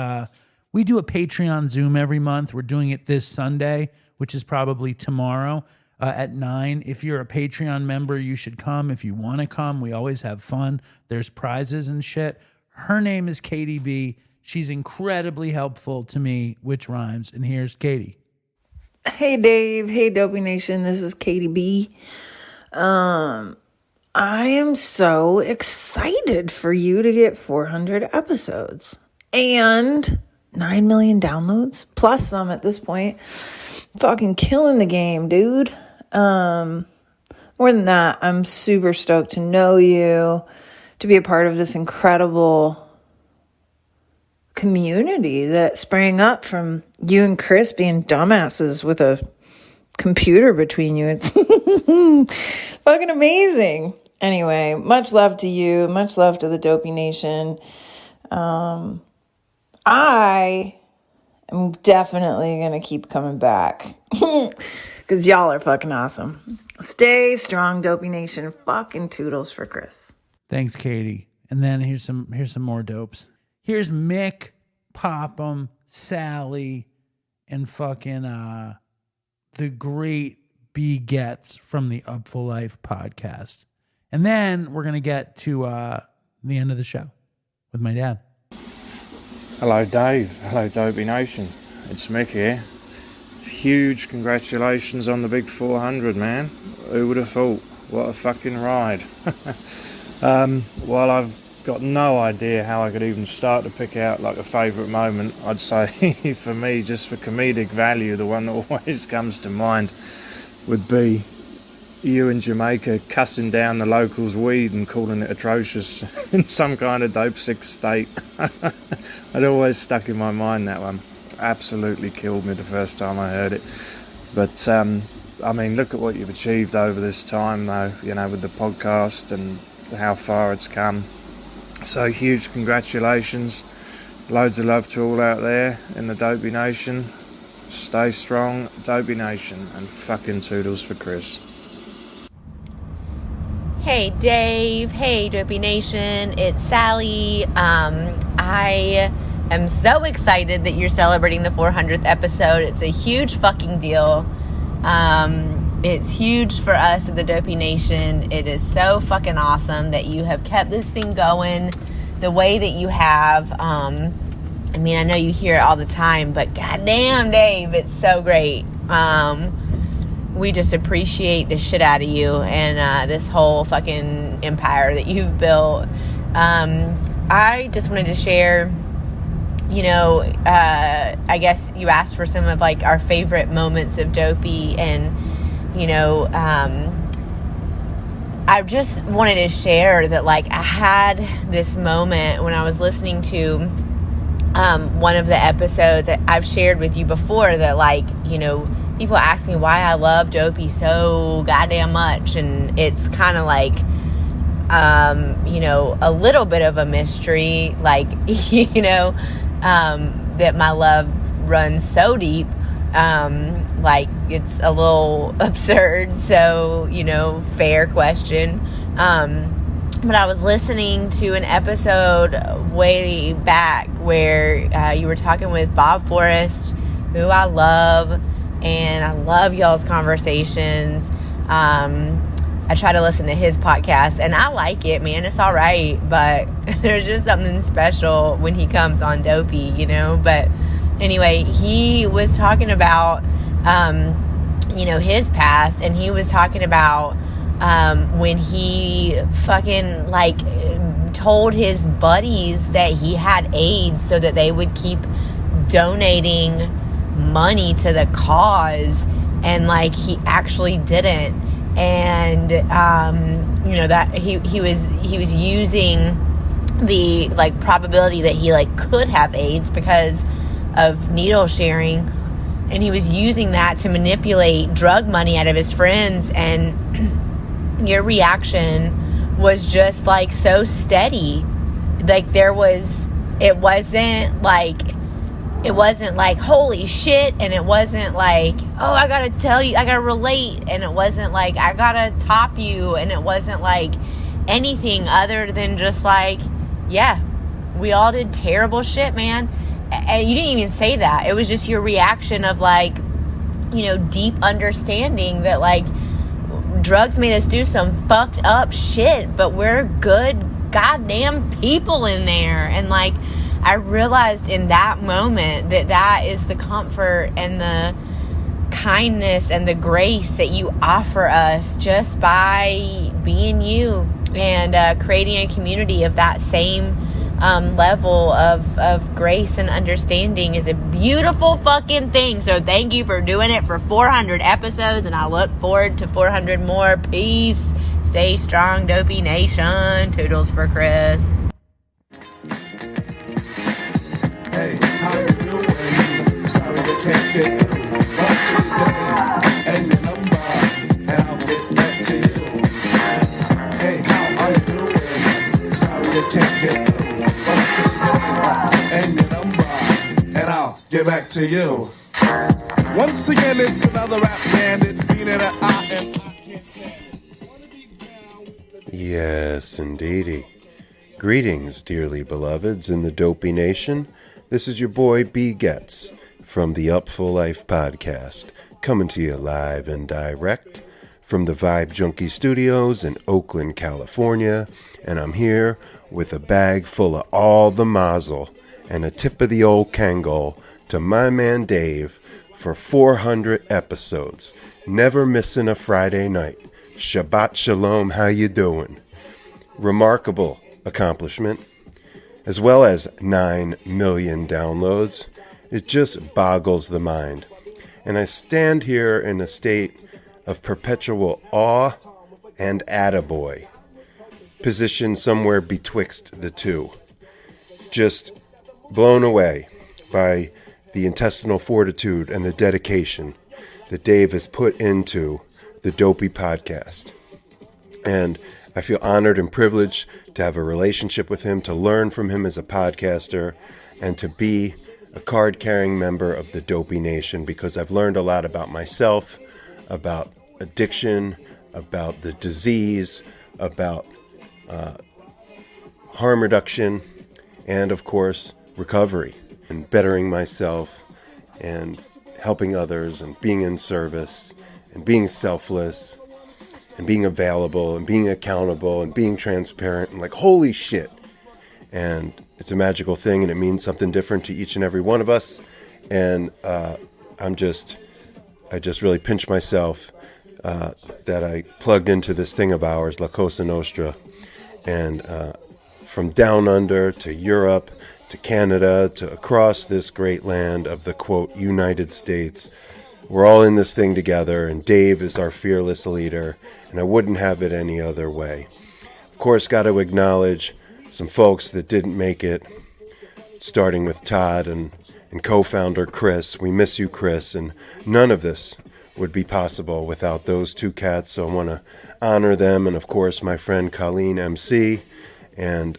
Speaker 2: We do a Patreon Zoom every month. We're doing it this Sunday, which is probably tomorrow. at 9. If you're a Patreon member, you should come. If you want to come, we always have fun. There's prizes and shit. Her name is Katie B. She's incredibly helpful to me, which rhymes. And here's Katie.
Speaker 8: Hey, Dave. Hey, Dopey Nation. This is Katie B. I am so excited for you to get 400 episodes and 9 million downloads, plus some at this point. Fucking killing the game, dude. More than that, I'm super stoked to know you, to be a part of this incredible community that sprang up from you and Chris being dumbasses with a computer between you. It's fucking amazing. Anyway, much love to you. Much love to the Dopey Nation. I am definitely going to keep coming back because y'all are fucking awesome. Stay strong, Dopey Nation. Fucking Toodles for Chris.
Speaker 2: Thanks, Katie. And then here's some more dopes. Here's Mick, Popham, Sally, and fucking the great B Gets from the Upful Life podcast. And then we're going to get to the end of the show with my dad.
Speaker 9: Hello, Dave. Hello, Dopey Nation. It's Mick here. Huge congratulations on the big 400, man. Who would have thought? What a fucking ride. While I've got no idea how I could even start to pick out like a favourite moment, I'd say for me, just for comedic value, the one that always comes to mind would be you in Jamaica cussing down the locals' weed and calling it atrocious in some kind of dope sick state. It always stuck in my mind, that one. Absolutely killed me the first time I heard it. But I mean, look at what you've achieved over this time though, you know, with the podcast and how far it's come. So huge congratulations. Loads of love to all out there in the Dopey Nation. Stay strong, Dopey Nation, and fucking Toodles for Chris.
Speaker 10: Hey Dave, hey Dopey Nation, it's Sally. I am so excited that you're celebrating the 400th episode. It's a huge fucking deal. It's huge for us at the Dopey Nation. It is so fucking awesome that you have kept this thing going the way that you have. I mean, I know you hear it all the time, but goddamn, Dave, it's so great. We just appreciate the shit out of you and this whole fucking empire that you've built. I just wanted to share, you know, I guess you asked for some of like our favorite moments of Dopey, and you know, I just wanted to share that like I had this moment when I was listening to one of the episodes that I've shared with you before, that like, you know, people ask me why I love Dopey so goddamn much, and it's kind of like, you know, a little bit of a mystery, like, you know, that my love runs so deep, like it's a little absurd, so, you know, fair question. But I was listening to an episode way back where you were talking with Bob Forrest, who I love, and I love y'all's conversations. I try to listen to his podcast, and I like it, man. It's all right, but there's just something special when he comes on Dopey, you know? But anyway, he was talking about, you know, his past, and he was talking about when he fucking, like, told his buddies that he had AIDS so that they would keep donating money to the cause, and, like, he actually didn't. And, you know, that he was using the, like, probability that he, like, could have AIDS because of needle sharing, and he was using that to manipulate drug money out of his friends. And your reaction was just, like, so steady. Like, it wasn't like holy shit, and it wasn't like, oh, I gotta tell you, I gotta relate, and it wasn't like I gotta top you, and it wasn't like anything other than just like, yeah, we all did terrible shit, man. And you didn't even say that. It was just your reaction of like, deep understanding that, like, drugs made us do some fucked up shit, but we're good goddamn people in there. And, like, I realized in that moment that is the comfort and the kindness and the grace that you offer us just by being you, and creating a community of that same level of grace and understanding is a beautiful fucking thing. So thank you for doing it for 400 episodes, and I look forward to 400 more. Peace. Stay strong, Dopey Nation. Toodles for Chris.
Speaker 11: Hey, how you doing? Sorry I can't get through. But today, and your number, and I'll get back to you. Hey, how are you doing? Sorry I can't get through. But today, and your number, and I'll get back to you. Once again, it's another rap bandit, feeling that I am.
Speaker 12: Yes, indeedy. Greetings, dearly beloveds in the Dopey Nation. This is your boy B. Getz from the Up Full Life Podcast, coming to you live and direct from the Vibe Junkie Studios in Oakland, California, and I'm here with a bag full of all the mazel and a tip of the old Kangol to my man Dave for 400 episodes, never missing a Friday night. Shabbat Shalom, how you doing? Remarkable accomplishment, as well as 9 million downloads. It just boggles the mind. And I stand here in a state of perpetual awe and attaboy, positioned somewhere betwixt the two. Just blown away by the intestinal fortitude and the dedication that Dave has put into the Dopey Podcast. And I feel honored and privileged to have a relationship with him, to learn from him as a podcaster, and to be a card-carrying member of the Dopey Nation, because I've learned a lot about myself, about addiction, about the disease, about harm reduction, and of course, recovery, and bettering myself, and helping others, and being in service, and being selfless, and being available, and being accountable, and being transparent, and like, holy shit. And it's a magical thing, and it means something different to each and every one of us. And I just really pinch myself that I plugged into this thing of ours, La Cosa Nostra. And from down under to Europe to Canada to across this great land of the, quote, United States, we're all in this thing together, and Dave is our fearless leader, and I wouldn't have it any other way. Of course, got to acknowledge some folks that didn't make it, starting with Todd and co-founder Chris. We miss you, Chris, and none of this would be possible without those two cats, so I want to honor them, and of course my friend Colleen MC, and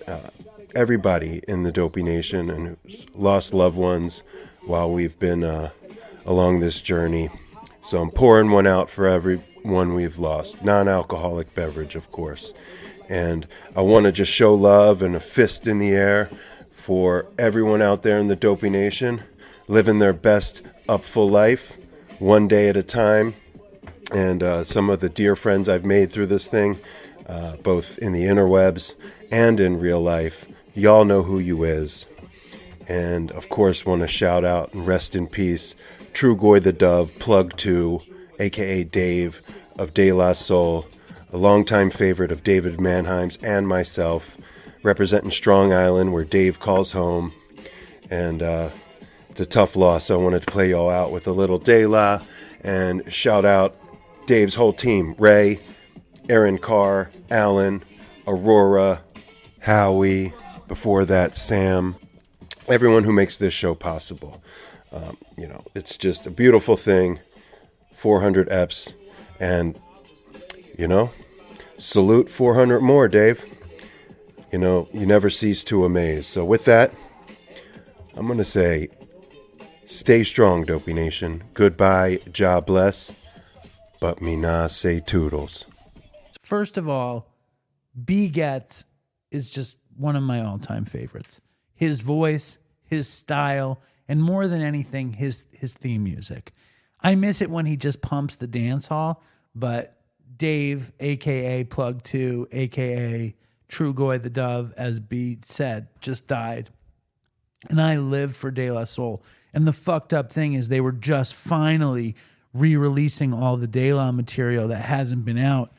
Speaker 12: everybody in the Dopey Nation and who's lost loved ones while we've been along this journey. So I'm pouring one out for everyone we've lost. Non-alcoholic beverage, of course. And I want to just show love and a fist in the air for everyone out there in the Dopey Nation, living their best up full life, one day at a time. And some of the dear friends I've made through this thing, both in the interwebs and in real life, y'all know who you is. And of course want to shout out and rest in peace True Goy the Dove, Plug 2, a.k.a. Dave of De La Soul, a longtime favorite of David Mannheim's and myself, representing Strong Island, where Dave calls home. And it's a tough loss, so I wanted to play y'all out with a little De La, and shout out Dave's whole team, Ray, Aaron Carr, Alan, Aurora, Howie, before that, Sam, everyone who makes this show possible. It's just a beautiful thing. 400 eps, and salute 400 more, Dave. You never cease to amaze. So with that, I'm gonna say, stay strong, Dopey Nation. Goodbye, God bless, but me nah say toodles.
Speaker 2: First of all, B. Getz is just one of my all-time favorites. His voice, his style, and more than anything, his theme music. I miss it when he just pumps the dance hall, but Dave, a.k.a. Plug 2, a.k.a. True Goy the Dove, as B said, just died. And I lived for De La Soul. And the fucked up thing is they were just finally re-releasing all the De La material that hasn't been out.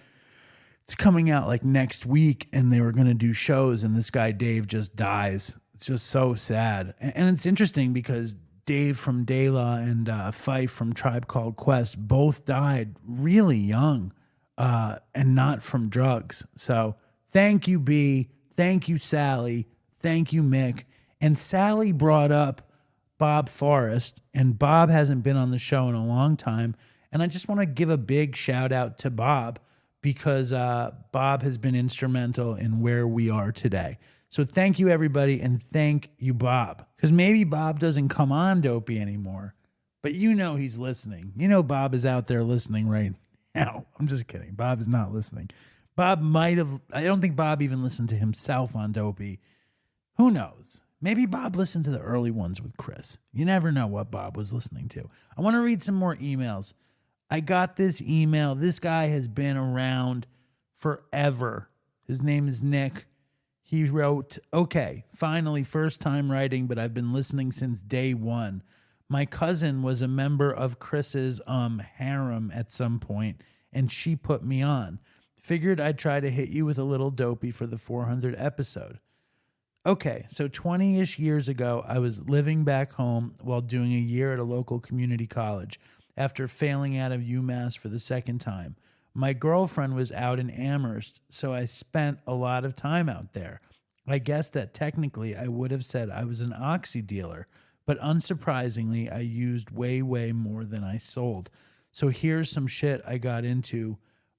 Speaker 2: It's coming out like next week, and they were going to do shows, and this guy Dave just dies. It's just so sad. And it's interesting because Dave from De La and Fife from Tribe Called Quest both died really young and not from drugs. So thank you, B. Thank you, Sally. Thank you, Mick. And Sally brought up Bob Forrest, and Bob hasn't been on the show in a long time. And I just want to give a big shout out to Bob because Bob has been instrumental in where we are today. So thank you, everybody, and thank you, Bob. Because maybe Bob doesn't come on Dopey anymore, but you know he's listening. You know Bob is out there listening right now. I'm just kidding. Bob is not listening. Bob might have... I don't think Bob even listened to himself on Dopey. Who knows? Maybe Bob listened to the early ones with Chris. You never know what Bob was listening to. I want to read some more emails. I got this email. This guy has been around forever. His name is Nick. He wrote, okay, finally, first time writing, but I've been listening since day one. My cousin was a member of Chris's harem at some point, and she put me on. Figured I'd try to hit you with a little Dopey for the 400 episode. Okay, so 20-ish years ago, I was living back home while doing a year at a local community college after failing out of UMass for the second time. My girlfriend was out in Amherst, so I spent a lot of time out there. I guess that technically I would have said I was an oxy dealer, but unsurprisingly, I used way, way more than I sold. So here's some shit I got into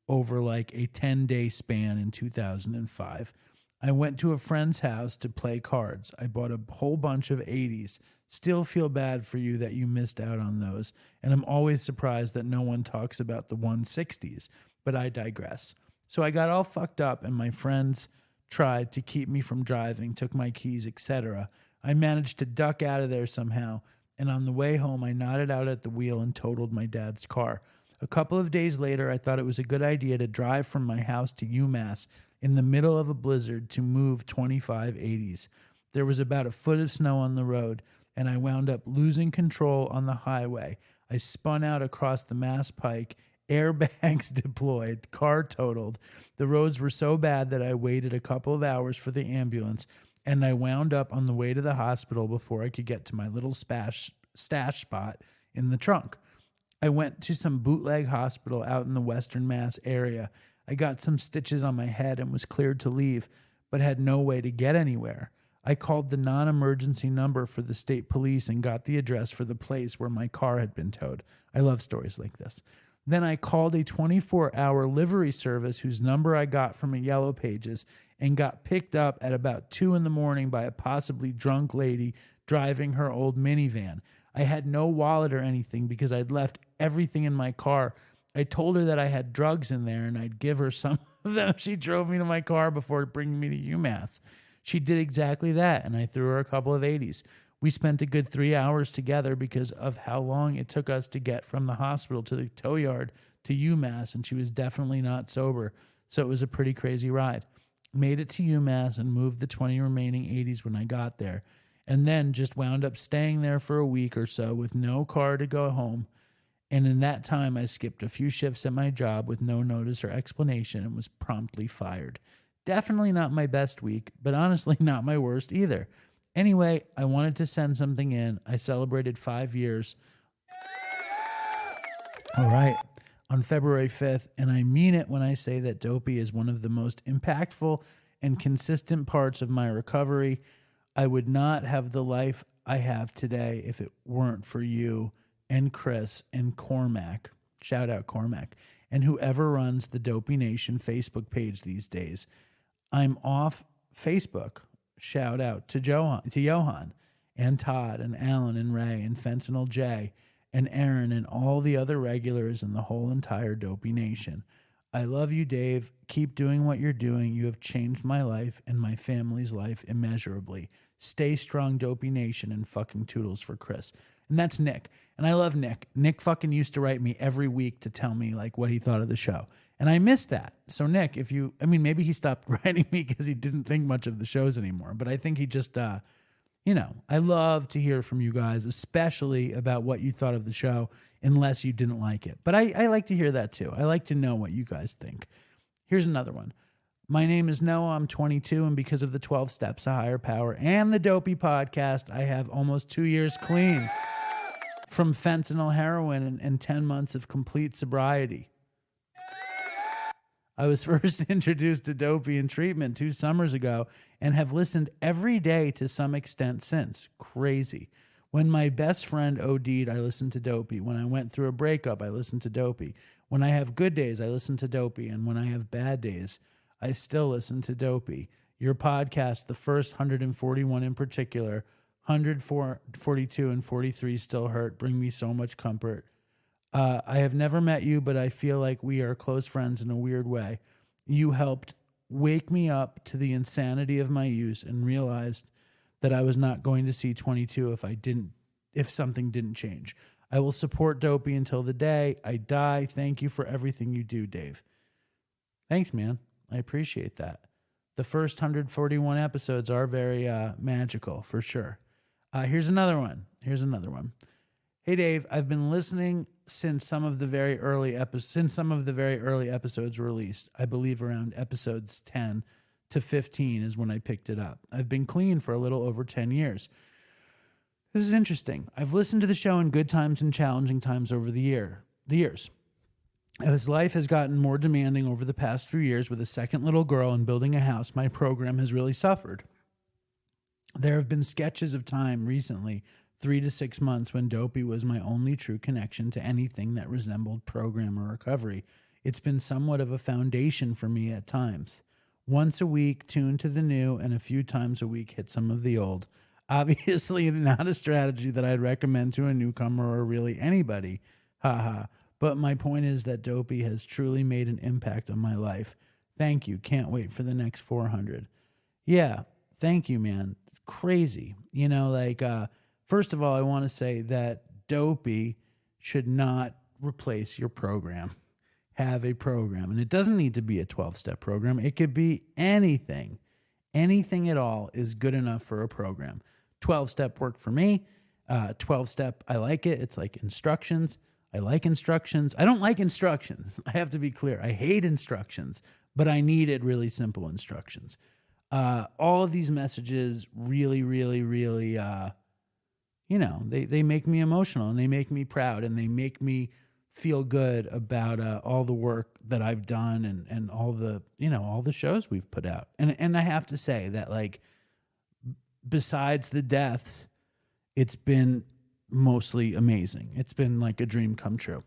Speaker 2: over like a 10-day span in 2005. I went to a friend's house to play cards. I bought a whole bunch of 80s. Still feel bad for you that you missed out on those, and I'm always surprised that no one talks about the 160s, but I digress. So I got all fucked up, and my friends tried to keep me from driving, took my keys, etc. I managed to duck out of there somehow, and on the way home, I nodded out at the wheel and totaled my dad's car. A couple of days later, I thought it was a good idea to drive from my house to UMass in the middle of a blizzard to move 25 80s. There was about a foot of snow on the road, and I wound up losing control on the highway. I spun out across the Mass Pike, airbags deployed, car totaled. The roads were so bad that I waited a couple of hours for the ambulance, and I wound up on the way to the hospital before I could get to my little stash spot in the trunk. I went to some bootleg hospital out in the Western Mass area. I got some stitches on my head and was cleared to leave, but had no way to get anywhere. I called the non-emergency number for the state police and got the address for the place where my car had been towed. I love stories like this. Then I called a 24-hour livery service whose number I got from a Yellow Pages and got picked up at about 2 a.m. by a possibly drunk lady driving her old minivan. I had no wallet or anything because I'd left everything in my car. I told her that I had drugs in there and I'd give her some of them if she drove me to my car before bringing me to UMass. She did exactly that, and I threw her a couple of 80s. We spent a good 3 hours together because of how long it took us to get from the hospital to the tow yard to UMass, and she was definitely not sober, so it was a pretty crazy ride. Made it to UMass and moved the 20 remaining 80s when I got there, and then just wound up staying there for a week or so with no car to go home. And in that time, I skipped a few shifts at my job with no notice or explanation and was promptly fired. Definitely not my best week, but honestly not my worst either. Anyway, I wanted to send something in. I celebrated 5 years. All right, on February 5th, and I mean it when I say that Dopey is one of the most impactful and consistent parts of my recovery. I would not have the life I have today if it weren't for you and Chris and Cormac. Shout out Cormac. And whoever runs the Dopey Nation Facebook page these days. I'm off Facebook. Shout out to Johan and Todd and Alan and Ray and Fentanyl J and Aaron and all the other regulars and the whole entire Dopey Nation. I love you, Dave. Keep doing what you're doing. You have changed my life and my family's life immeasurably. Stay strong, Dopey Nation, and fucking Toodles for Chris. And that's Nick. And I love Nick. Nick fucking used to write me every week to tell me like what he thought of the show. And I missed that. So Nick, maybe he stopped writing me because he didn't think much of the shows anymore. But I think he just, I love to hear from you guys, especially about what you thought of the show, unless you didn't like it. But I like to hear that too. I like to know what you guys think. Here's another one. My name is Noah. I'm 22, and because of the 12 Steps to Higher Power and the Dopey Podcast, I have almost 2 years clean from fentanyl, heroin, and 10 months of complete sobriety. I was first introduced to Dopey in treatment 2 summers ago and have listened every day to some extent since. Crazy. When my best friend OD'd, I listened to Dopey. When I went through a breakup, I listened to Dopey. When I have good days, I listen to Dopey. And when I have bad days, I still listen to Dopey. Your podcast, the first 141 in particular, 142 and 43 still hurt, bring me so much comfort. I have never met you, but I feel like we are close friends in a weird way. You helped wake me up to the insanity of my use and realized that I was not going to see 22 if something didn't change. I will support Dopey until the day I die. Thank you for everything you do, Dave. Thanks, man. I appreciate that. The first 141 episodes are very magical, for sure. Here's another one. Hey, Dave, I've been listening since some of the very early episodes were released. I believe around episodes 10 to 15 is when I picked it up. I've been clean for a little over 10 years. This is interesting. I've listened to the show in good times and challenging times over the years. As life has gotten more demanding over the past 3 years with a second little girl and building a house, my program has really suffered. There have been sketches of time recently, 3 to 6 months, when Dopey was my only true connection to anything that resembled program or recovery. It's been somewhat of a foundation for me at times. Once a week, tune to the new, and a few times a week, hit some of the old. Obviously, not a strategy that I'd recommend to a newcomer or really anybody. Haha. But my point is that Dopey has truly made an impact on my life. Thank you. Can't wait for the next 400. Yeah, thank you, man. It's crazy. First of all, I want to say that Dopey should not replace your program. Have a program. And it doesn't need to be a 12-step program. It could be anything. Anything at all is good enough for a program. 12-step worked for me. 12-step, I like it. It's like instructions. I like instructions. I don't like instructions. I have to be clear. I hate instructions, but I needed really simple instructions. All of these messages really, really, really, they make me emotional and they make me proud and they make me feel good about all the work that I've done and all the shows we've put out. And I have to say that, like, besides the deaths, it's been mostly amazing. It's been like a dream come true.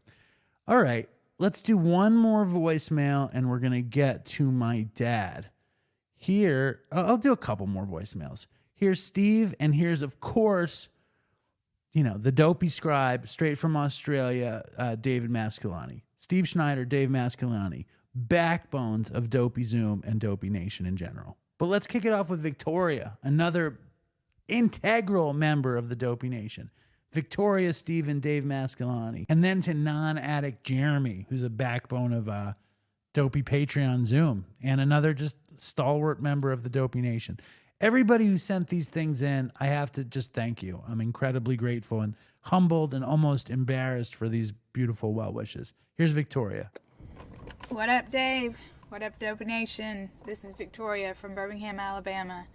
Speaker 2: All right, let's do one more voicemail and we're going to get to my dad. Here, I'll do a couple more voicemails. Here's Steve, and here's, of course, the Dopey scribe, straight from Australia, David Masculani. Steve Schneider, Dave Masculani, backbones of Dopey Zoom and Dopey Nation in general. But let's kick it off with Victoria, another integral member of the Dopey Nation. Victoria, Steve, and Dave Masculani. And then to non-addict Jeremy, who's a backbone of Dopey Patreon Zoom, and another just stalwart member of the Dopey Nation. Everybody who sent these things in, I have to just thank you. I'm incredibly grateful and humbled and almost embarrassed for these beautiful well wishes. Here's Victoria.
Speaker 13: What up, Dave? What up, Dopey Nation? This is Victoria from Birmingham, Alabama.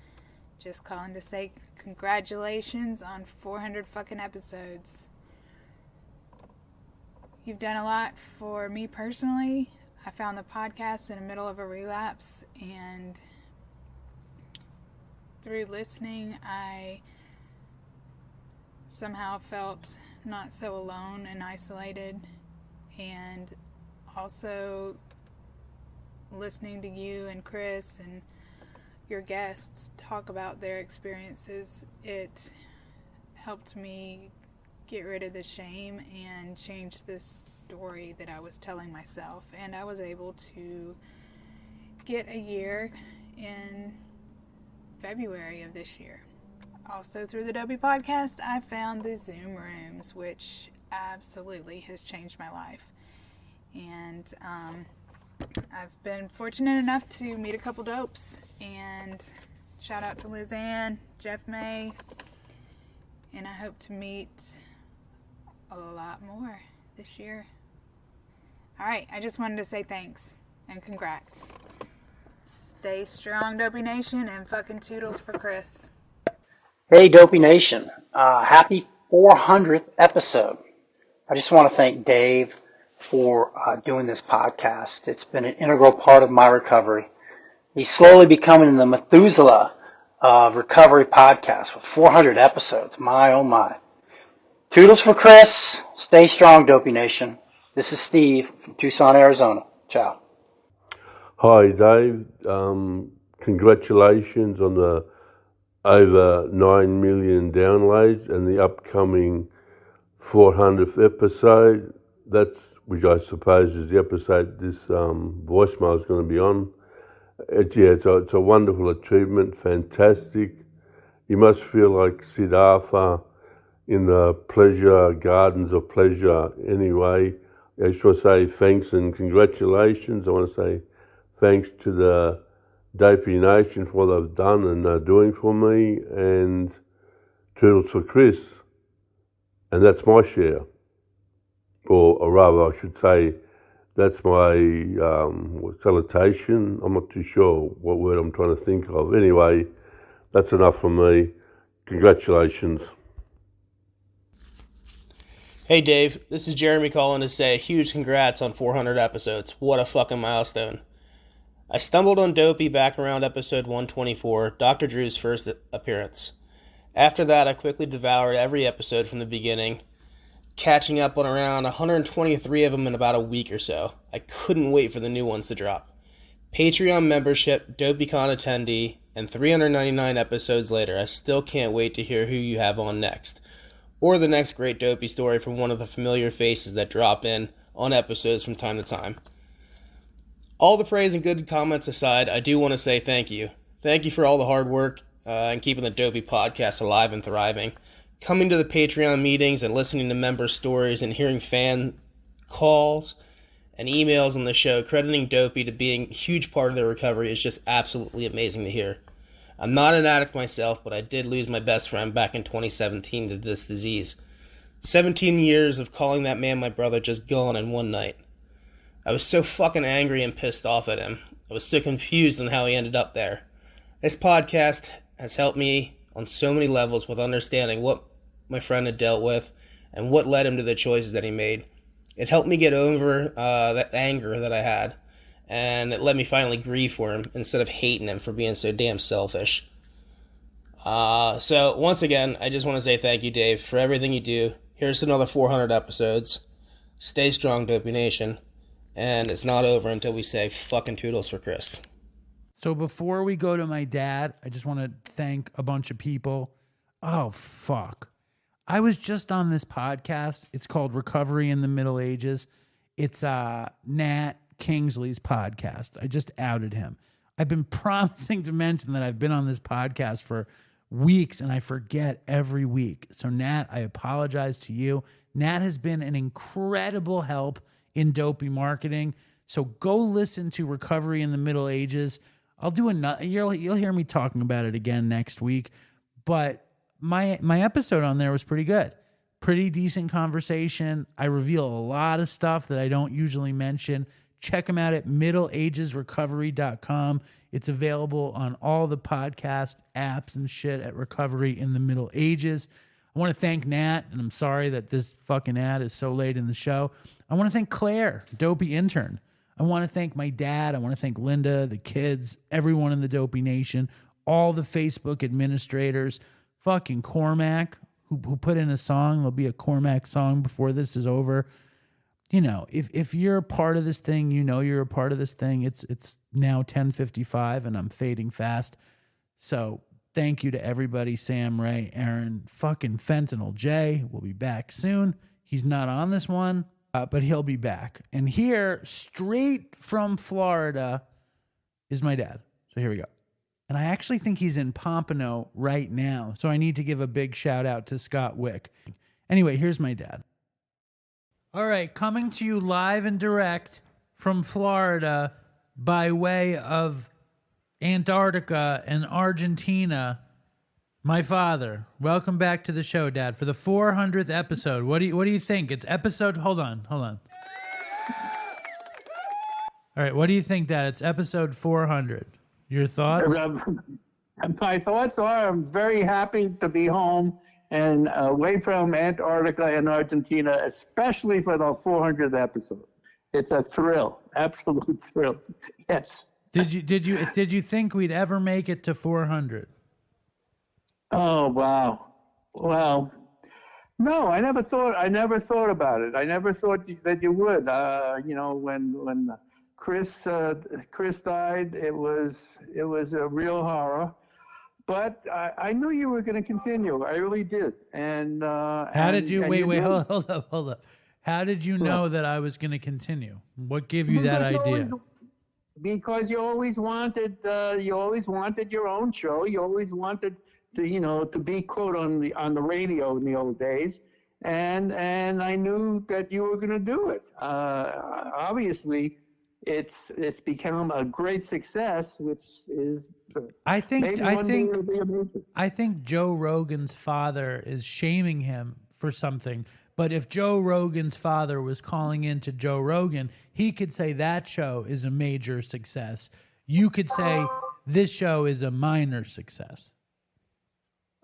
Speaker 13: Just calling to say congratulations on 400 fucking episodes. You've done a lot for me personally. I found the podcast in the middle of a relapse, and through listening, I somehow felt not so alone and isolated, and also listening to you and Chris and your guests talk about their experiences, it helped me get rid of the shame and change this story that I was telling myself. And I was able to get a year in February of this year. Also, through the Dopey Podcast, I found the Zoom rooms, which absolutely has changed my life. And I've been fortunate enough to meet a couple dopes, and shout out to Liz Ann, Jeff May, and I hope to meet a lot more this year. All right, I just wanted to say thanks and congrats. Stay strong, Dopey Nation, and fucking Toodles for Chris.
Speaker 14: Hey, Dopey Nation. Happy 400th episode. I just want to thank Dave for doing this podcast. It's been an integral part of my recovery. He's slowly becoming the Methuselah of recovery podcasts with 400 episodes. My, oh my. Toodles for Chris. Stay strong, Dopey Nation. This is Steve from Tucson, Arizona. Ciao.
Speaker 15: Hi, Dave. Congratulations on the over 9 million downloads and the upcoming 400th episode. That's, which I suppose is the episode this voicemail is going to be on. It's a wonderful achievement, fantastic. You must feel like Siddhartha in the pleasure, gardens of pleasure anyway. I just want to say thanks and congratulations. I want to say thanks to the Dopey Nation for what they've done and are doing for me, and Toodles for Chris. And that's my share. Or rather, I should say, that's my salutation. I'm not too sure what word I'm trying to think of. Anyway, that's enough from me. Congratulations.
Speaker 16: Hey Dave, this is Jeremy calling to say a huge congrats on 400 episodes. What a fucking milestone. I stumbled on Dopey back around episode 124, Dr. Drew's first appearance. After that, I quickly devoured every episode from the beginning, catching up on around 123 of them in about a week or so. I couldn't wait for the new ones to drop. Patreon membership, DopeyCon attendee, and 399 episodes later, I still can't wait to hear who you have on next, or the next great Dopey story from one of the familiar faces that drop in on episodes from time to time. All the praise and good comments aside, I do want to say thank you. Thank you for all the hard work and keeping the Dopey podcast alive and thriving. Coming to the Patreon meetings and listening to member stories and hearing fan calls and emails on the show crediting Dopey to being a huge part of their recovery is just absolutely amazing to hear. I'm not an addict myself, but I did lose my best friend back in 2017 to this disease. 17 years of calling that man my brother just gone in one night. I was so fucking angry and pissed off at him. I was so confused on how he ended up there. This podcast has helped me on so many levels with understanding what my friend had dealt with and what led him to the choices that he made. It helped me get over that anger that I had, and it let me finally grieve for him instead of hating him for being so damn selfish. So once again, I just want to say thank you, Dave, for everything you do. Here's another 400 episodes. Stay strong, Dopey Nation. And it's not over until we say fucking Toodles for Chris.
Speaker 2: So before we go to my dad, I just want to thank a bunch of people. Oh, fuck. I was just on this podcast. It's called Recovery in the Middle Ages. It's Nat Kingsley's podcast. I just outed him. I've been promising to mention that I've been on this podcast for weeks, and I forget every week. So Nat, I apologize to you. Nat has been an incredible help in Dopey marketing. So go listen to Recovery in the Middle Ages. I'll do another, you'll hear me talking about it again next week, but my episode on there was pretty good. Pretty decent conversation. I reveal a lot of stuff that I don't usually mention. Check them out at middleagesrecovery.com. It's available on all the podcast apps and shit at Recovery in the Middle Ages. I want to thank Nat, and I'm sorry that this fucking ad is so late in the show. I want to thank Claire, Dopey intern. I want to thank my dad. I want to thank Linda, the kids, everyone in the Dopey Nation, all the Facebook administrators, fucking Cormac, who put in a song. There'll be a Cormac song before this is over. You know, if you're a part of this thing, you know you're a part of this thing. It's now 10:55 and I'm fading fast. So thank you to everybody. Sam, Ray, Aaron, fucking Fentanyl Jay will be back soon. He's not on this one, but he'll be back. And here, straight from Florida, is my dad. So here we go. And I actually think he's in Pompano right now. So I need to give a big shout out to Scott Wick. Anyway, here's my dad. All right, coming to you live and direct from Florida by way of Antarctica and Argentina, my father. Welcome back to the show, Dad, for the 400th episode. What do you think? It's episode. Hold on. All right, what do you think, Dad? It's episode 400. Your thoughts?
Speaker 17: My thoughts are I'm very happy to be home and away from Antarctica and Argentina, especially for the 400th episode. It's a thrill, absolute thrill. Yes.
Speaker 2: Did you think we'd ever make it to 400?
Speaker 17: Oh wow! Well, no, I never thought about it. I never thought that you would. When Chris died, it was a real horror. But I knew you were going to continue. I really did. And
Speaker 2: how did you? Wait, hold up. How did you know that I was going to continue? What gave you that idea?
Speaker 17: Because you always wanted your own show. You always wanted to be quote on the radio in the old days, and I knew that you were going to do it. Obviously, it's become a great success, which is
Speaker 2: I think Joe Rogan's father is shaming him for something. But if Joe Rogan's father was calling in to Joe Rogan, he could say that show is a major success. You could say this show is a minor success.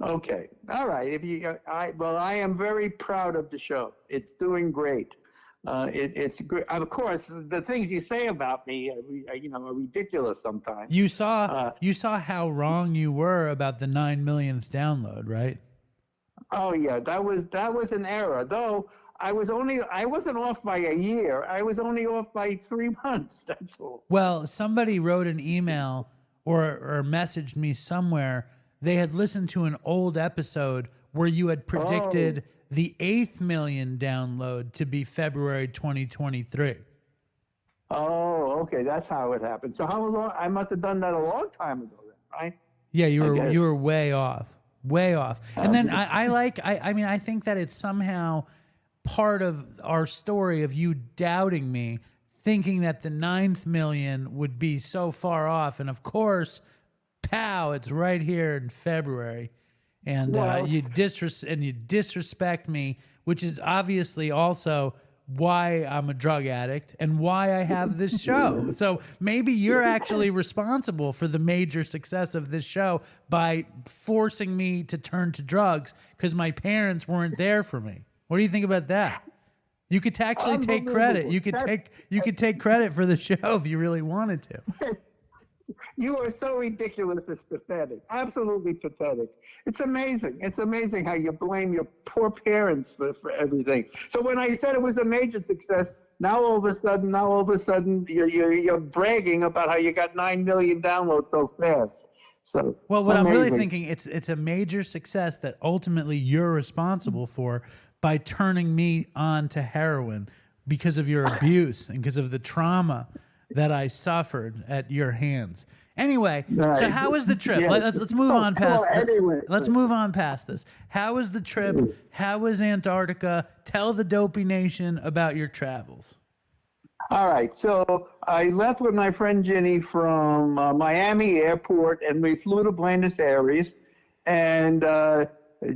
Speaker 17: Okay, all right. I am very proud of the show. It's doing great. It's great. Of course, the things you say about me, are ridiculous sometimes.
Speaker 2: You saw how wrong you were about the 9 millionth download, right?
Speaker 17: Oh yeah, that was an error. Though I wasn't off by a year. I was only off by 3 months. That's all.
Speaker 2: Well, somebody wrote an email or messaged me somewhere. They had listened to an old episode where you had predicted the 8th million download to be February 2023.
Speaker 17: Oh, okay, that's how it happened. So how long? I must have done that a long time ago, then, right?
Speaker 2: Yeah, you were way off. Way off. And then I think that it's somehow part of our story of you doubting me, thinking that the 9th million would be so far off. And of course, pow, it's right here in February. And you disrespect me, which is obviously also why I'm a drug addict and why I have this show. So maybe you're actually responsible for the major success of this show by forcing me to turn to drugs because my parents weren't there for me. What do you think about that? You could actually take credit. You could take credit for the show if you really wanted to.
Speaker 17: You are so ridiculous. It's pathetic. Absolutely pathetic. It's amazing. It's amazing how you blame your poor parents for everything. So when I said it was a major success, now all of a sudden, you're bragging about how you got 9 million downloads so fast. So
Speaker 2: well, what amazing. I'm really thinking, it's a major success that ultimately you're responsible for by turning me on to heroin because of your abuse and because of the trauma that I suffered at your hands. Anyway, so how was the trip? Let's move on past this. Let's move on past this. How was the trip? How was Antarctica? Tell the Dopey Nation about your travels.
Speaker 17: All right. So I left with my friend Ginny from Miami Airport, and we flew to Buenos Aires. And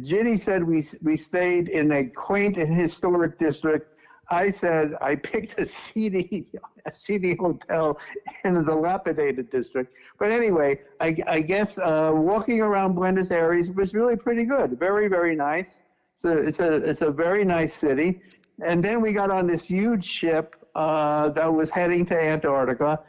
Speaker 17: Ginny said we stayed in a quaint and historic district. I said I picked a seedy hotel in a dilapidated district. But anyway, I guess walking around Buenos Aires was really pretty good. Very, very nice. So it's a very nice city. And then we got on this huge ship that was heading to Antarctica.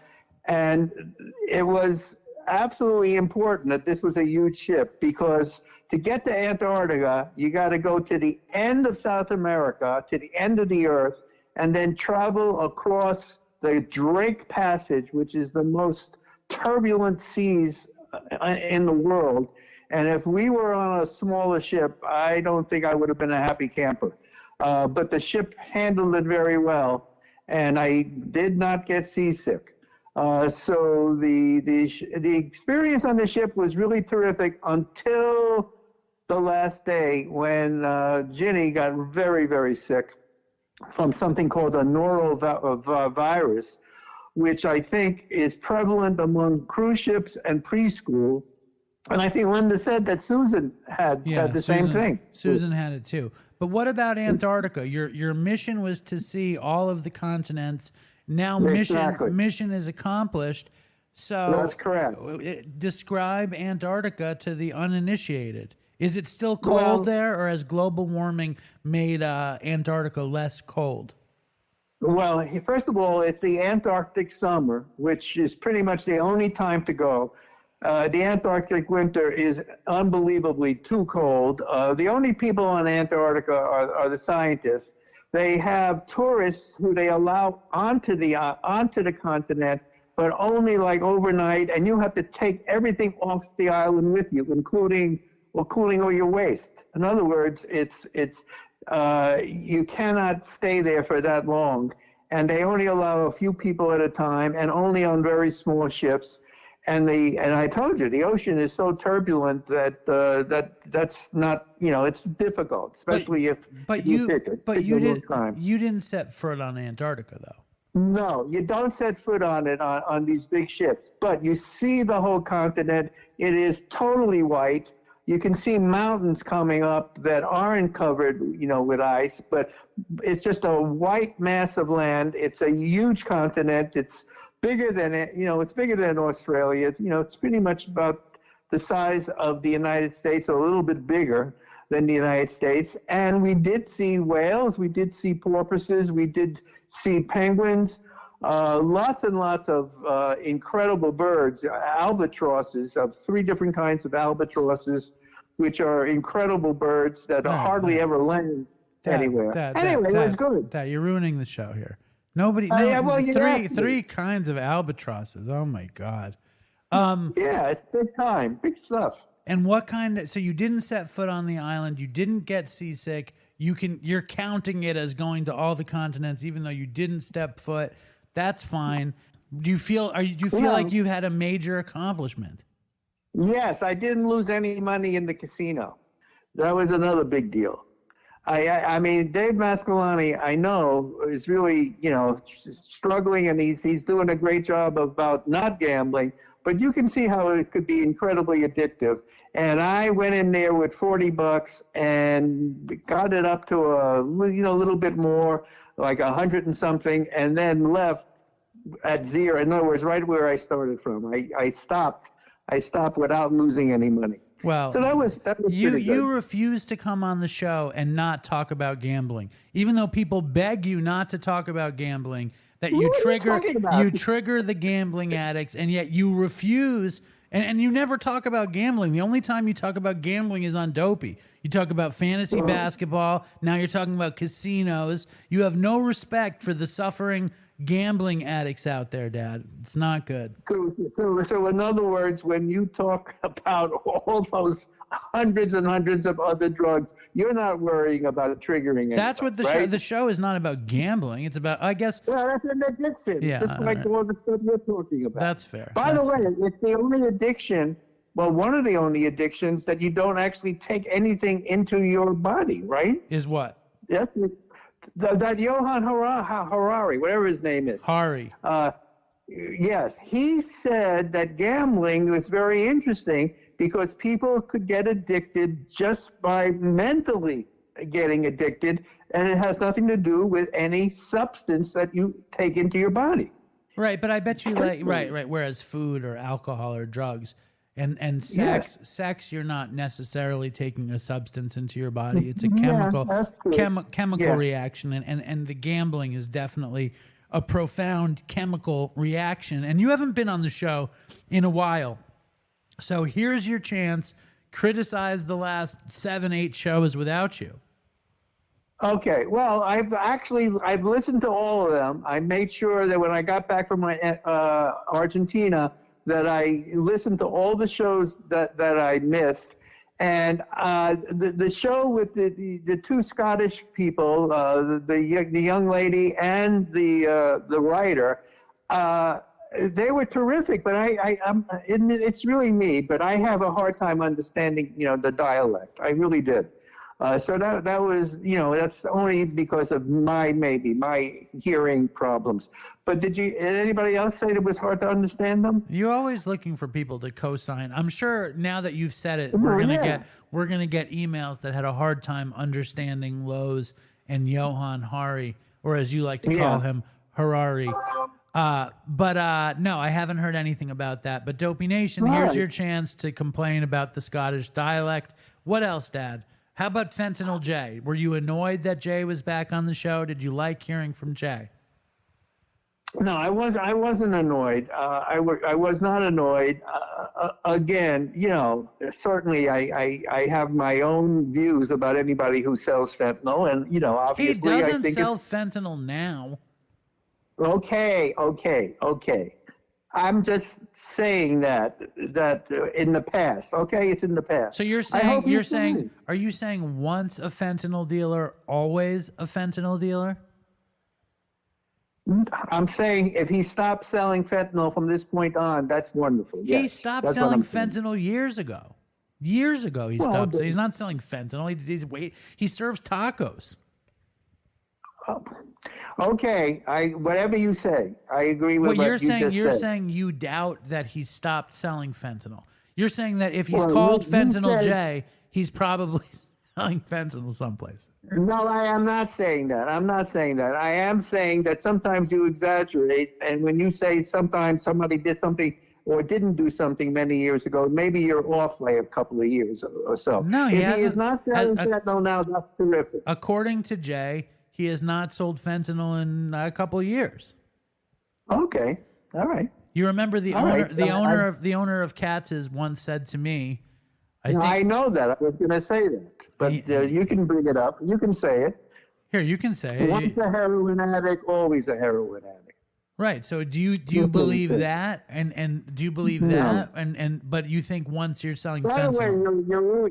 Speaker 17: And it was absolutely important that this was a huge ship because to get to Antarctica, you got to go to the end of South America, to the end of the Earth, and then travel across the Drake Passage, which is the most turbulent seas in the world. And if we were on a smaller ship, I don't think I would have been a happy camper. But the ship handled it very well, and I did not get seasick. So the experience on the ship was really terrific until the last day when Ginny got very, very sick. from something called a norovirus, which I think is prevalent among cruise ships and preschool. And I think Linda said that Susan had the same thing.
Speaker 2: Susan had it too. But what about Antarctica? Your mission was to see all of the continents. Now mission is accomplished. So
Speaker 17: that's correct.
Speaker 2: Describe Antarctica to the uninitiated. Is it still cold there, or has global warming made Antarctica less cold?
Speaker 17: Well, first of all, it's the Antarctic summer, which is pretty much the only time to go. The Antarctic winter is unbelievably too cold. The only people on Antarctica are the scientists. They have tourists who they allow onto the continent, but only like overnight, and you have to take everything off the island with you, including all your waste. In other words, you cannot stay there for that long, and they only allow a few people at a time, and only on very small ships. And I told you, the ocean is so turbulent that's not, it's difficult, especially if you
Speaker 2: didn't set foot on Antarctica though.
Speaker 17: No, you don't set foot on it on these big ships, but you see the whole continent. It is totally white. You can see mountains coming up that aren't covered, with ice, but it's just a white mass of land. It's a huge continent. It's bigger than it's bigger than Australia. It's pretty much about the size of the United States, or a little bit bigger than the United States. And we did see whales. We did see porpoises. We did see penguins. Lots and lots of incredible birds, albatrosses, of 3 different kinds of albatrosses, which are incredible birds that hardly ever land anywhere. It was good.
Speaker 2: You're ruining the show here. Three kinds of albatrosses. Oh my God.
Speaker 17: It's big time, big stuff.
Speaker 2: And so you didn't set foot on the island. You didn't get seasick. You're counting it as going to all the continents, even though you didn't step foot. That's fine. Do you feel like you had a major accomplishment?
Speaker 17: Yes, I didn't lose any money in the casino. That was another big deal. I mean, Dave Mascalani, I know, is really, struggling, and he's doing a great job about not gambling, but you can see how it could be incredibly addictive. And I went in there with $40 and got it up to a little bit more, like 100 and something, and then left at zero. In other words, right where I started from. I stopped without losing any money.
Speaker 2: Well,
Speaker 17: so that was
Speaker 2: you refused to come on the show and not talk about gambling, even though people beg you not to talk about gambling. That you trigger the gambling addicts, and yet you refuse. And you never talk about gambling. The only time you talk about gambling is on Dopey. You talk about fantasy basketball. Now you're talking about casinos. You have no respect for the suffering gambling addicts out there, Dad. It's not good.
Speaker 17: So in other words, when you talk about all those hundreds and hundreds of other drugs, you're not worrying about triggering it.
Speaker 2: That's what the show is not about gambling. It's about, I guess.
Speaker 17: Yeah, that's an addiction.
Speaker 2: Yeah,
Speaker 17: just like all the stuff you're talking about.
Speaker 2: That's fair.
Speaker 17: By the way, it's the only addiction, one of the only addictions that you don't actually take anything into your body, right?
Speaker 2: Is what?
Speaker 17: That's that Johan Harari, whatever his name is.
Speaker 2: Hari.
Speaker 17: Yes, he said that gambling was very interesting because people could get addicted just by mentally getting addicted, and it has nothing to do with any substance that you take into your body.
Speaker 2: Right, but I bet you right. Whereas food or alcohol or drugs and sex, you're not necessarily taking a substance into your body. It's a chemical reaction, and the gambling is definitely a profound chemical reaction. And you haven't been on the show in a while. So here's your chance. Criticize the last 7-8 shows without you.
Speaker 17: Okay. Well, I've listened to all of them. I made sure that when I got back from my Argentina, that I listened to all the shows that I missed. And the show with the 2 Scottish people, the young lady and the writer, they were terrific. But it's really me. But I have a hard time understanding, the dialect. I really did. So that was, that's only because of my hearing problems. But did anybody else say it was hard to understand them?
Speaker 2: You're always looking for people to co-sign. I'm sure now that you've said it, we're gonna get emails that had a hard time understanding Lowe's and Johan Hari, or as you like to call him, Harari. But no, I haven't heard anything about that. But Dopey Nation, here's your chance to complain about the Scottish dialect. What else, Dad? How about Fentanyl Jay? Were you annoyed that Jay was back on the show? Did you like hearing from Jay?
Speaker 17: No, I wasn't annoyed. I was not annoyed. Again, certainly I have my own views about anybody who sells fentanyl, and obviously
Speaker 2: he doesn't sell fentanyl now.
Speaker 17: Okay. I'm just saying that in the past. Okay, it's in the past.
Speaker 2: So are you saying once a fentanyl dealer, always a fentanyl dealer?
Speaker 17: I'm saying if he stopped selling fentanyl from this point on, that's wonderful.
Speaker 2: He stopped selling fentanyl years ago. Years ago, he stopped. So he's not selling fentanyl. He serves tacos.
Speaker 17: Okay, whatever you say, I agree with what you just said.
Speaker 2: You're saying you doubt that he stopped selling fentanyl. You're saying that if he's called Fentanyl J, he's probably selling fentanyl someplace.
Speaker 17: No, I am not saying that. I am saying that sometimes you exaggerate, and when you say sometimes somebody did something or didn't do something many years ago, maybe you're off by a couple of years or so.
Speaker 2: No,
Speaker 17: he is not selling fentanyl now. That's terrific.
Speaker 2: According to Jay, he has not sold fentanyl in a couple of years.
Speaker 17: Okay, all right.
Speaker 2: You remember the owner of Katz's once said to me,
Speaker 17: I know that. I was going to say that, but you can bring it up. You can say it.
Speaker 2: Here, you can say it.
Speaker 17: Once a heroin addict, always a heroin addict.
Speaker 2: Right. So do you believe that? And do you believe that? And but you think once you're selling fentanyl?
Speaker 17: By the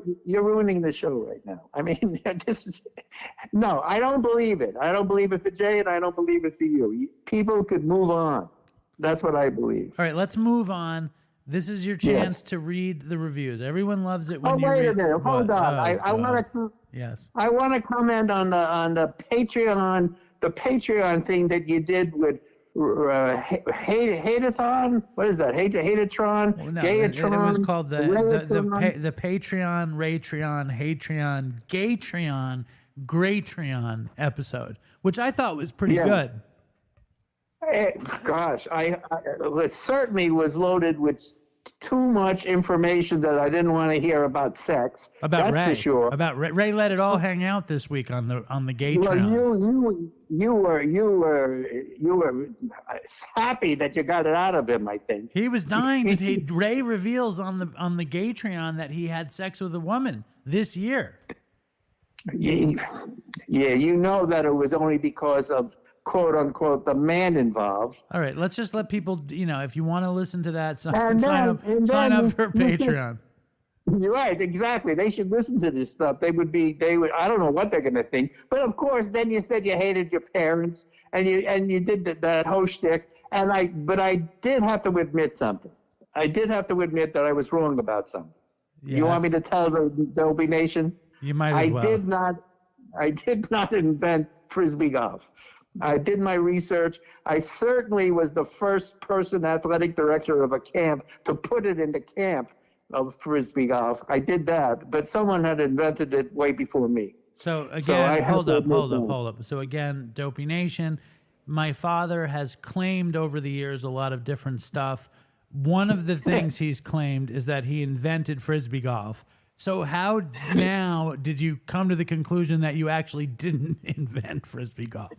Speaker 17: way, you're ruining the show right now. I mean, no, I don't believe it. I don't believe it for Jay, and I don't believe it for you. People could move on. That's what I believe.
Speaker 2: All right, let's move on. This is your chance to read the reviews. Everyone loves it when you read.
Speaker 17: Wait a minute. Hold on. I want to.
Speaker 2: Yes.
Speaker 17: I want to comment on the Patreon thing that you did with. Hate-a-thon? What is that? Hate-a-tron?
Speaker 2: No,
Speaker 17: Gayatron?
Speaker 2: It was called the Patreon, Raytreon, Hatreon, Gaytreon, Graytreon episode, which I thought was pretty good.
Speaker 17: Gosh, it certainly was loaded with too much information that I didn't want to hear about sex.
Speaker 2: About
Speaker 17: That's
Speaker 2: Ray.
Speaker 17: for sure.
Speaker 2: About Ray. Ray let it all hang out this week on the Gaytreon.
Speaker 17: Well, you were happy that you got it out of him. I think
Speaker 2: he was dying to. Ray reveals on the Gaytreon that he had sex with a woman this year.
Speaker 17: Yeah, you know that it was only because of quote unquote the man involved.
Speaker 2: All right, let's just let people. If you want to listen to that, sign up for Patreon.
Speaker 17: You're right, exactly. They should listen to this stuff. They would. I don't know what they're going to think, but of course, then you said you hated your parents, and you did that whole shtick. But I did have to admit something. I did have to admit that I was wrong about something. Yes. You want me to tell the Dopey Nation?
Speaker 2: You might as well.
Speaker 17: I did not invent Frisbee golf. I did my research. I certainly was the first person, athletic director of a camp, to put it in the camp of Frisbee golf. I did that, but someone had invented it way before me.
Speaker 2: So again, hold up. So again, Dopey Nation, my father has claimed over the years a lot of different stuff. One of the things he's claimed is that he invented Frisbee golf. So how now did you come to the conclusion that you actually didn't invent Frisbee golf?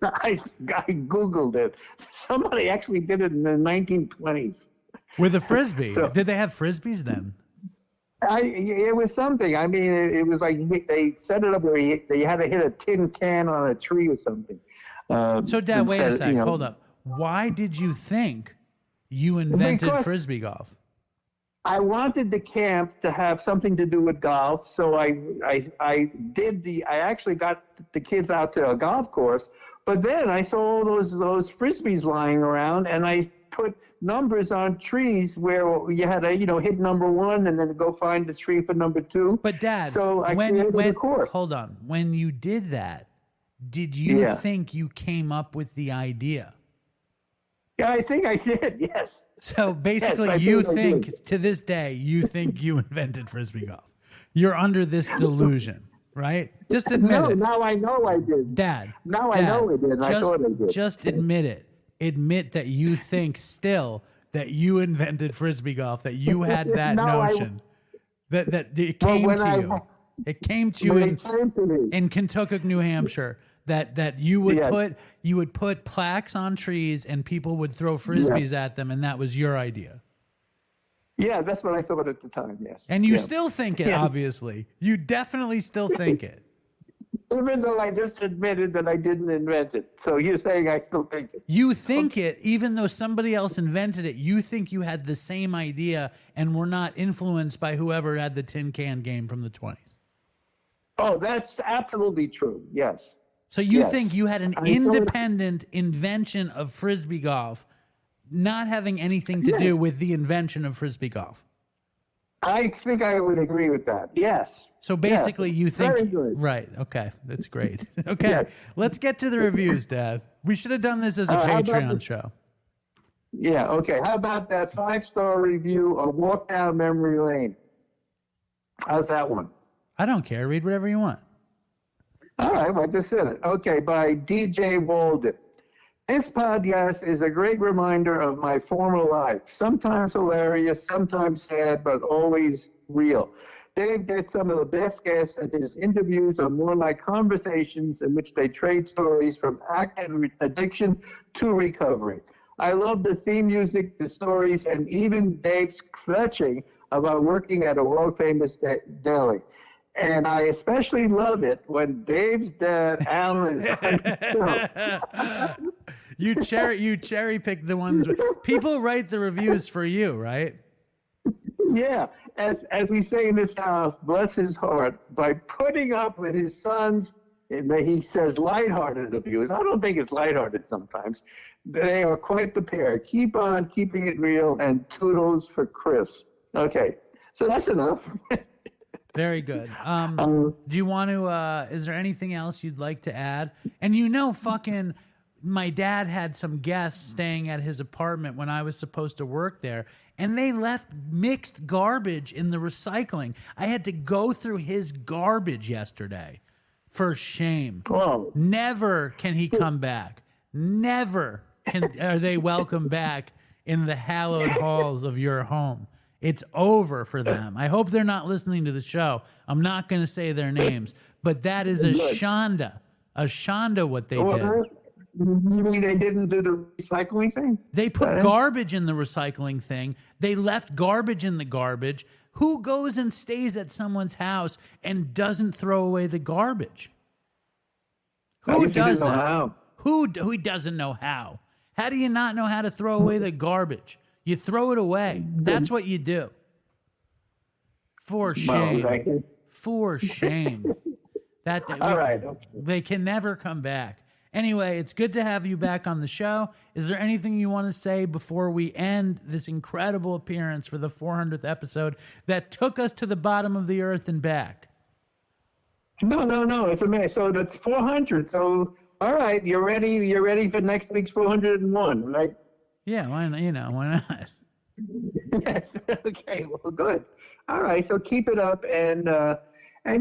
Speaker 17: I Googled it. Somebody actually did it in the 1920s.
Speaker 2: With a Frisbee? So, did they have Frisbees then?
Speaker 17: It was something. I mean, it was like they set it up where they had to hit a tin can on a tree or something.
Speaker 2: So, Dad, wait a second. Hold up. Why did you think you invented Frisbee golf?
Speaker 17: I wanted the camp to have something to do with golf, so I actually got the kids out to a golf course, but then I saw all those Frisbees lying around, and I put numbers on trees where you had to, hit number 1 and then go find the tree for number 2.
Speaker 2: But Dad,
Speaker 17: so I created a course.
Speaker 2: Hold on. When you did that, did you
Speaker 17: Yeah.
Speaker 2: think you came up with the idea?
Speaker 17: Yeah, I think I did. Yes.
Speaker 2: So basically,
Speaker 17: Yes, I
Speaker 2: you
Speaker 17: think I
Speaker 2: think
Speaker 17: did.
Speaker 2: to this day you think you invented frisbee golf. You're under this delusion, right? Just admit
Speaker 17: No,
Speaker 2: it.
Speaker 17: now I know I did.
Speaker 2: Dad.
Speaker 17: Now I know I did. And I thought I did.
Speaker 2: Just admit it. Admit that you think still that you invented frisbee golf, that you had that
Speaker 17: No,
Speaker 2: notion, that it came to you. It came to you in Kentucky, New Hampshire. That you would put plaques on trees and people would throw frisbees at them, and that was your idea.
Speaker 17: Yeah, that's what I thought at the time, yes.
Speaker 2: And you
Speaker 17: Yeah.
Speaker 2: still think it,
Speaker 17: Yeah.
Speaker 2: obviously. You definitely still think it.
Speaker 17: Even though I just admitted that I didn't invent it. So you're saying I still think it.
Speaker 2: You think it, even though somebody else invented it, you think you had the same idea and were not influenced by whoever had the tin can game from the 20s.
Speaker 17: Oh, that's absolutely true, yes.
Speaker 2: So you
Speaker 17: Yes.
Speaker 2: think you had an
Speaker 17: I thought-
Speaker 2: independent invention of frisbee golf, not having anything to do with the invention of frisbee golf.
Speaker 17: I think I would agree with that, yes.
Speaker 2: So basically,
Speaker 17: Yes.
Speaker 2: you think
Speaker 17: Very good.
Speaker 2: right? Okay, that's great. Okay,
Speaker 17: Yes.
Speaker 2: let's get to the reviews, Dad. We should have done this as a
Speaker 17: How about
Speaker 2: Patreon
Speaker 17: the-
Speaker 2: show.
Speaker 17: Yeah, okay. How about that 5-star review of Walk Down Memory Lane? How's that one?
Speaker 2: I don't care. Read whatever you want.
Speaker 17: All right, well, I just said it. Okay, by DJ Walden. This podcast is a great reminder of my former life. Sometimes hilarious, sometimes sad, but always real. Dave gets some of the best guests, and his interviews are more like conversations in which they trade stories from active addiction to recovery. I love the theme music, the stories, and even Dave's clutching about working at a world-famous deli. And I especially love it when Dave's dad, Alan, is on the show.
Speaker 2: You cherry pick the ones. People write the reviews for you, right?
Speaker 17: Yeah, as we say in the South, bless his heart, by putting up with his son's, he says, lighthearted abuse. I don't think it's lighthearted sometimes. They are quite the pair. Keep on keeping it real, and Toodles for Chris. Okay, so that's enough.
Speaker 2: Very good. Do you want to, is there anything else you'd like to add? And fucking my dad had some guests staying at his apartment when I was supposed to work there, and they left mixed garbage in the recycling. I had to go through his garbage yesterday. For shame.
Speaker 17: Whoa.
Speaker 2: Never can he come back. Never are they welcome back in the hallowed halls of your home. It's over for them. I hope they're not listening to the show. I'm not going to say their names, but that is a shanda. A shanda what they did.
Speaker 17: You mean they didn't do the recycling thing?
Speaker 2: They put garbage in the recycling thing. They left garbage in the garbage. Who goes and stays at someone's house and doesn't throw away the garbage? Who does that? Who doesn't know how? How do you not know how to throw away the garbage? You throw it away. That's what you do. For shame. For shame.
Speaker 17: All right.
Speaker 2: They can never come back. Anyway, it's good to have you back on the show. Is there anything you want to say before we end this incredible appearance for the 400th episode that took us to the bottom of the earth and back?
Speaker 17: No. It's amazing. So that's 400. So, all right, you're ready. You're ready for next week's 401, right?
Speaker 2: Yeah, why not? Why not?
Speaker 17: Yes. Okay. Well, good. All right. So keep it up, and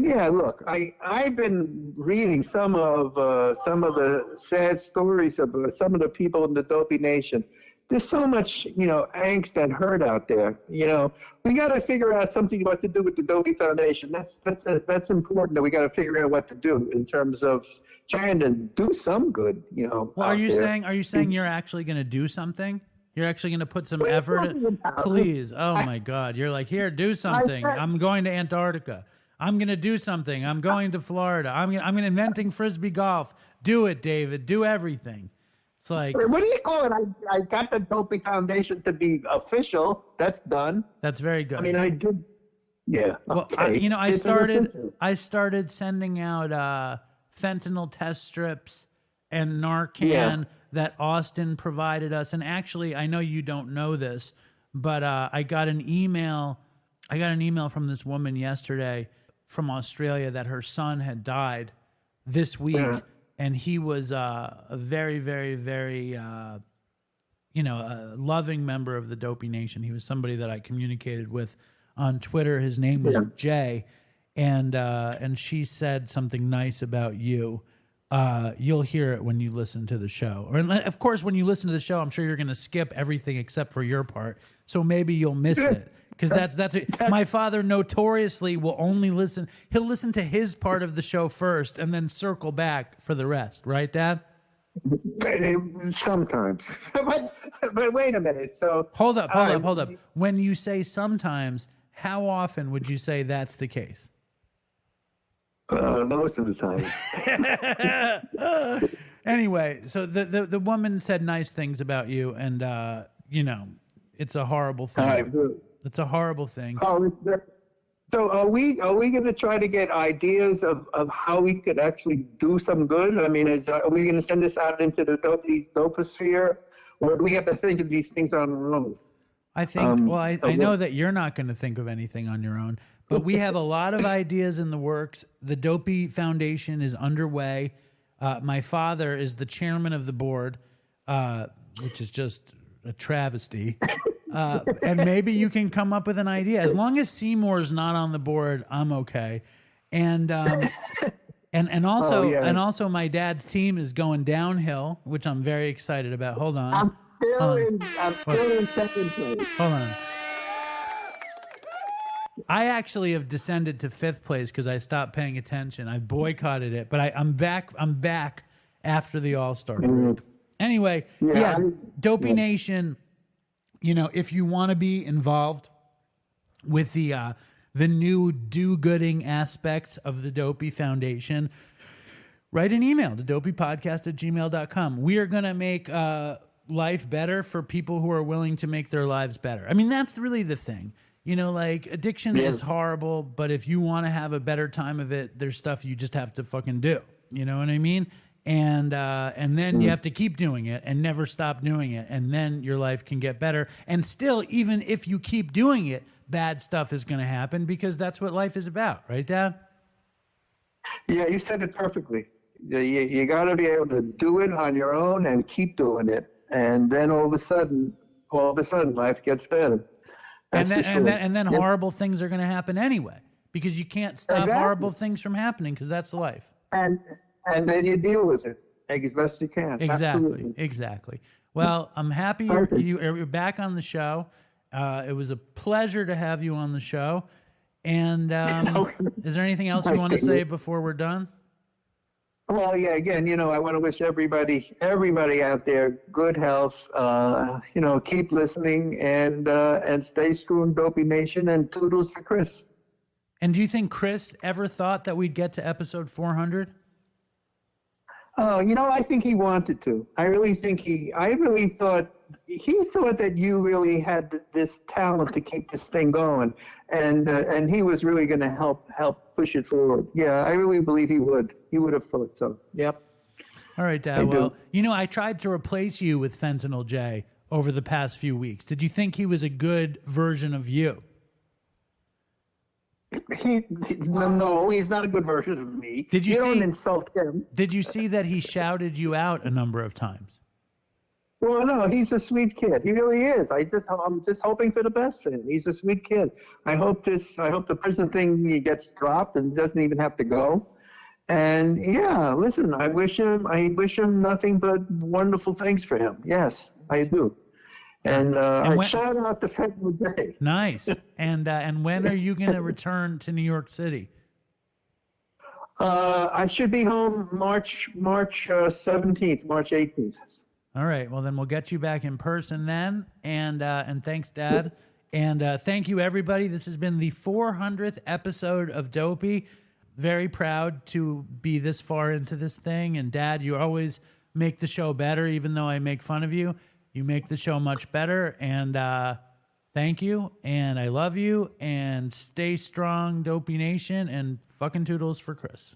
Speaker 17: yeah, look, I've been reading some of the sad stories of some of the people in the Dopey Nation. There's so much, angst and hurt out there. We got to figure out something what to do with the Dopey Foundation. That's important. That we got to figure out what to do in terms of trying to do some good.
Speaker 2: Well, are you saying you're actually going to do something? You're actually going to put some effort in? Please. Oh my God. You're like, here, do something. I'm going to Antarctica. I'm going to do something. I'm going to Florida. I'm inventing frisbee golf. Do it, David. Do everything. It's like,
Speaker 17: what do you call it? I got the Dopey Foundation to be official. That's done.
Speaker 2: That's very good.
Speaker 17: I mean, I did. Yeah. Okay.
Speaker 2: Well, I started sending out fentanyl test strips and Narcan that Austin provided us. And actually, I know you don't know this, but I got an email from this woman yesterday from Australia that her son had died this week.
Speaker 17: Yeah.
Speaker 2: And he was a very, very, very, a loving member of the Dopey Nation. He was somebody that I communicated with on Twitter. His name was Jay. And she said something nice about you. You'll hear it when you listen to the show. Or of course, when you listen to the show, I'm sure you're going to skip everything except for your part. So maybe you'll miss it. Because that's my father notoriously will only listen. He'll listen to his part of the show first and then circle back for the rest. Right, Dad?
Speaker 17: Sometimes. but wait a minute. So
Speaker 2: hold up. When you say sometimes, how often would you say that's the case?
Speaker 17: Most of the time.
Speaker 2: Anyway, so the woman said nice things about you, and it's a horrible thing. It's a horrible thing.
Speaker 17: So are we going to try to get ideas of how we could actually do some good? I mean, are we going to send this out into the doposphere, or do we have to think of these things on our own?
Speaker 2: I think. I know that you're not going to think of anything on your own, but we have a lot of ideas in the works. The Dopey Foundation is underway. My father is the chairman of the board, which is just a travesty. And maybe you can come up with an idea. As long as Seymour's not on the board, I'm okay. And also my dad's team is going downhill, which I'm very excited about. Hold on.
Speaker 17: I'm still in second place.
Speaker 2: Hold on. I actually have descended to 5th place because I stopped paying attention. I boycotted it, but I'm back. I'm back after the All-Star break. Anyway, Dopey Nation. If you want to be involved with the new do-gooding aspects of the Dopey Foundation, write an email to dopeypodcast@gmail.com. We are going to make life better for people who are willing to make their lives better. I mean, that's really the thing. Addiction is horrible, but if you want to have a better time of it, there's stuff you just have to fucking do. You know what I mean? And then you have to keep doing it and never stop doing it. And then your life can get better. And still, even if you keep doing it, bad stuff is going to happen because that's what life is about. Right, Dad?
Speaker 17: Yeah, you said it perfectly. You got to be able to do it on your own and keep doing it. And then all of a sudden, life gets better.
Speaker 2: And then horrible things are going to happen anyway because you can't stop horrible things from happening because that's life.
Speaker 17: And then you deal with it as best you can.
Speaker 2: Exactly. Well, I'm happy you're back on the show. It was a pleasure to have you on the show. And is there anything else you want to say before we're done?
Speaker 17: Well, yeah. Again, I want to wish everybody out there good health. Keep listening and stay strong, Dopey Nation, and Toodles for Chris.
Speaker 2: And do you think Chris ever thought that we'd get to episode 400?
Speaker 17: Oh, I think he wanted to. I really thought that you really had this talent to keep this thing going, and he was really going to help push it forward. Yeah, I really believe he would. He would have thought so. Yep.
Speaker 2: All right, Dad. Well, I tried to replace you with Fentanyl J over the past few weeks. Did you think he was a good version of you?
Speaker 17: No, he's not a good version of me. Don't insult him.
Speaker 2: Did you see that he shouted you out a number of times?
Speaker 17: Well, no, he's a sweet kid. He really is. I'm just hoping for the best for him. He's a sweet kid. I hope the prison thing gets dropped and doesn't even have to go. And yeah, listen, I wish him nothing but wonderful things for him. Yes, I do. And shout out to Fentanyl J.
Speaker 2: Nice. And when are you going to return to New York City?
Speaker 17: I should be home March 17th, March 18th.
Speaker 2: All right. Well, then we'll get you back in person then. And thanks, Dad. And thank you, everybody. This has been the 400th episode of Dopey. Very proud to be this far into this thing. And Dad, you always make the show better, even though I make fun of you. You make the show much better, and thank you, and I love you, and stay strong, Dopey Nation, and fucking Toodles for Chris.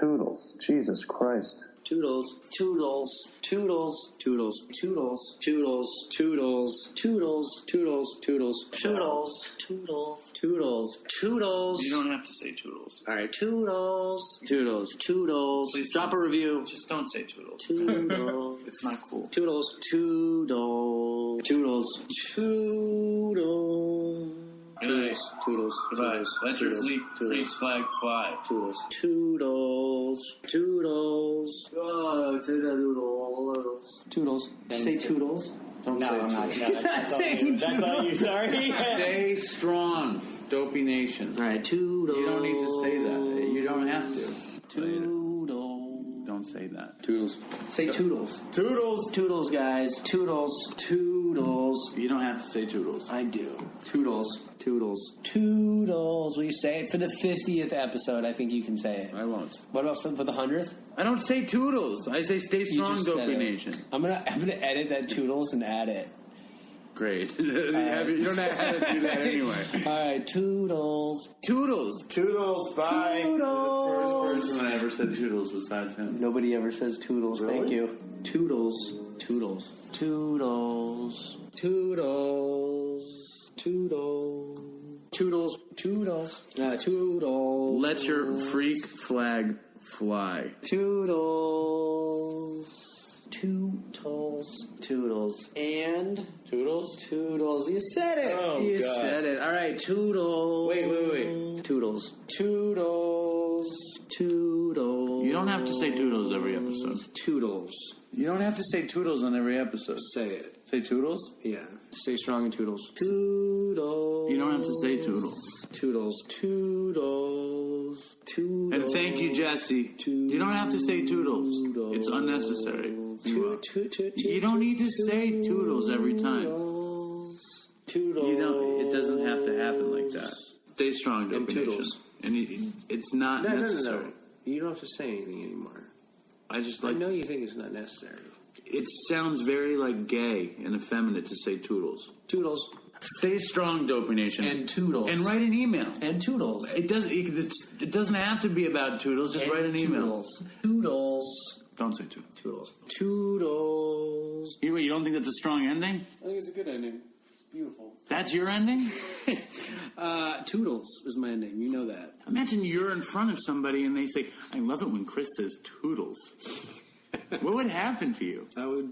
Speaker 18: Toodles. Jesus Christ.
Speaker 1: Toodles, toodles, toodles, toodles, toodles, toodles, toodles, toodles, toodles, toodles, toodles, toodles, toodles, toodles.
Speaker 19: You don't have to say toodles.
Speaker 1: All right, toodles, toodles, toodles.
Speaker 19: Please
Speaker 1: Drop a review.
Speaker 19: Just don't say toodles.
Speaker 1: Toodles.
Speaker 19: It's not cool.
Speaker 1: Toodles, toodles, toodles, toodles. Toodles, toodles, toodles.
Speaker 19: Let your freak flag fly.
Speaker 1: Toodles, toodles, toodles. Oh, toodles. Toodles. Say toodles.
Speaker 19: Don't
Speaker 1: no,
Speaker 19: say
Speaker 1: I'm not.
Speaker 19: toodles.
Speaker 1: That's all you. Sorry.
Speaker 19: Stay strong, Dopey Nation.
Speaker 1: All right, toodles.
Speaker 19: You don't need to say that. You don't have to.
Speaker 1: Toodles.
Speaker 19: Don't say that.
Speaker 1: Toodles. Say toodles.
Speaker 19: Toodles.
Speaker 1: Toodles, guys. Toodles. Toodles.
Speaker 19: You don't have to say toodles.
Speaker 1: I do. Toodles. Toodles. Toodles. Will you say it for the 50th episode? I think you can say it.
Speaker 19: I won't.
Speaker 1: What about for the 100th?
Speaker 19: I don't say toodles. I say stay strong, Dopey Nation.
Speaker 1: I'm gonna edit that toodles and add it.
Speaker 19: Great. You don't know how to do that anyway.
Speaker 1: All right, toodles.
Speaker 19: Toodles.
Speaker 9: Toodles, bye.
Speaker 1: Toodles.
Speaker 19: You're the first person that ever said toodles besides him.
Speaker 1: Nobody ever says toodles.
Speaker 9: Really?
Speaker 1: Thank you. Toodles. Toodles. Toodles. Toodles. Toodles. Toodles. Toodles. Toodles.
Speaker 19: Let your freak flag fly.
Speaker 1: Toodles. Toodles. Toodles. And
Speaker 19: Toodles?
Speaker 1: Toodles. You said it.
Speaker 19: Oh,
Speaker 1: you
Speaker 19: God.
Speaker 1: said it. All right, toodles.
Speaker 19: Wait.
Speaker 1: Toodles. Toodles. Toodles.
Speaker 19: You don't have to say toodles every episode.
Speaker 1: Toodles.
Speaker 19: You don't have to say toodles on every episode.
Speaker 1: Say it.
Speaker 19: Say toodles?
Speaker 1: Yeah. Stay strong and toodles. Toodles.
Speaker 19: You don't have to say toodles.
Speaker 1: Toodles. Toodles. Toodles.
Speaker 19: And thank you, Jesse. You don't have to say toodles. It's unnecessary. You don't need to say toodles every time.
Speaker 1: Toodles.
Speaker 19: It doesn't have to happen like that. Stay strong, Dopey Nation.
Speaker 1: toodles.
Speaker 19: And it's not necessary.
Speaker 1: No. You don't have to say anything anymore.
Speaker 19: I
Speaker 1: I know you think it's not necessary.
Speaker 19: It sounds very like gay and effeminate to say toodles.
Speaker 1: Toodles.
Speaker 19: Stay strong, Dopey Nation.
Speaker 1: And toodles.
Speaker 19: And write an email.
Speaker 1: And toodles.
Speaker 19: It doesn't have to be about toodles. Just write an email.
Speaker 1: Toodles.
Speaker 19: Don't say toodles.
Speaker 1: Toodles. Toodles.
Speaker 19: You don't think that's a strong ending?
Speaker 1: I think it's a good ending. Beautiful.
Speaker 19: That's your ending?
Speaker 1: Toodles is my ending. You know that.
Speaker 19: Imagine you're in front of somebody and they say, I love it when Chris says toodles. What would happen to you?
Speaker 1: I would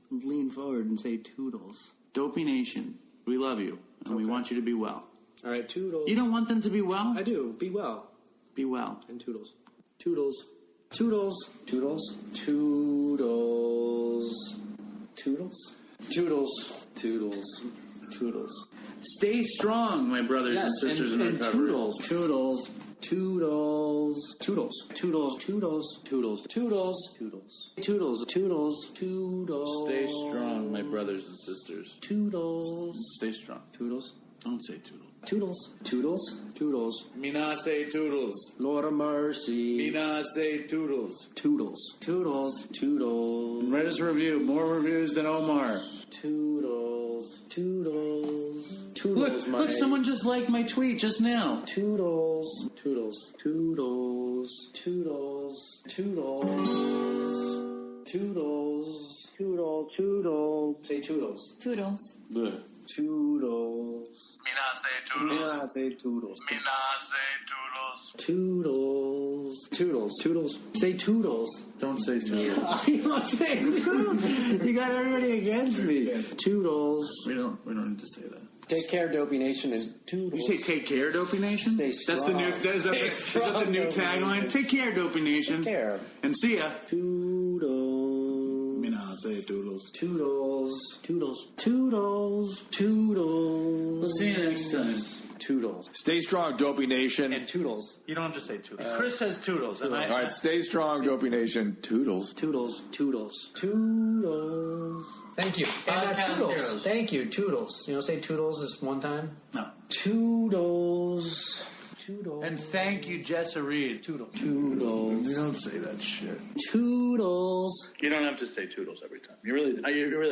Speaker 1: lean forward and say toodles.
Speaker 19: Dopey Nation, we love you, and we want you to be well.
Speaker 1: All right, toodles.
Speaker 19: You don't want them to be well?
Speaker 1: I do. Be well.
Speaker 19: Be well.
Speaker 1: And toodles. Toodles. Toodles. Toodles. Toodles. Toodles. Toodles. Toodles. Toodles.
Speaker 19: Stay strong, my brothers and sisters in recovery.
Speaker 1: Toodles. Toodles. Toodles. Toodles. Toodles. Toodles. Toodles. Toodles. Toodles. Toodles. Toodles. Toodles.
Speaker 19: Stay strong, my brothers and sisters.
Speaker 1: Toodles.
Speaker 19: Stay strong.
Speaker 1: Toodles.
Speaker 19: Don't say toodles.
Speaker 1: Toodles. Toodles. Toodles.
Speaker 19: Me not say toodles.
Speaker 1: Lord of mercy.
Speaker 19: Me not say toodles.
Speaker 1: Toodles. Toodles. Toodles.
Speaker 19: Write us a review. More reviews than Omar.
Speaker 1: Toodles. Toodles. Toodles.
Speaker 19: Look, someone just liked my tweet just now.
Speaker 1: Toodles. Toodles. Toodles. Toodles. Toodles. Toodles. Toodles. Toodles. Say toodles.
Speaker 10: Toodles.
Speaker 19: Blech.
Speaker 1: Toodles.
Speaker 19: Me not say
Speaker 1: Me not say toodles.
Speaker 19: Me not say toodles.
Speaker 1: Toodles. Toodles. Toodles. Say toodles.
Speaker 19: Don't say toodles.
Speaker 1: I'm not saying toodles. You got everybody against me. Toodles.
Speaker 19: We don't need to say that.
Speaker 1: Take care, Dopey Nation, and toodles.
Speaker 19: You say take care, Dopey Nation?
Speaker 1: Stay
Speaker 19: That's the
Speaker 1: strong.
Speaker 19: new. Is that the new tagline? Take care, Dopey Nation.
Speaker 1: Take care.
Speaker 19: And see ya.
Speaker 1: Toodles.
Speaker 19: Me not say toodles.
Speaker 1: Toodles. Toodles. Toodles. Toodles.
Speaker 19: We'll see you next time.
Speaker 1: Toodles.
Speaker 20: Stay strong, Dopey Nation.
Speaker 1: And toodles.
Speaker 19: You don't have to say toodles. Chris says toodles. And
Speaker 20: All right, stay strong, Dopey Nation. Toodles.
Speaker 1: Toodles. Toodles. Toodles. Thank you. And toodles.
Speaker 19: Heroes.
Speaker 1: Thank you. Toodles. You know, say toodles this one time.
Speaker 19: No.
Speaker 1: Toodles. Toodles.
Speaker 19: And thank you, Jessa Reed.
Speaker 1: Toodles. Toodles.
Speaker 19: You don't say that shit.
Speaker 1: Toodles.
Speaker 19: You don't have to say toodles every time. You really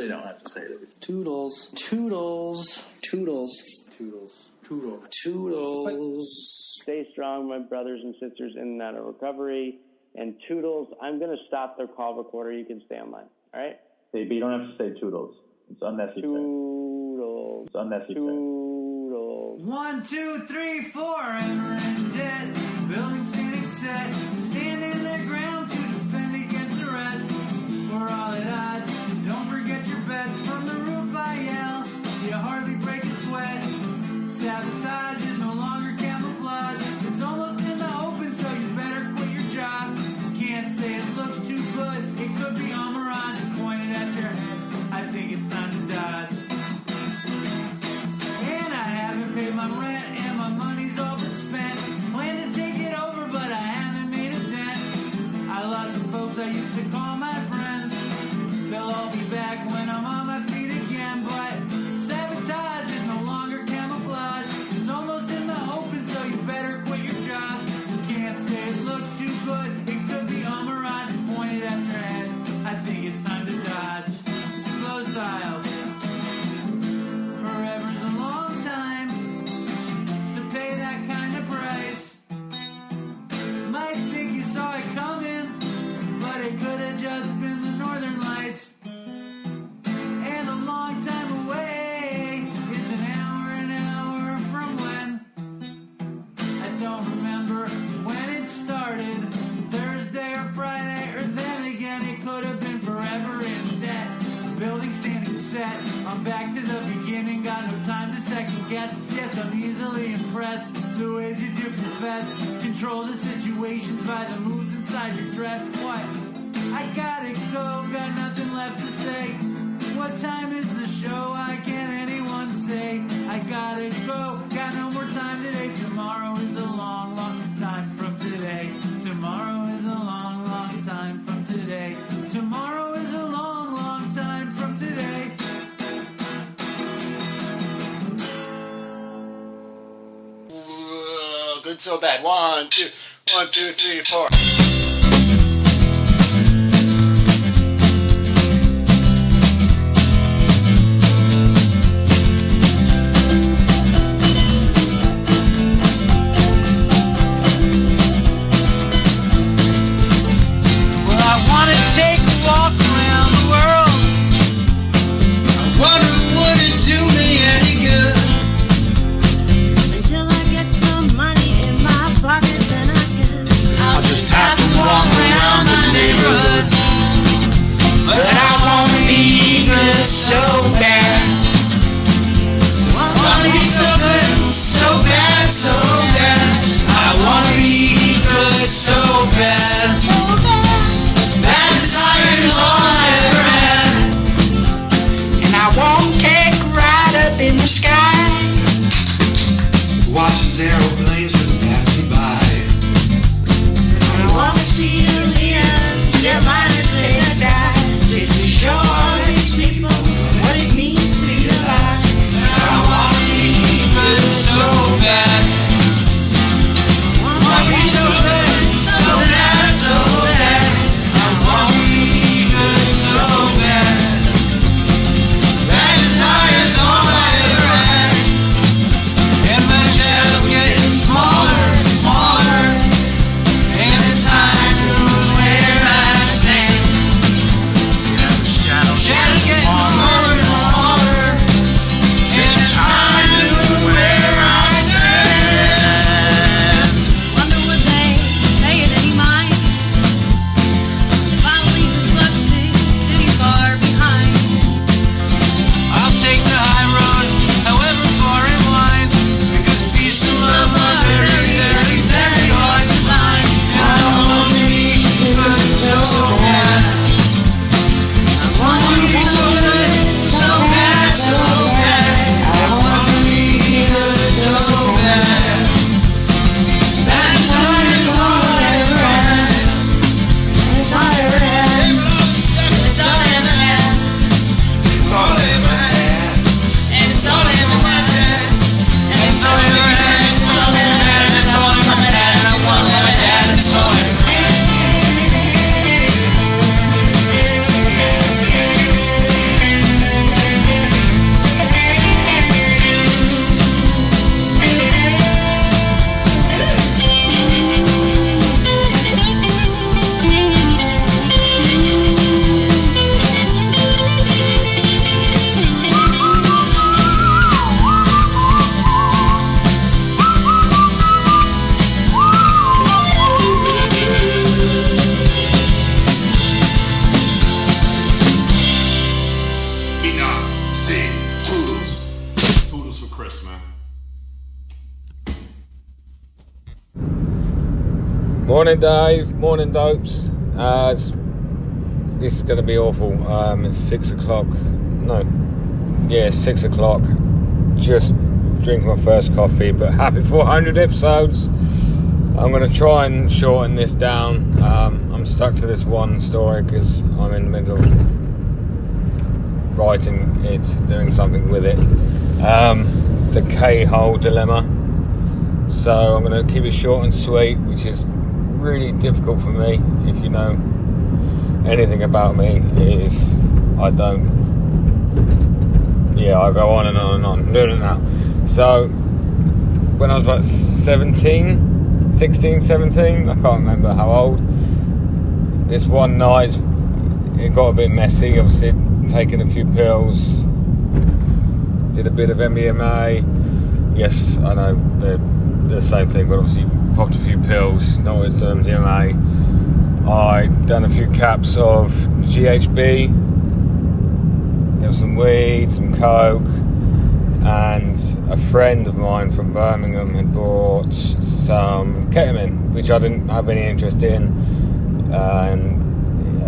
Speaker 19: don't have to say it every time.
Speaker 1: Toodles. Toodles. Toodles. Toodles. Toodles. Toodles.
Speaker 21: Stay strong, my brothers and sisters in and out of recovery.
Speaker 3: And Toodles, I'm going to stop their call recorder. You can stay on mine. All right?
Speaker 21: Hey, but you don't have to say Toodles. It's unnecessary.
Speaker 3: Toodles.
Speaker 21: It's unnecessary.
Speaker 3: Toodles.
Speaker 2: 1, 2, 3, 4, and we're in debt. Building standing set, standing their ground to defend against the rest. We're all at odds. Don't forget your bets. From the roof I yell, you hardly break a sweat. Sabotage is no longer camouflage. It's almost in the open, so you better quit your job. Can't say it looks too good. It could be a mirage pointed at your head. I think it's time to dodge. And I haven't paid my rent, and my money's all been spent. Plan to take it over, but I haven't made a dent. I lost some folks I used to call my friends. They'll all be back when I'm on my feet again. But sabotage is no longer camouflage. It's almost in the open, so you better quit your jobs. Can't say it looks too good. It could be a mirage pointed at your head. I think it's time to dodge. Slow styles. Forever's a long time to pay that kind of price. Might think you saw it coming, but it could have just been the northern lights. And a long time away is an hour from when. I don't remember when it started, Thursday or Friday, or then again it could have been forever in debt. Building standing set, I'm back to the beginning, got no time to second guess. Yes, I'm easily impressed, the ways you do confess. Control the situations by the moves inside your dress. What? I gotta go, got nothing left to say. What time is the show? I can't anyone say. I gotta go, got no more time today. Tomorrow is a long, long time from today. Tomorrow is a long, long time from today. Tomorrow is a long, long time from today.
Speaker 22: Good so bad. 1, 2, 3, 4.
Speaker 11: Just happen
Speaker 4: Morning, Dave. Morning, Dopes. This is going to be awful. It's 6 o'clock. No. Yeah, 6 o'clock. Just drinking my first coffee, but happy 400 episodes. I'm going to try and shorten this down. I'm stuck to this one story because I'm in the middle of writing it, doing something with it. The K-hole dilemma. So I'm going to keep it short and sweet, which is really difficult for me. If you know anything about me, I go on and on and on. I'm doing it now. So when I was about 16, 17, I can't remember how old, this one night it got a bit messy. Obviously taking a few pills, did a bit of MDMA. Yes, I know they're the same thing, but obviously popped a few pills, snorted some MDMA. I done a few caps of GHB. There was some weed, some coke, and a friend of mine from Birmingham had bought some ketamine, which I didn't have any interest in, and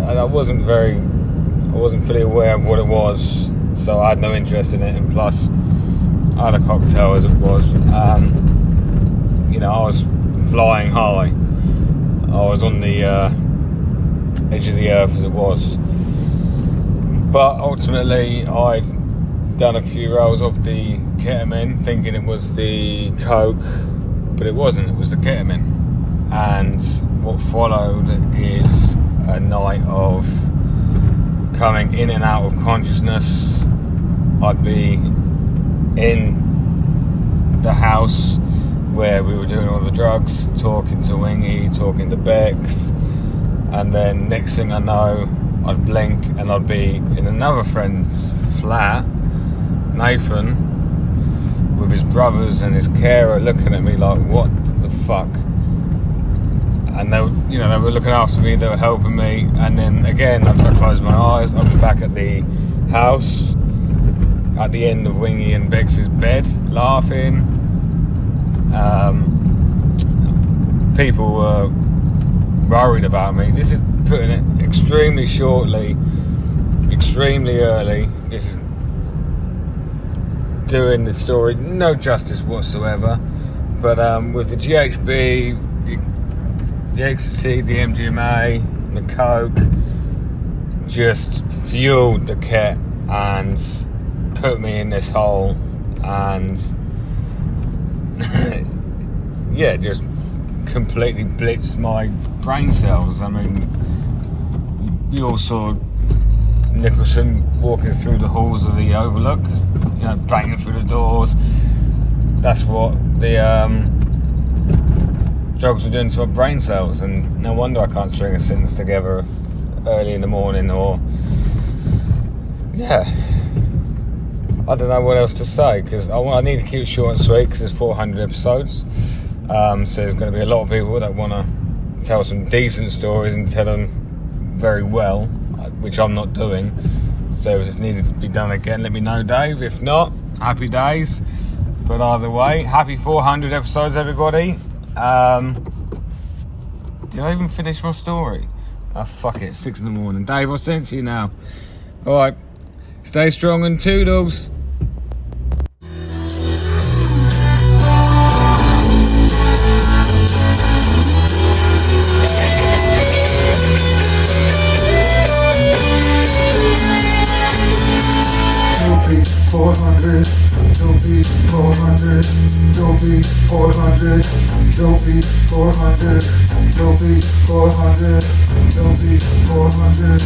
Speaker 4: I wasn't fully aware of what it was, so I had no interest in it. And plus, I had a cocktail as it was. I was flying high. I was on the edge of the earth as it was. But ultimately, I'd done a few rolls of the ketamine, thinking it was the coke, but it wasn't. It was the ketamine. And what followed is a night of coming in and out of consciousness. I'd be in the house where we were doing all the drugs, talking to Wingy, talking to Bex, and then next thing I know, I'd blink and I'd be in another friend's flat, Nathan, with his brothers and his carer looking at me like, what the fuck? And they were looking after me, they were helping me, and then again, after I closed my eyes, I'd be back at the house, at the end of Wingy and Bex's bed, laughing. People were worried about me. This is putting it extremely shortly, extremely early. This is doing the story no justice whatsoever. But with the GHB, the ecstasy, the MDMA, the coke, just fueled the ket and put me in this hole, and yeah, just completely blitzed my brain cells. I mean, you all saw Nicholson walking through the halls of the Overlook, banging through the doors. That's what the drugs are doing to my brain cells, and no wonder I can't string a sentence together early in the morning, or I don't know what else to say, because I need to keep it short and sweet, because there's 400 episodes. So there's going to be a lot of people that want to tell some decent stories and tell them very well, which I'm not doing. So if it's needed to be done again, let me know, Dave. If not, happy days. But either way, happy 400 episodes, everybody. Did I even finish my story? Oh, fuck it, 6 in the morning. Dave, I'll send it to you now. Alright, stay strong and toodles.
Speaker 11: Dopey 400, Dopey 400, Dopey 400, Dopey 400, Dopey 400, Dopey 400,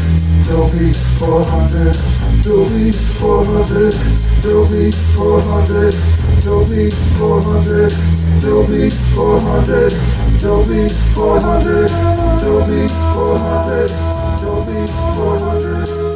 Speaker 11: Dopey 400, Dopey 400, Dopey 400, Dopey 400, Dopey 400, Dopey 400, Dopey 400, Dopey 400.